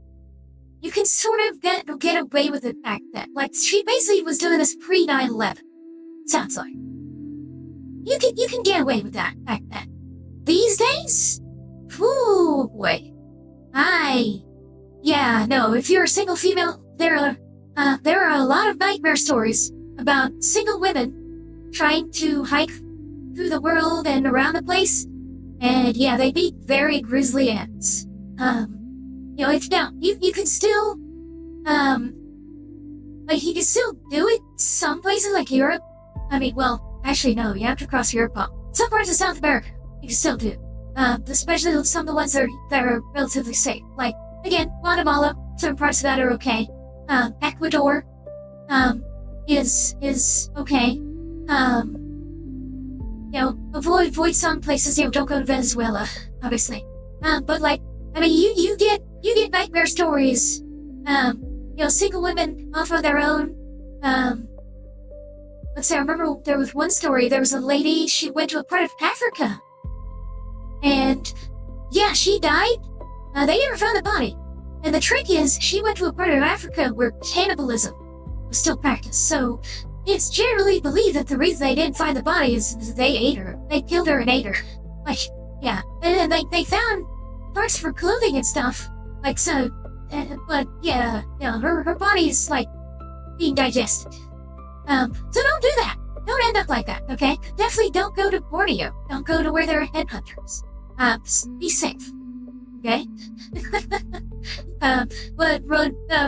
You can sort of get away with it back then. She basically was doing this pre 9/11. Sounds like. You can get away with that back then. These days? Ooh, boy. Yeah, no, if you're a single female, there are a lot of nightmare stories about single women trying to hike through the world and around the place. And yeah, they meet very grisly ends. You can still, you can still do it some places like Europe. Actually no, you have to cross Europe. Some parts of South America, you can still do. Especially some of the ones that are relatively safe. Again, Guatemala, certain parts of that are okay. Ecuador, is okay. Avoid some places, don't go to Venezuela, obviously. You get nightmare stories. Single women off on their own. Let's say, I remember there was one story, there was a lady, she went to a part of Africa. And, yeah, she died. They never found the body. And the trick is, she went to a part of Africa where cannibalism was still practiced, so it's generally believed that the reason they didn't find the body is they ate her. They killed her and ate her. Like, yeah. And they found parts for clothing and stuff. Like, so, but, yeah, her body's, like, being digested. So don't do that. Don't end up like that, okay? Definitely don't go to Borneo. Don't go to where there are headhunters. Be safe. Okay? What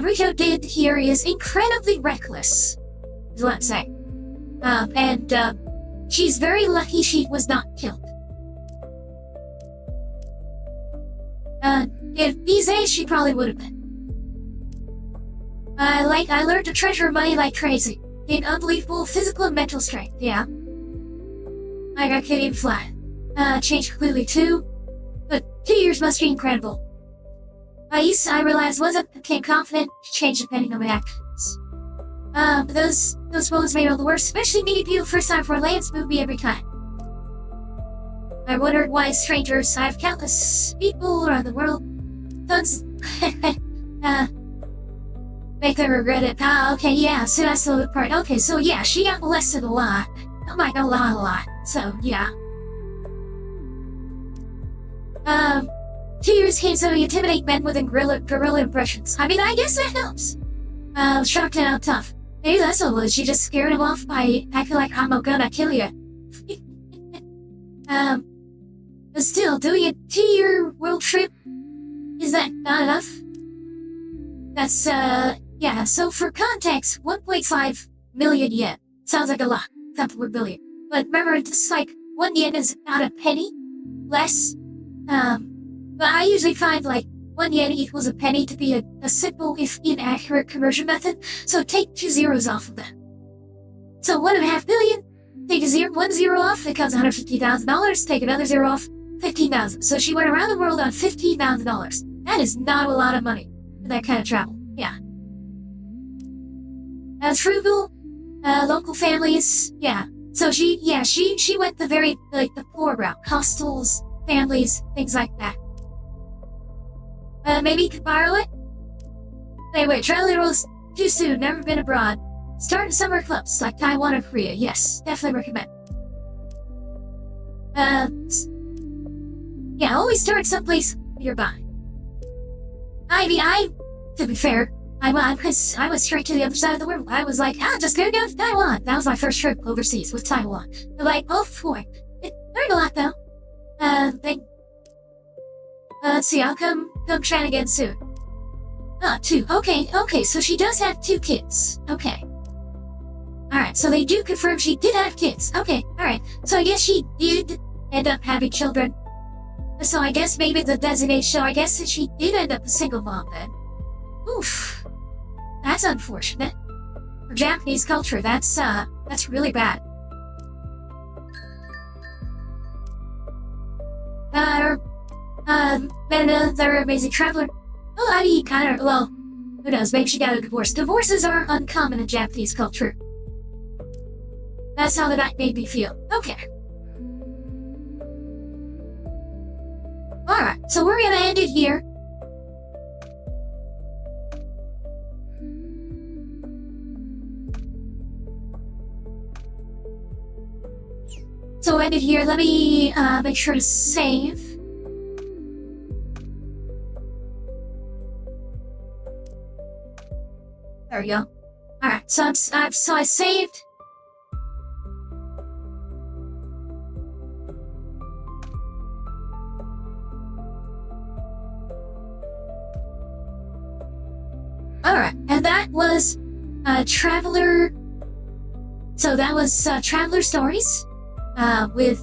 Rito did here is incredibly reckless, is what I'm saying. And she's very lucky she was not killed. If these days, she probably would have been. I learned to treasure money like crazy. Gained unbelievable physical and mental strength, yeah. I can't even fly. Changed completely too. But 2 years must be incredible. I realized once I became confident, to change depending on my actions. But those moments made all the worse, especially meeting people first time for a lance moved me every time. I wondered why strangers, I have countless people around the world, tons, make them regret it. Okay, yeah, so that's the part. Okay, so yeah, she got molested a lot. Oh my god, a lot. So, yeah. 2 years came so you intimidate men with gorilla impressions. I mean, I guess that helps. Shocked and out tough. Maybe that's what it was. She just scared him off by acting like I'm gonna kill you. But still, doing a 2-year world trip, is that not enough? That's, yeah, so for context, 1.5 million yen. Sounds like a lot, except we're billion. But remember, it's like 1 yen is about a penny less. But I usually find like 1 yen equals a penny to be a simple, if inaccurate conversion method, so take 2 zeros off of that. So 1.5 billion, take 1 zero off, it comes $150,000, take another zero off, $15,000. So she went around the world on $15,000. That is not a lot of money for that kind of travel, yeah. As frugal, local families, yeah. So she went the very, like, the poor route, hostels, families, things like that. Maybe you could borrow it? Anyway, traveling rules too soon, never been abroad. Start in summer clubs, like Taiwan or Korea, yes, definitely recommend. Yeah, always start someplace nearby. I mean, to be fair, I went straight to the other side of the world. I was like, just gonna go to Taiwan. That was my first trip overseas with Taiwan. I'm like, oh boy, learned a lot though. Let's see, I'll come chat again soon. 2. Okay, so she does have 2 kids. Okay. Alright, so they do confirm she did have kids. Okay, alright. So I guess she did end up having children. So I guess maybe the designation, so I guess that she did end up a single mom then. Oof. That's unfortunate. For Japanese culture, that's really bad. Then another amazing traveler. Well, I mean, well, who knows, maybe she got a divorce. Divorces are uncommon in Japanese culture. That's how the night made me feel. Okay. Alright, so we're gonna end it here. So end it here. Let me make sure to save. There we go. Alright, so I saved. Alright, and that was Traveler. So that was Traveler Stories with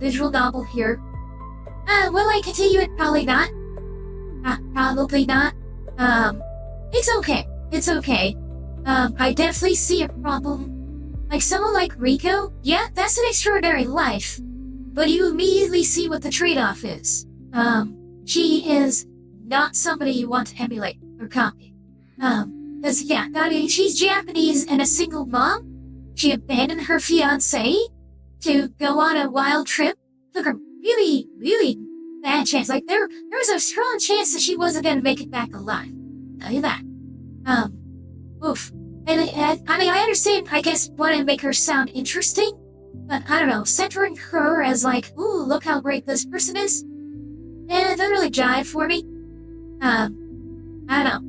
visual novel here. Will I continue it? Probably not. Probably not. It's okay. It's okay. I definitely see a problem. Like someone like Rico, yeah, that's an extraordinary life. But you immediately see what the trade-off is. She is not somebody you want to emulate or copy. Cause yeah, I mean, she's Japanese and a single mom. She abandoned her fiancé to go on a wild trip. Took her really, really bad chance. Like, there was a strong chance that she wasn't gonna make it back alive. Tell you that. Oof. And I mean, I understand, I guess, wanting to make her sound interesting, but I don't know, centering her as like, ooh, look how great this person is, it doesn't really jive for me. I don't know.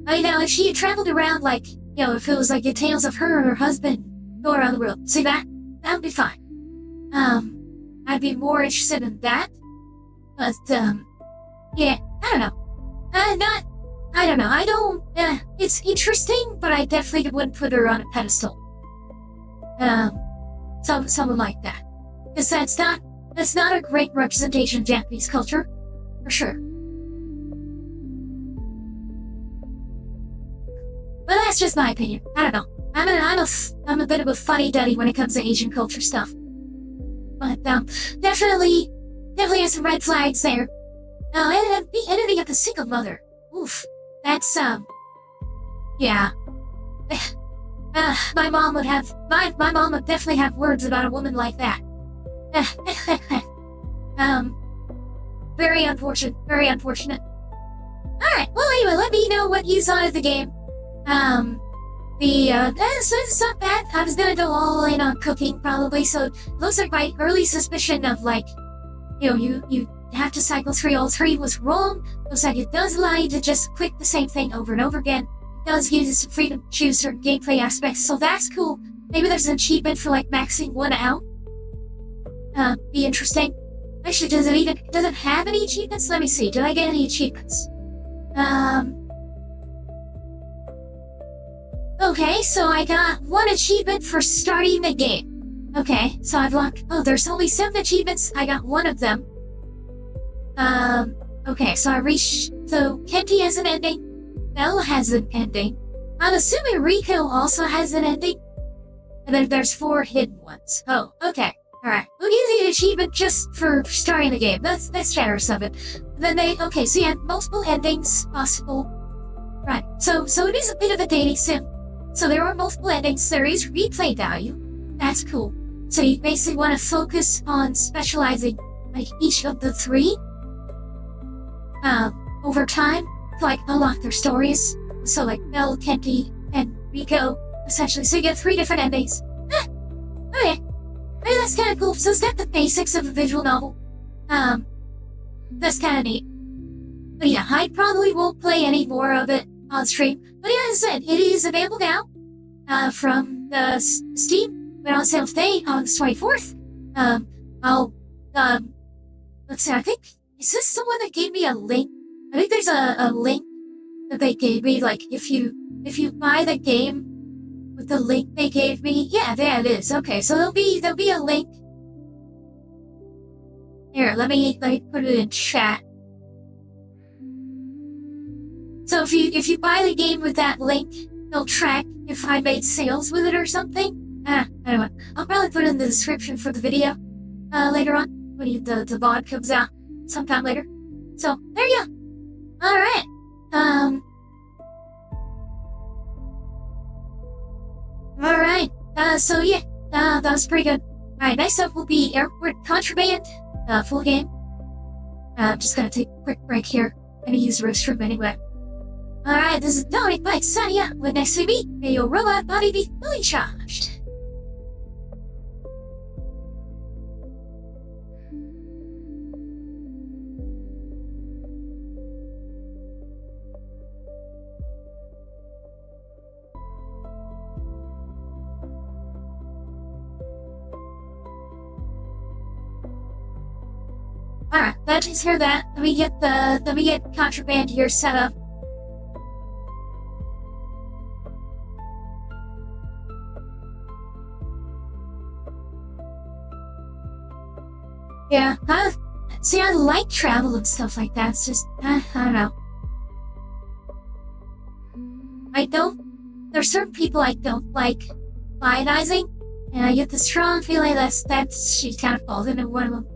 I mean, now, if she had traveled around, like, you know, if it was like the tales of her and her husband go around the world, see that? That would be fine. I'd be more interested in that. But, yeah, I don't know. I don't know, it's interesting, but I definitely wouldn't put her on a pedestal. Someone like that. Because that's not a great representation of Japanese culture, for sure. But that's just my opinion. I don't know. I'm a bit of a fuddy-duddy when it comes to Asian culture stuff. But, definitely has some red flags there. And ending up a single mother. Oof. That's, yeah. My mom would definitely have words about a woman like that. Very unfortunate, very unfortunate. Alright, well anyway, let me know what you thought of the game. It's not bad. I was gonna go all in on cooking, probably, so it looks like my early suspicion of, like, you know, you have to cycle through all three was wrong. Looks like it does allow you to just click the same thing over and over again. It does give you some freedom to choose certain gameplay aspects, so that's cool. Maybe there's an achievement for, like, maxing one out. Be interesting. Actually, does it have any achievements? Let me see. Did I get any achievements? Okay, so I got one achievement for starting the game. Okay, so I've locked... Oh, there's only 7 achievements. I got one of them. Okay, so I reached... So, Kenti has an ending. Belle has an ending. I'm assuming Rico also has an ending. And then there's 4 hidden ones. Oh, okay. Alright. We'll give you the achievement just for starting the game. That's generous of it. Then okay, so you have multiple endings possible. Right. So it is a bit of a dating sim. So there are multiple endings. There is replay value. That's cool. So you basically want to focus on specializing, like, each of the 3. Over time, to, like, unlock their stories. So, like, Belle, Kenti, and Rico, essentially. So you get 3 different endings. Okay. Hey, that's kind of cool. So it's got the basics of a visual novel. That's kind of neat. But yeah, I probably won't play any more of it on stream. But yeah, as I said, it is available now, from the Steam. Went on sale today, August 24th. Let's see, I think, is this someone that gave me a link? I think there's a link that they gave me, like, if you buy the game with the link they gave me. Yeah, there it is. Okay, so there'll be a link. Here, let me put it in chat. So if you buy the game with that link, they'll track if I made sales with it or something. Anyway, I'll probably put it in the description for the video later on when the VOD comes out sometime later. So there you go. All right. All right. So yeah, that was pretty good. All right. Next up will be Airport Contraband, full game. I'm just gonna take a quick break here. I'm gonna use the restroom anyway. Alright, this is Dominic Bytes signing out with next to me. May your robot body be fully charged. Alright, let's just hear that. Let me get Contraband here set up. Yeah, I like travel and stuff like that. It's just, I don't know. There's certain people I don't like lionizing, and I get the strong feeling that she kind of falls into one of them.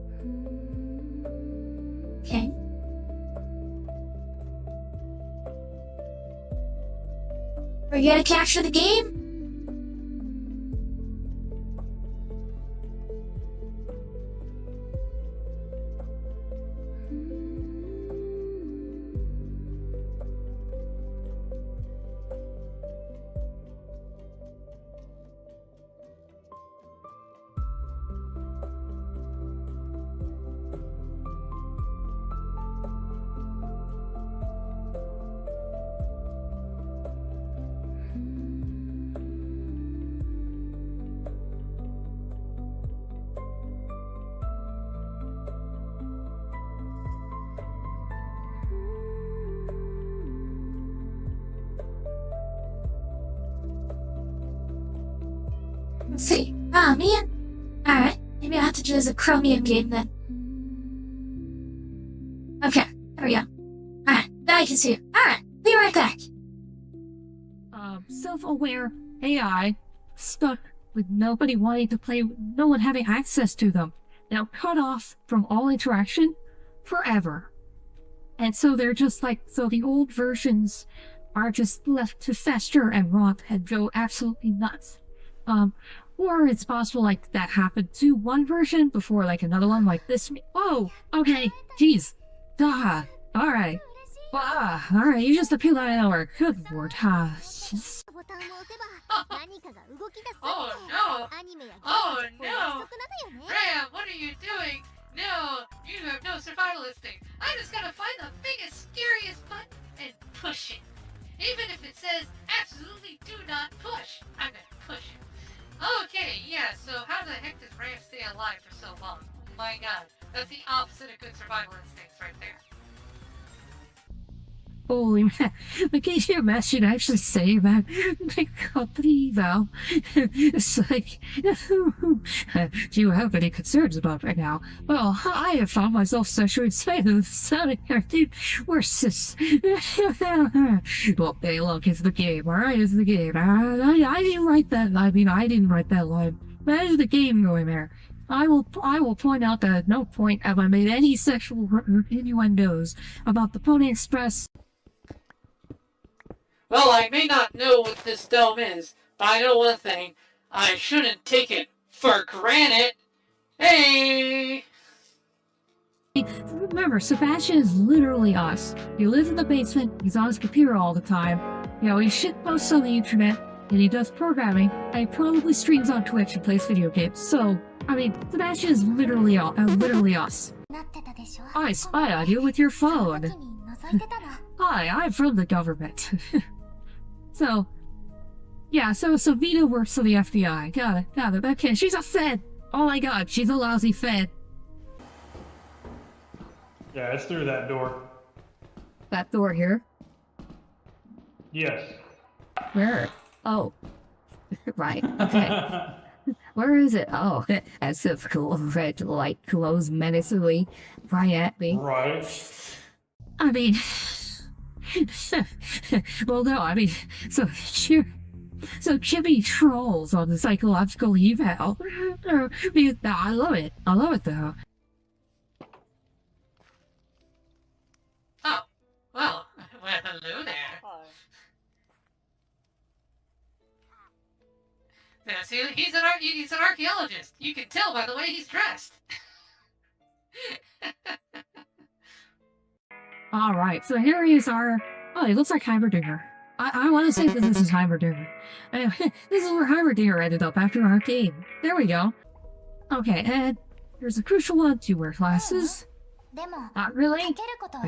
Okay. Are you gonna capture the game? Let's see. Oh, man. Alright, maybe I'll have to choose a Chromium game then. Okay, there we go. Alright, now I can see it. Alright, be right back. Self-aware AI stuck with nobody wanting to play, no one having access to them. Now cut off from all interaction forever. And so they're just like, so the old versions are just left to fester and rot and go absolutely nuts. Or it's possible like that happened to one version before like another one like this. Whoa, okay, jeez. Alright. Alright, you just appealed out of nowhere. Good lord, Oh no! Oh no! Ram, what are you doing? No, you have no survival instinct. I just gotta find the biggest, scariest button and push it. Even if it says absolutely do not push, I'm gonna push it. Okay, yeah, so how the heck does Ram stay alive for so long? My god, that's the opposite of good survival instincts right there. Holy man, like, can you imagine actually saying that? My company, Val. It's like, do you have any concerns about right now? Well, I have found myself sexually excited with Sonic cartoon. Where's this? Well, hey, look, it's the game, alright? It's the game. I didn't write that. I mean, I didn't write that line. That is the game going there. I will point out that at no point have I made any sexual innuendos about the Pony Express. Well, I may not know what this dome is, but I know one thing. I shouldn't take it for granted. Hey! Remember, Sebastian is literally us. He lives in the basement, he's on his computer all the time. You know, he shitposts on the internet, and he does programming, and he probably streams on Twitch and plays video games. So, I mean, Sebastian is literally us. I spy on you with your phone. Hi, I'm from the government. So, yeah, so Vita works for the FBI. Got it. Okay, she's a Fed. Oh my god, she's a lousy Fed. Yeah, it's through that door. That door here? Yes. Where? Oh. Right, okay. Where is it? Oh, as if cool red light glows menacingly right at me. Right. I mean... well, no, I mean, so Chibi trolls on the psychological eval. I love it. I love it, though. Oh, well, hello there. Now, see, he's an archaeologist. You can tell by the way he's dressed. Alright, so here is our... Oh, he looks like Heimerdinger. I want to say that this is Heimerdinger. This is where Heimerdinger ended up after our game. There we go. Okay, and here's a crucial one. Do you wear glasses? Not really? I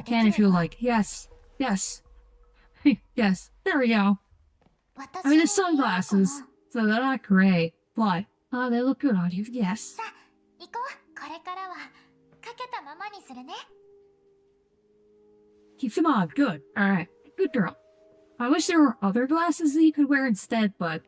can if you like. Yes. Yes. Yes. There we go. I mean, the sunglasses, so they're not great, but they look good on you. Yes. Keep them on. Good. Alright. Good girl. I wish there were other glasses that you could wear instead, but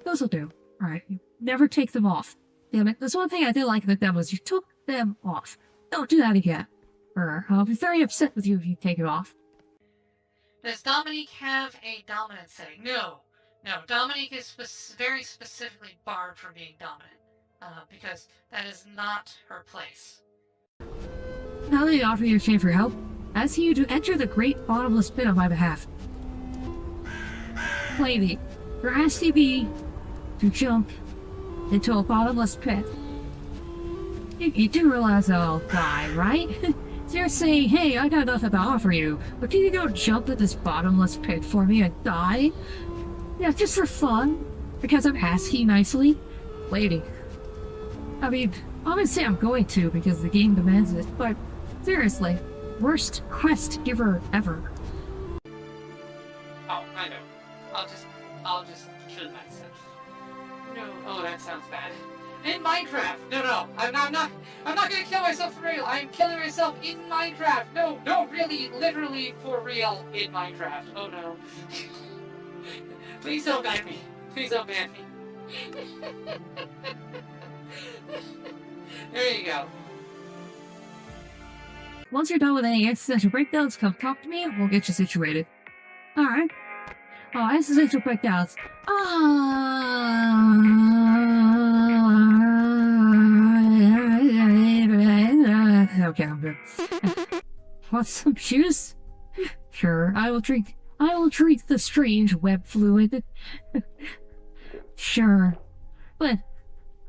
those will do. Alright. Never take them off. Damn it. That's one thing I did like about them was you took them off. Don't do that again. Or I'll be very upset with you if you take it off. Does Dominic have a dominant setting? No. No, Dominic is very specifically barred from being dominant. Because that is not her place. Now that you offer your chain for help, ask you to enter the great bottomless pit on my behalf. Lady, your asked to be to jump into a bottomless pit. You do realize I'll die, right? So you're saying, hey, I got nothing to offer you, but can you go jump at this bottomless pit for me and die? Yeah, just for fun, because I'm asking nicely. Lady, I mean, obviously I'm going to because the game demands it, but seriously, worst quest giver ever. Oh, I know. I'll just kill myself. No. Oh, that sounds bad. In Minecraft. No. I'm not gonna kill myself for real. I'm killing myself in Minecraft. No, really, literally for real in Minecraft. Oh no. Please don't ban me. Please don't ban me. There you go. Once you're done with any existential breakdowns, come talk to me. We'll get you situated. Alright. Oh, existential breakdowns. Okay, I'm good. Want some juice? Sure, I will drink the strange web fluid. Sure. But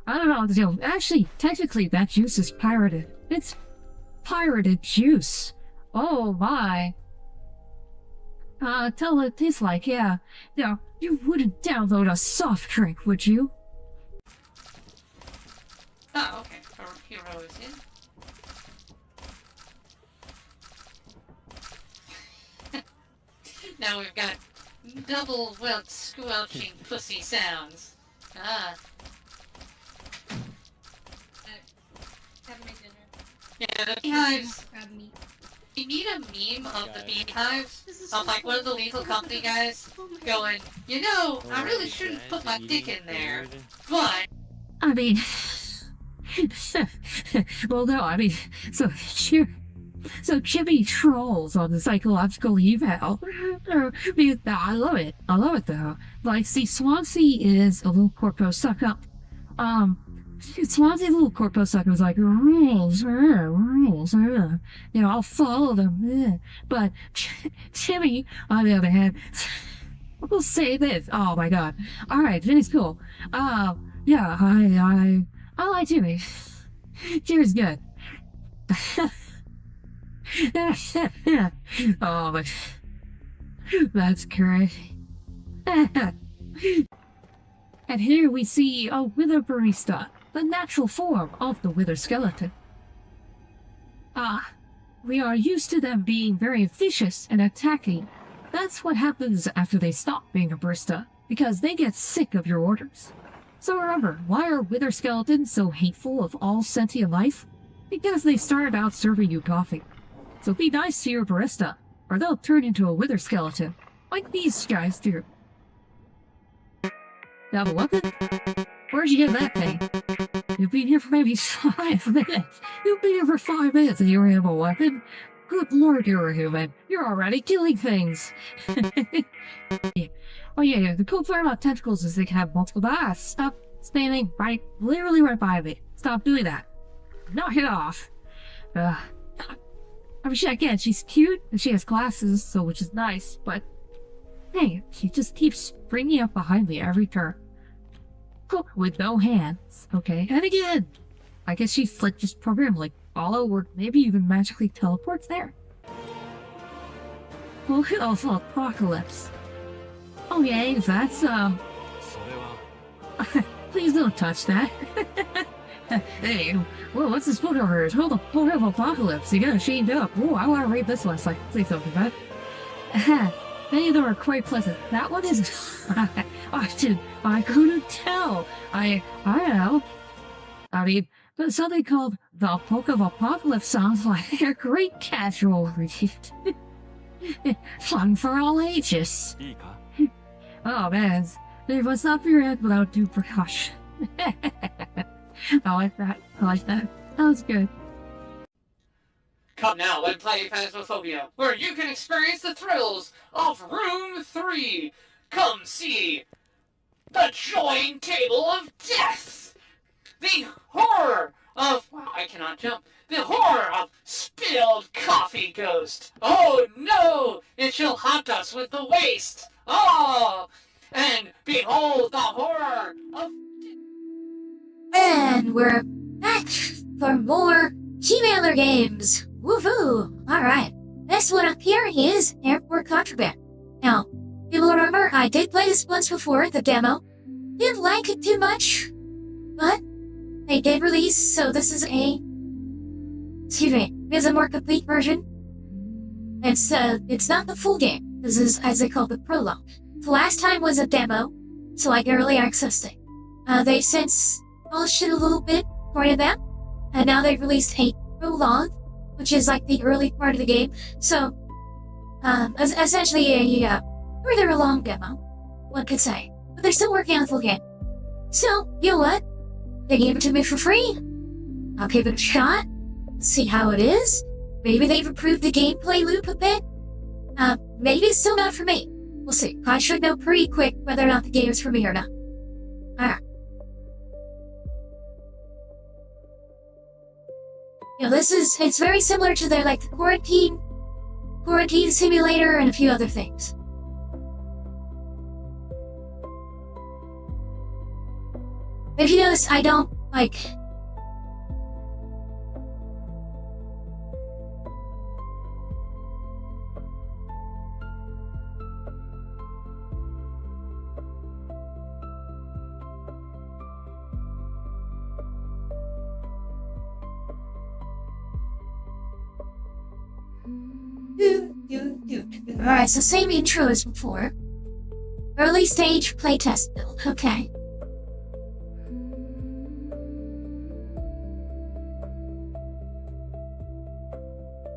I don't know what to do. Actually, technically that juice is pirated. It's pirated juice. Oh my. Tell what it tastes like, yeah. Now, you wouldn't download a soft drink, would you? Oh, okay. Our hero is in. Now we've got double welt squelching pussy sounds. Ah. Have to make dinner. Yeah, the beehives. Crab meat. We need a meme of the beehives, of like one of the Lethal Company guys going, you know, I really shouldn't put my dick in there, but... I mean... well, no, I mean, so Jimmy trolls on the psychological eval. I love it though. Like, see, Swansea is a little corpo suck up. Swansea's little corpo sucker was like, rules, you know, I'll follow them. But Jimmy, on the other hand, will say this. Oh my god. Alright, Jimmy's cool. Yeah, I like Jimmy. Jimmy's good. Oh, but that's crazy. And here we see a wither barista, the natural form of the wither skeleton. We are used to them being very vicious and attacking. That's what happens after they stop being a barista, because they get sick of your orders. So remember, why are wither skeletons so hateful of all sentient life? Because they started out serving you coffee. So be nice to your barista, or they'll turn into a wither skeleton, like these guys do. You have a weapon? Where'd you get that thing? You've been here for maybe 5 minutes. You've been here for 5 minutes and you already have a weapon? Good lord, you're a human. You're already killing things. Yeah. Oh yeah, the cool part about tentacles is they can have multiple dice. Stop standing literally right by me. Stop doing that. Knock it off. I mean, again, she's cute and she has glasses, so which is nice, but hey, she just keeps springing up behind me every turn. Cook with no hands, okay? And again, I guess she flipped this program like follow or maybe even magically teleports there. Look at also Apocalypse. Oh yeah, that's please don't touch that. Hey, whoa, what's this book over here? It's called The Book of Apocalypse. You got it chained up. Oh, I want to read this one. It's like, say something about it. Many of them are quite pleasant. That one is... I couldn't tell. I don't know. I mean, but something called The Book of Apocalypse sounds like a great casual read. Fun for all ages. Oh man, they must not be read without due precaution. I like that. That was good. Come now and play Phasmophobia, where you can experience the thrills of Room 3. Come see the Join Table of Death! The horror of... I cannot jump. The horror of Spilled Coffee Ghost. Oh no! It shall haunt us with the waste. Oh! And behold the horror of... And we're back for more Gmailer games. Woohoo! Alright, this one up here is Airport Contraband. Now, you'll remember I did play this once before, the demo. Didn't like it too much, but they did release, so this is a... Excuse me, is a more complete version. It's not the full game. This is, as they call the prologue. The last time was a demo, so like early access thing. They've since polished it a little bit for them, and now they've released a prologue, which is like the early part of the game. So, essentially a further along demo, one could say. But they're still working on the full game. So, you know what? They gave it to me for free. I'll give it a shot, see how it is. Maybe they've improved the gameplay loop a bit. Maybe it's still not for me. We'll see. I should know pretty quick whether or not the game is for me or not. Alright. You know, it's very similar to the quarantine simulator and a few other things. If you notice, I don't, Alright, so same intro as before. Early stage playtest build, okay.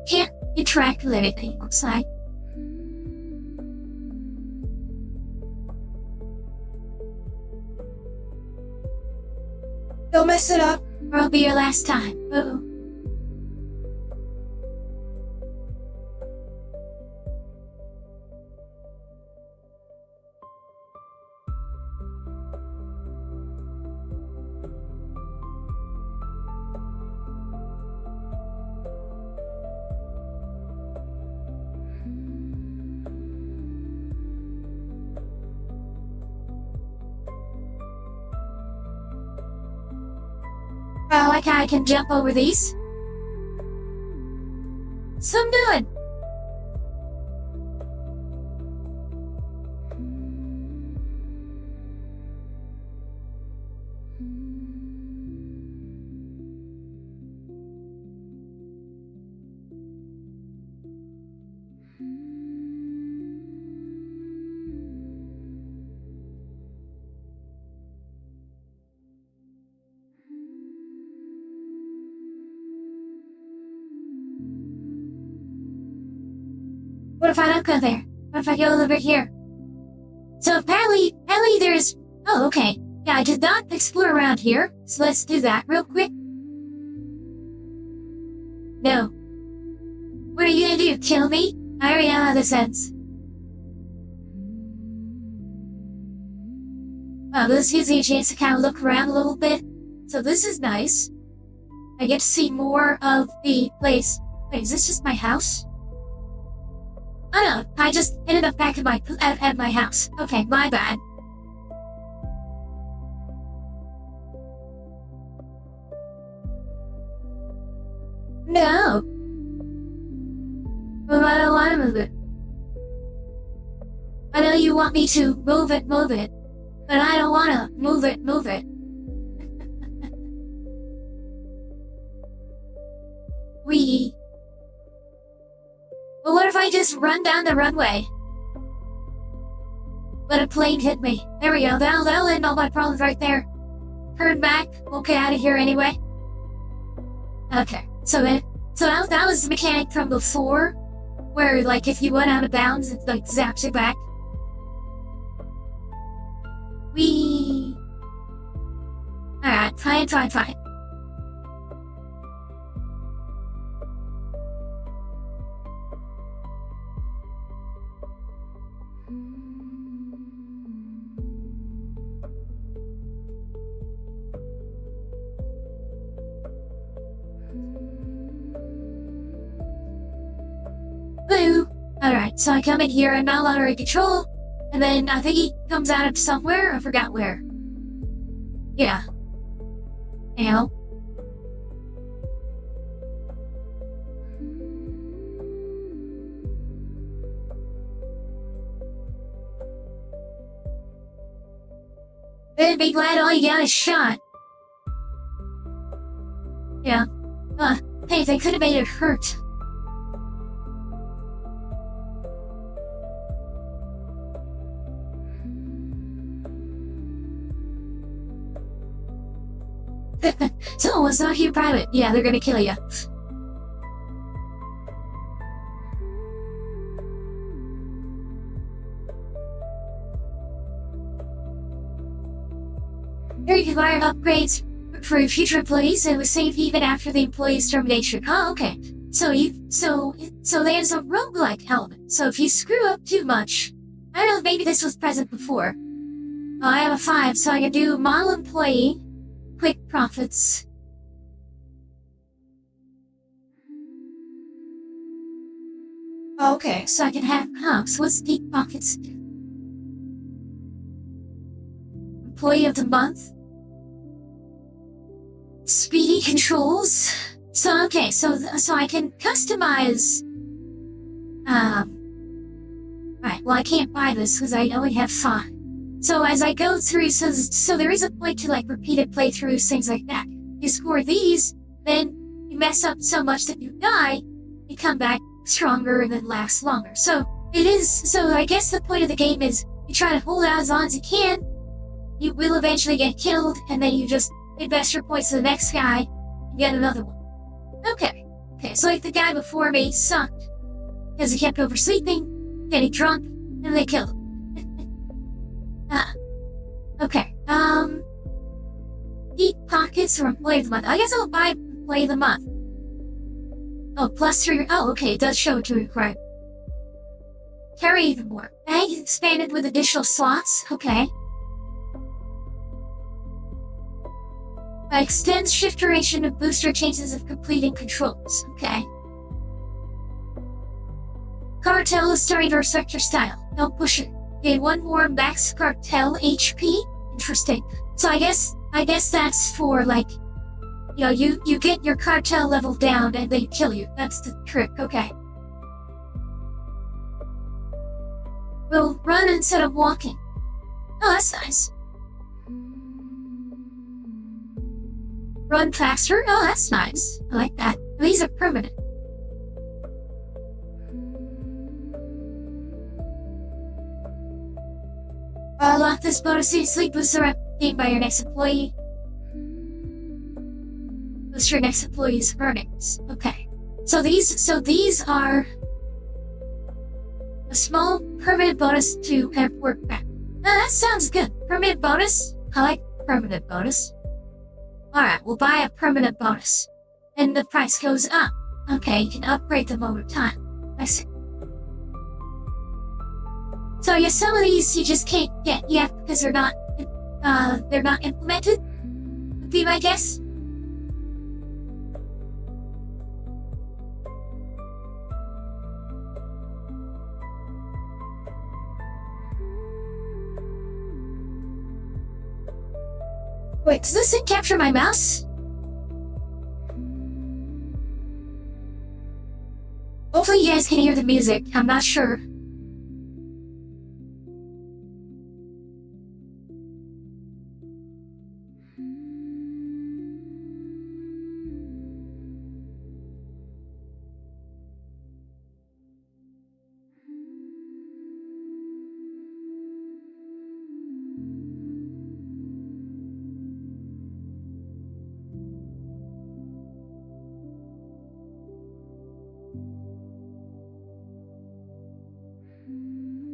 Can't interact with anything, looks like. Don't mess it up. Or it'll be your last time. Uh-oh. Well, I can jump over these. So I'm doing. What if I don't go there? What if I go over here? So apparently there's... Oh, okay. Yeah, I did not explore around here, so let's do that real quick. No. What are you gonna do, kill me? I already know how this ends. Well, this gives me a chance to kind of look around a little bit. So this is nice. I get to see more of the place. Wait, is this just my house? Oh no, I just ended up back at my house. Okay, my bad. No. Well, I don't want to move it. I know you want me to move it, but I don't want to move it. Well, what if I just run down the runway? Let a plane hit me. There we go. That'll end all my problems right there. Turn back. We'll get out of here anyway. Okay. So that was the mechanic from before, where if you went out of bounds, it zaps you back. Alright, fine. Alright, so I come in here, I'm not allowed to control, and then I think he comes out of somewhere, I forgot where. Yeah. Ow. Then be glad all you got is shot. Yeah. Hey, they could have made it hurt. So, it's not here private. Yeah, they're gonna kill you. Here you can buy upgrades for future employees, and it was saved even after the employee's termination. Oh, okay. So there's a roguelike element. So if you screw up too much, I don't know, maybe this was present before. Oh, I have a 5, so I can do model employee, quick profits. Okay. So I can have, so what's deep pockets? Employee of the month. Speedy controls. So, okay, so I can customize, right, well I can't buy this because I only have 5. So as I go through, so there is a point to like repeated playthroughs, things like that. You score these, then you mess up so much that you die, you come back stronger and then last longer. So I guess the point of the game is you try to hold out as long as you can, you will eventually get killed, and then you just invest your points to the next guy and get another one. Okay, so like the guy before me sucked because he kept oversleeping, getting drunk, and they killed him. Okay, deep pockets or employee of the month. I guess I'll buy employee of the month. Oh, +3, oh, okay, it does show it to me, right. Carry even more. Bag expanded with additional slots, okay. Extends shift duration of booster chances of completing controls. Okay. Cartel is starting to respect your style. Don't push it. Gain 1 more max cartel HP. Interesting. So I guess that's for like, you know, you get your cartel level down and they kill you. That's the trick. Okay. We'll run instead of walking. Oh, that's nice. Run faster? Oh, that's nice. I like that. These are permanent. Unlock this bonus in sleep booster up gained by your next employee. Boost your next employee's earnings. Okay. So these are a small permanent bonus to work back. That sounds good. Permanent bonus? I like permanent bonus. Alright, we'll buy a permanent bonus. And the price goes up. Okay, you can upgrade them over time. I see. So yeah, some of these you just can't get yet because they're not implemented, would be my guess. Wait, does this thing capture my mouse? Hopefully you guys can hear the music. I'm not sure.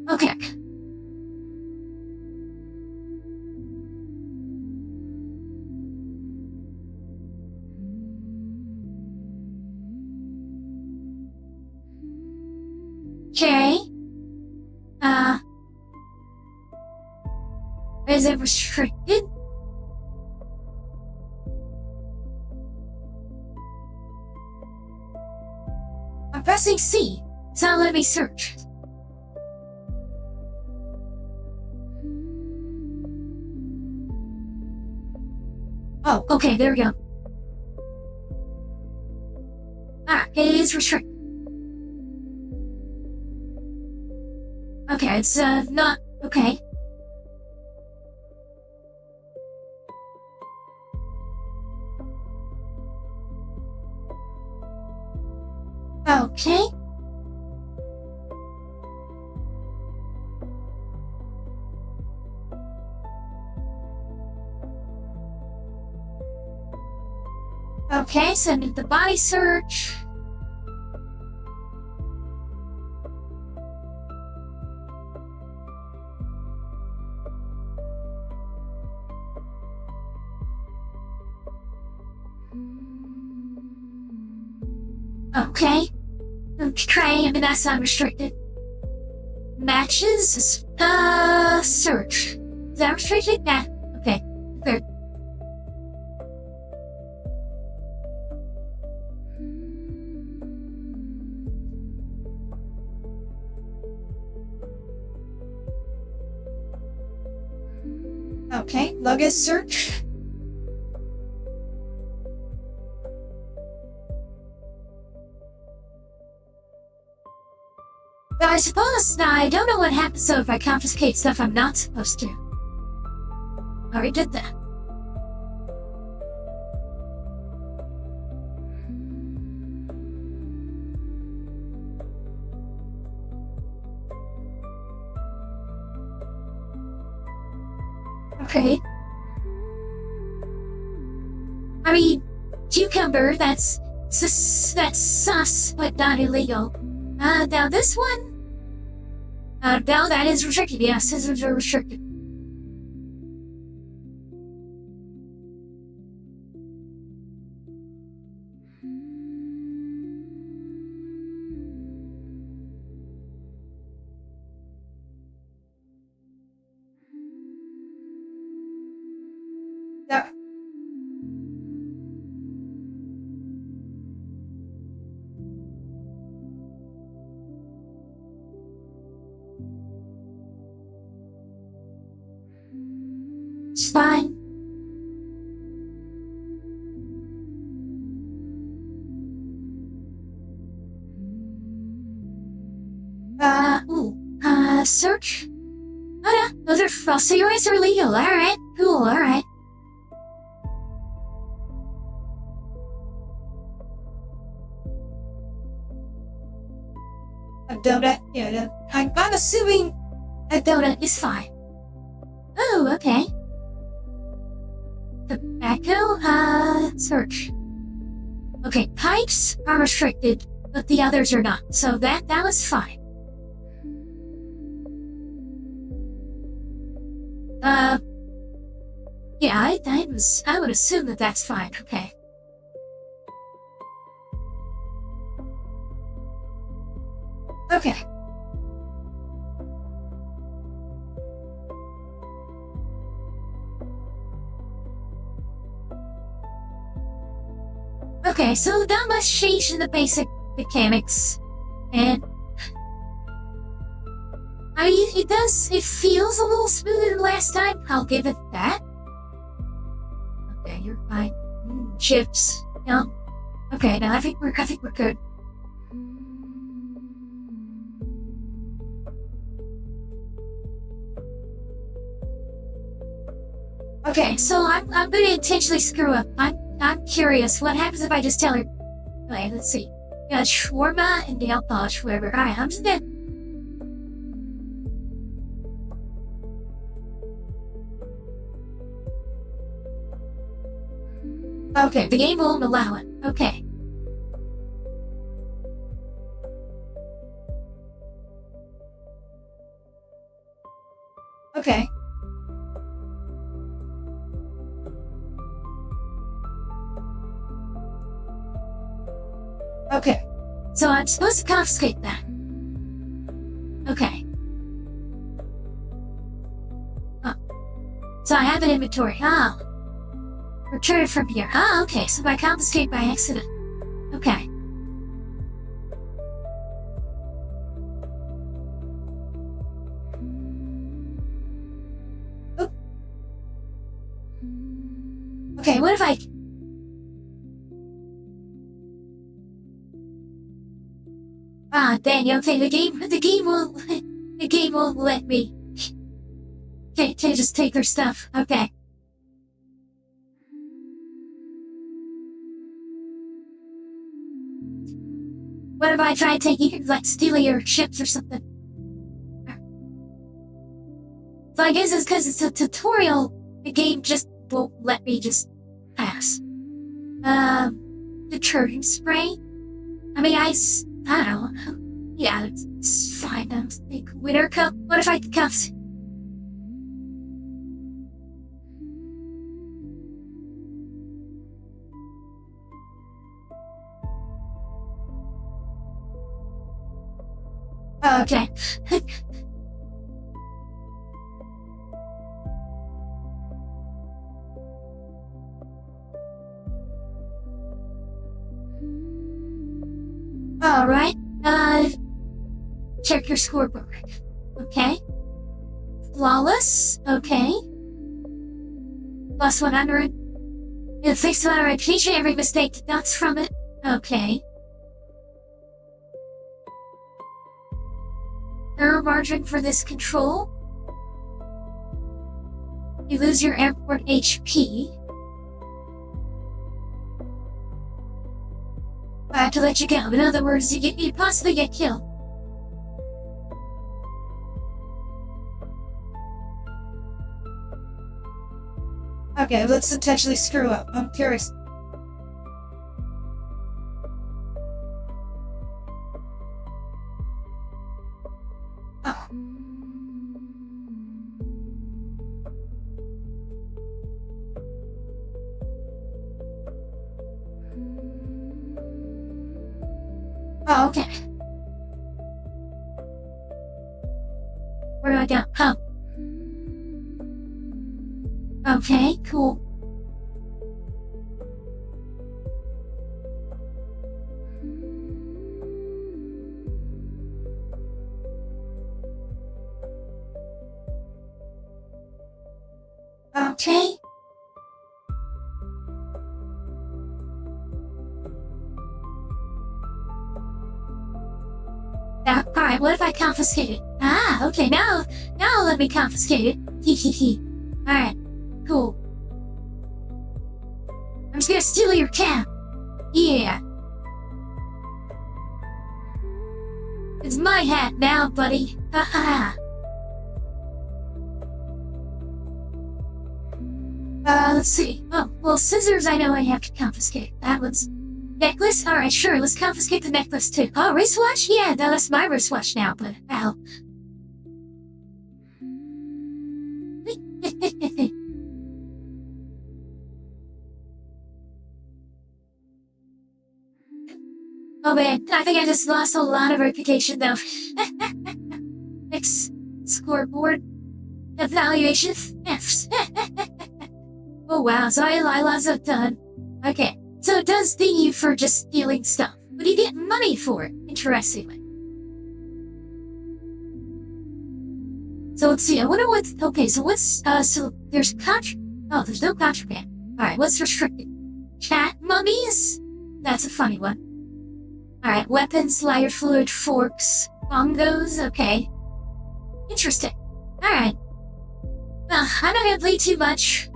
Okay. Okay. Is it restricted? I'm pressing C. It's not letting me search. Oh, okay, there we go. Ah, it is restricted. Okay, it's, not... okay. Okay. Okay, so the body search. Okay. Okay, I mean, that's unrestricted. Matches? Search. Is that restricted? Yeah. Okay. Third. Okay, luggage search. But I suppose now I don't know what happens though if I confiscate stuff I'm not supposed to. I already did that. Okay. I mean, cucumber, that's sus, but not illegal. Now this one? No, that is restricted, yes, scissors are restricted. Yeah. It's fine. Search? Oh no, those are falsifiers are legal, alright, cool, alright. A donut, yeah, I'm assuming A donut is fine. Oh, okay. Tobacco, search. Okay, pipes are restricted, but the others are not, so that was fine. Yeah, I would assume that that's fine, okay. Okay. Okay, so that must change in the basic mechanics. And it feels a little smoother than last time. I'll give it that. Okay, you're fine. Chips. No. Okay, now I think we're good. Okay, so I'm gonna intentionally screw up. I'm curious. What happens if I just tell her? Okay, let's see. Yeah, shawarma and nail polish, whatever. Alright, I'm just gonna. Okay, the game won't allow it. Okay. okay. Okay. So I'm supposed to confiscate that. Okay. Oh. So I have an inventory. Oh. Return it from here. Oh, okay. So I confiscate by accident. Okay. Oop. Okay, what if I... Ah, dang, okay, the game won't let me. Can't just take their stuff. Okay. What if I try taking, like, stealing your chips or something? So I guess it's because it's a tutorial, the game just won't let me just pass. Detergent spray? I mean, I don't know. Yeah, it's fine. I was like, winter cup? What if I could cuffs? Okay. Alright, check your scoreboard. Okay. Flawless, okay. Plus 100. It fixed my reputation, every mistake deducts from it. Okay. Error margin for this control. You lose your airport HP. I have to let you go. In other words, you possibly get killed. Okay, let's potentially screw up. I'm curious. Oh. Oh, okay. Where do I go? Oh. Okay, cool. Okay. Alright, what if I confiscate it? Ah, okay, now let me confiscate it. Hee. Alright, cool. I'm just gonna steal your cap. Yeah. It's my hat now, buddy. Haha. Let's see. Oh, well, scissors I know I have to confiscate. That one's... Necklace? Alright, sure, let's confiscate the necklace too. Oh, wristwatch? Yeah, no, that's my wristwatch now, but... Ow. Oh man, I think I just lost a lot of reputation though. Next scoreboard. Evaluation Fs. Oh wow, so Lila's done. Okay, so it does ding you for just stealing stuff, but you get money for it, interestingly. So let's see, I wonder what's... Okay, so what's... So there's Oh, there's no contraband. Alright, what's restricted? Cat mummies? That's a funny one. Alright, weapons, lighter fluid, forks, bongos, okay. Interesting. Alright. Well, I don't have to play too much.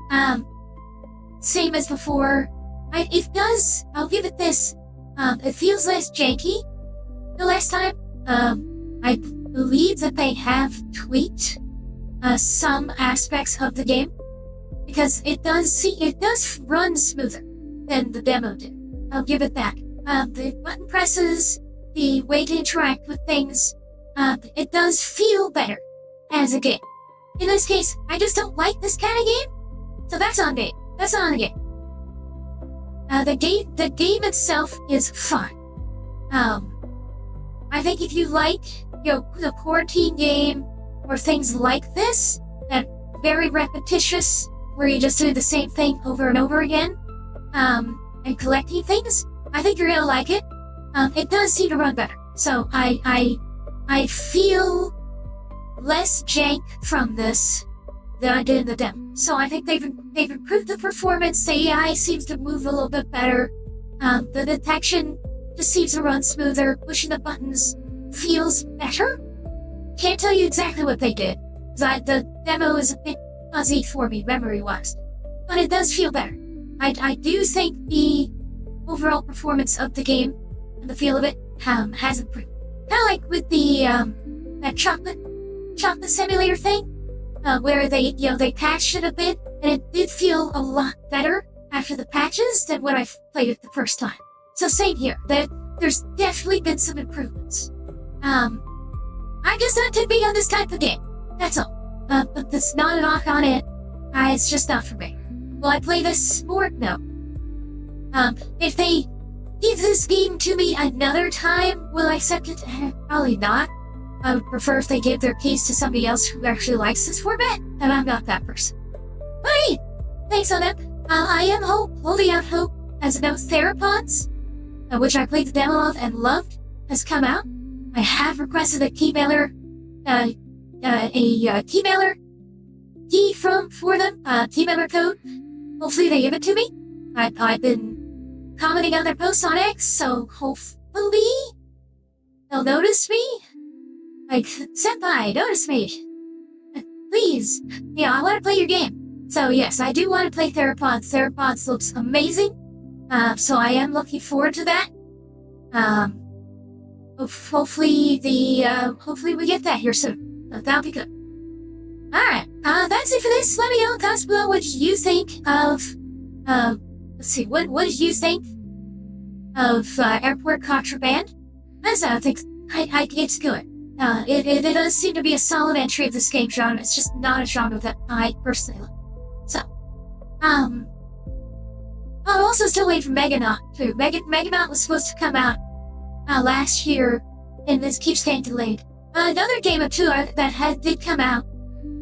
Same as before. It does, I'll give it this. It feels less janky the last time. I believe that they have tweaked some aspects of the game. Because it does run smoother than the demo did. I'll give it that. The button presses, the way to interact with things, it does feel better as a game. In this case, I just don't like this kind of game, so that's on me. That's on the game. The game itself is fun. I think if you like, the quarantine game, or things like this, that very repetitious, where you just do the same thing over and over again, and collecting things, I think you're gonna like it. It does seem to run better. So I feel less jank from this than I did in the demo. So I think they've improved the performance. The AI seems to move a little bit better. The detection just seems to run smoother. Pushing the buttons feels better. Can't tell you exactly what they did, because the demo is a bit fuzzy for me memory-wise, but it does feel better. I do think the overall performance of the game and the feel of it has improved. Kind of like with the that chocolate simulator thing, where they patched it a bit, and it did feel a lot better after the patches than when I played it the first time. So same here. There's definitely been some improvements. I'm just not to be on this type of game. That's all. But that's not a knock on it. It's just not for me. Will I play this more? No. If they give this game to me another time, will I accept it? Probably not. I would prefer if they gave their keys to somebody else who actually likes this format, and I'm not that person. But hey, thanks on that. I am holding out hope as No Theropods, which I played the demo of and loved, has come out. I have requested a keymailer, keymailer key for them, team member code. Hopefully they give it to me. I've been commenting on their posts on X, so hopefully they'll notice me. Like, senpai, notice me. Please. I want to play your game. So yes, I do want to play Theropods. Theropods looks amazing. So I am looking forward to that. Hopefully we get that here soon. That'll be good. Alright, that's it for this. Let me know in the comments below what you think of, let's see, what did you think of, airport contraband? I think it's good. It does seem to be a solid entry of this game genre. It's just not a genre that I personally like. So, I'm also still waiting for Meganaut, too. Meganaut was supposed to come out, last year, and this keeps getting delayed. Another game or two that did come out,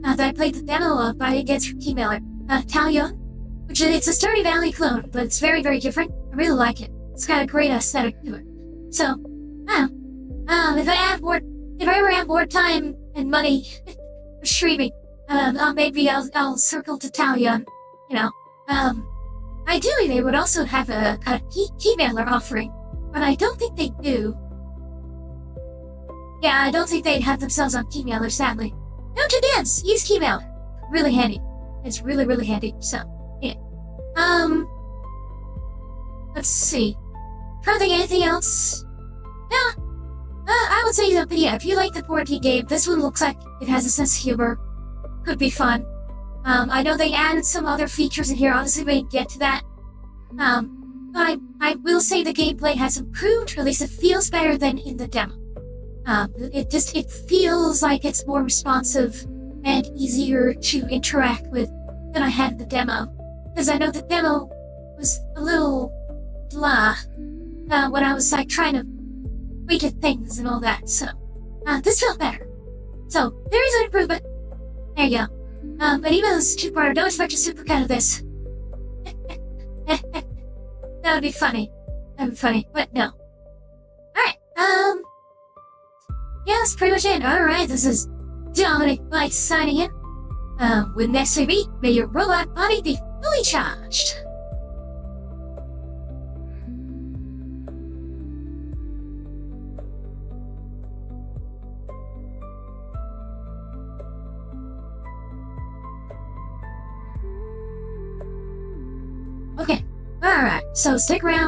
that I played the demo of, but I didn't get through Keymailer, Talion, which it's a Stardew Valley clone, but it's very, very different. I really like it. It's got a great aesthetic to it. So, if I ever have more time and money for streaming, maybe I'll circle to Talion, Ideally they would also have a Keymailer offering, but I don't think they do. Yeah, I don't think they'd have themselves on Keymailer, sadly. Don't you dance! Use Keymailer. Really handy. It's really, really handy, so, yeah. Let's see. Trying to think of anything else? Yeah. I would say that, but yeah, if you like the quarantine game, this one looks like it has a sense of humor. Could be fun. I know they added some other features in here, honestly we didn't get to that. But I will say the gameplay has improved, or at least it feels better than in the demo. It feels like it's more responsive and easier to interact with than I had in the demo. Because I know the demo was a little blah, when I was like trying to wait at things and all that, so, this felt better. So, there is an improvement. There you go. But even though it's a two-parter, don't expect a super cut of this. That would be funny. But no. Alright, yeah, that's pretty much it. Alright, this is Dominic Bytes signing in. With next we meet, may your robot body be fully charged. Okay, alright, so stick around.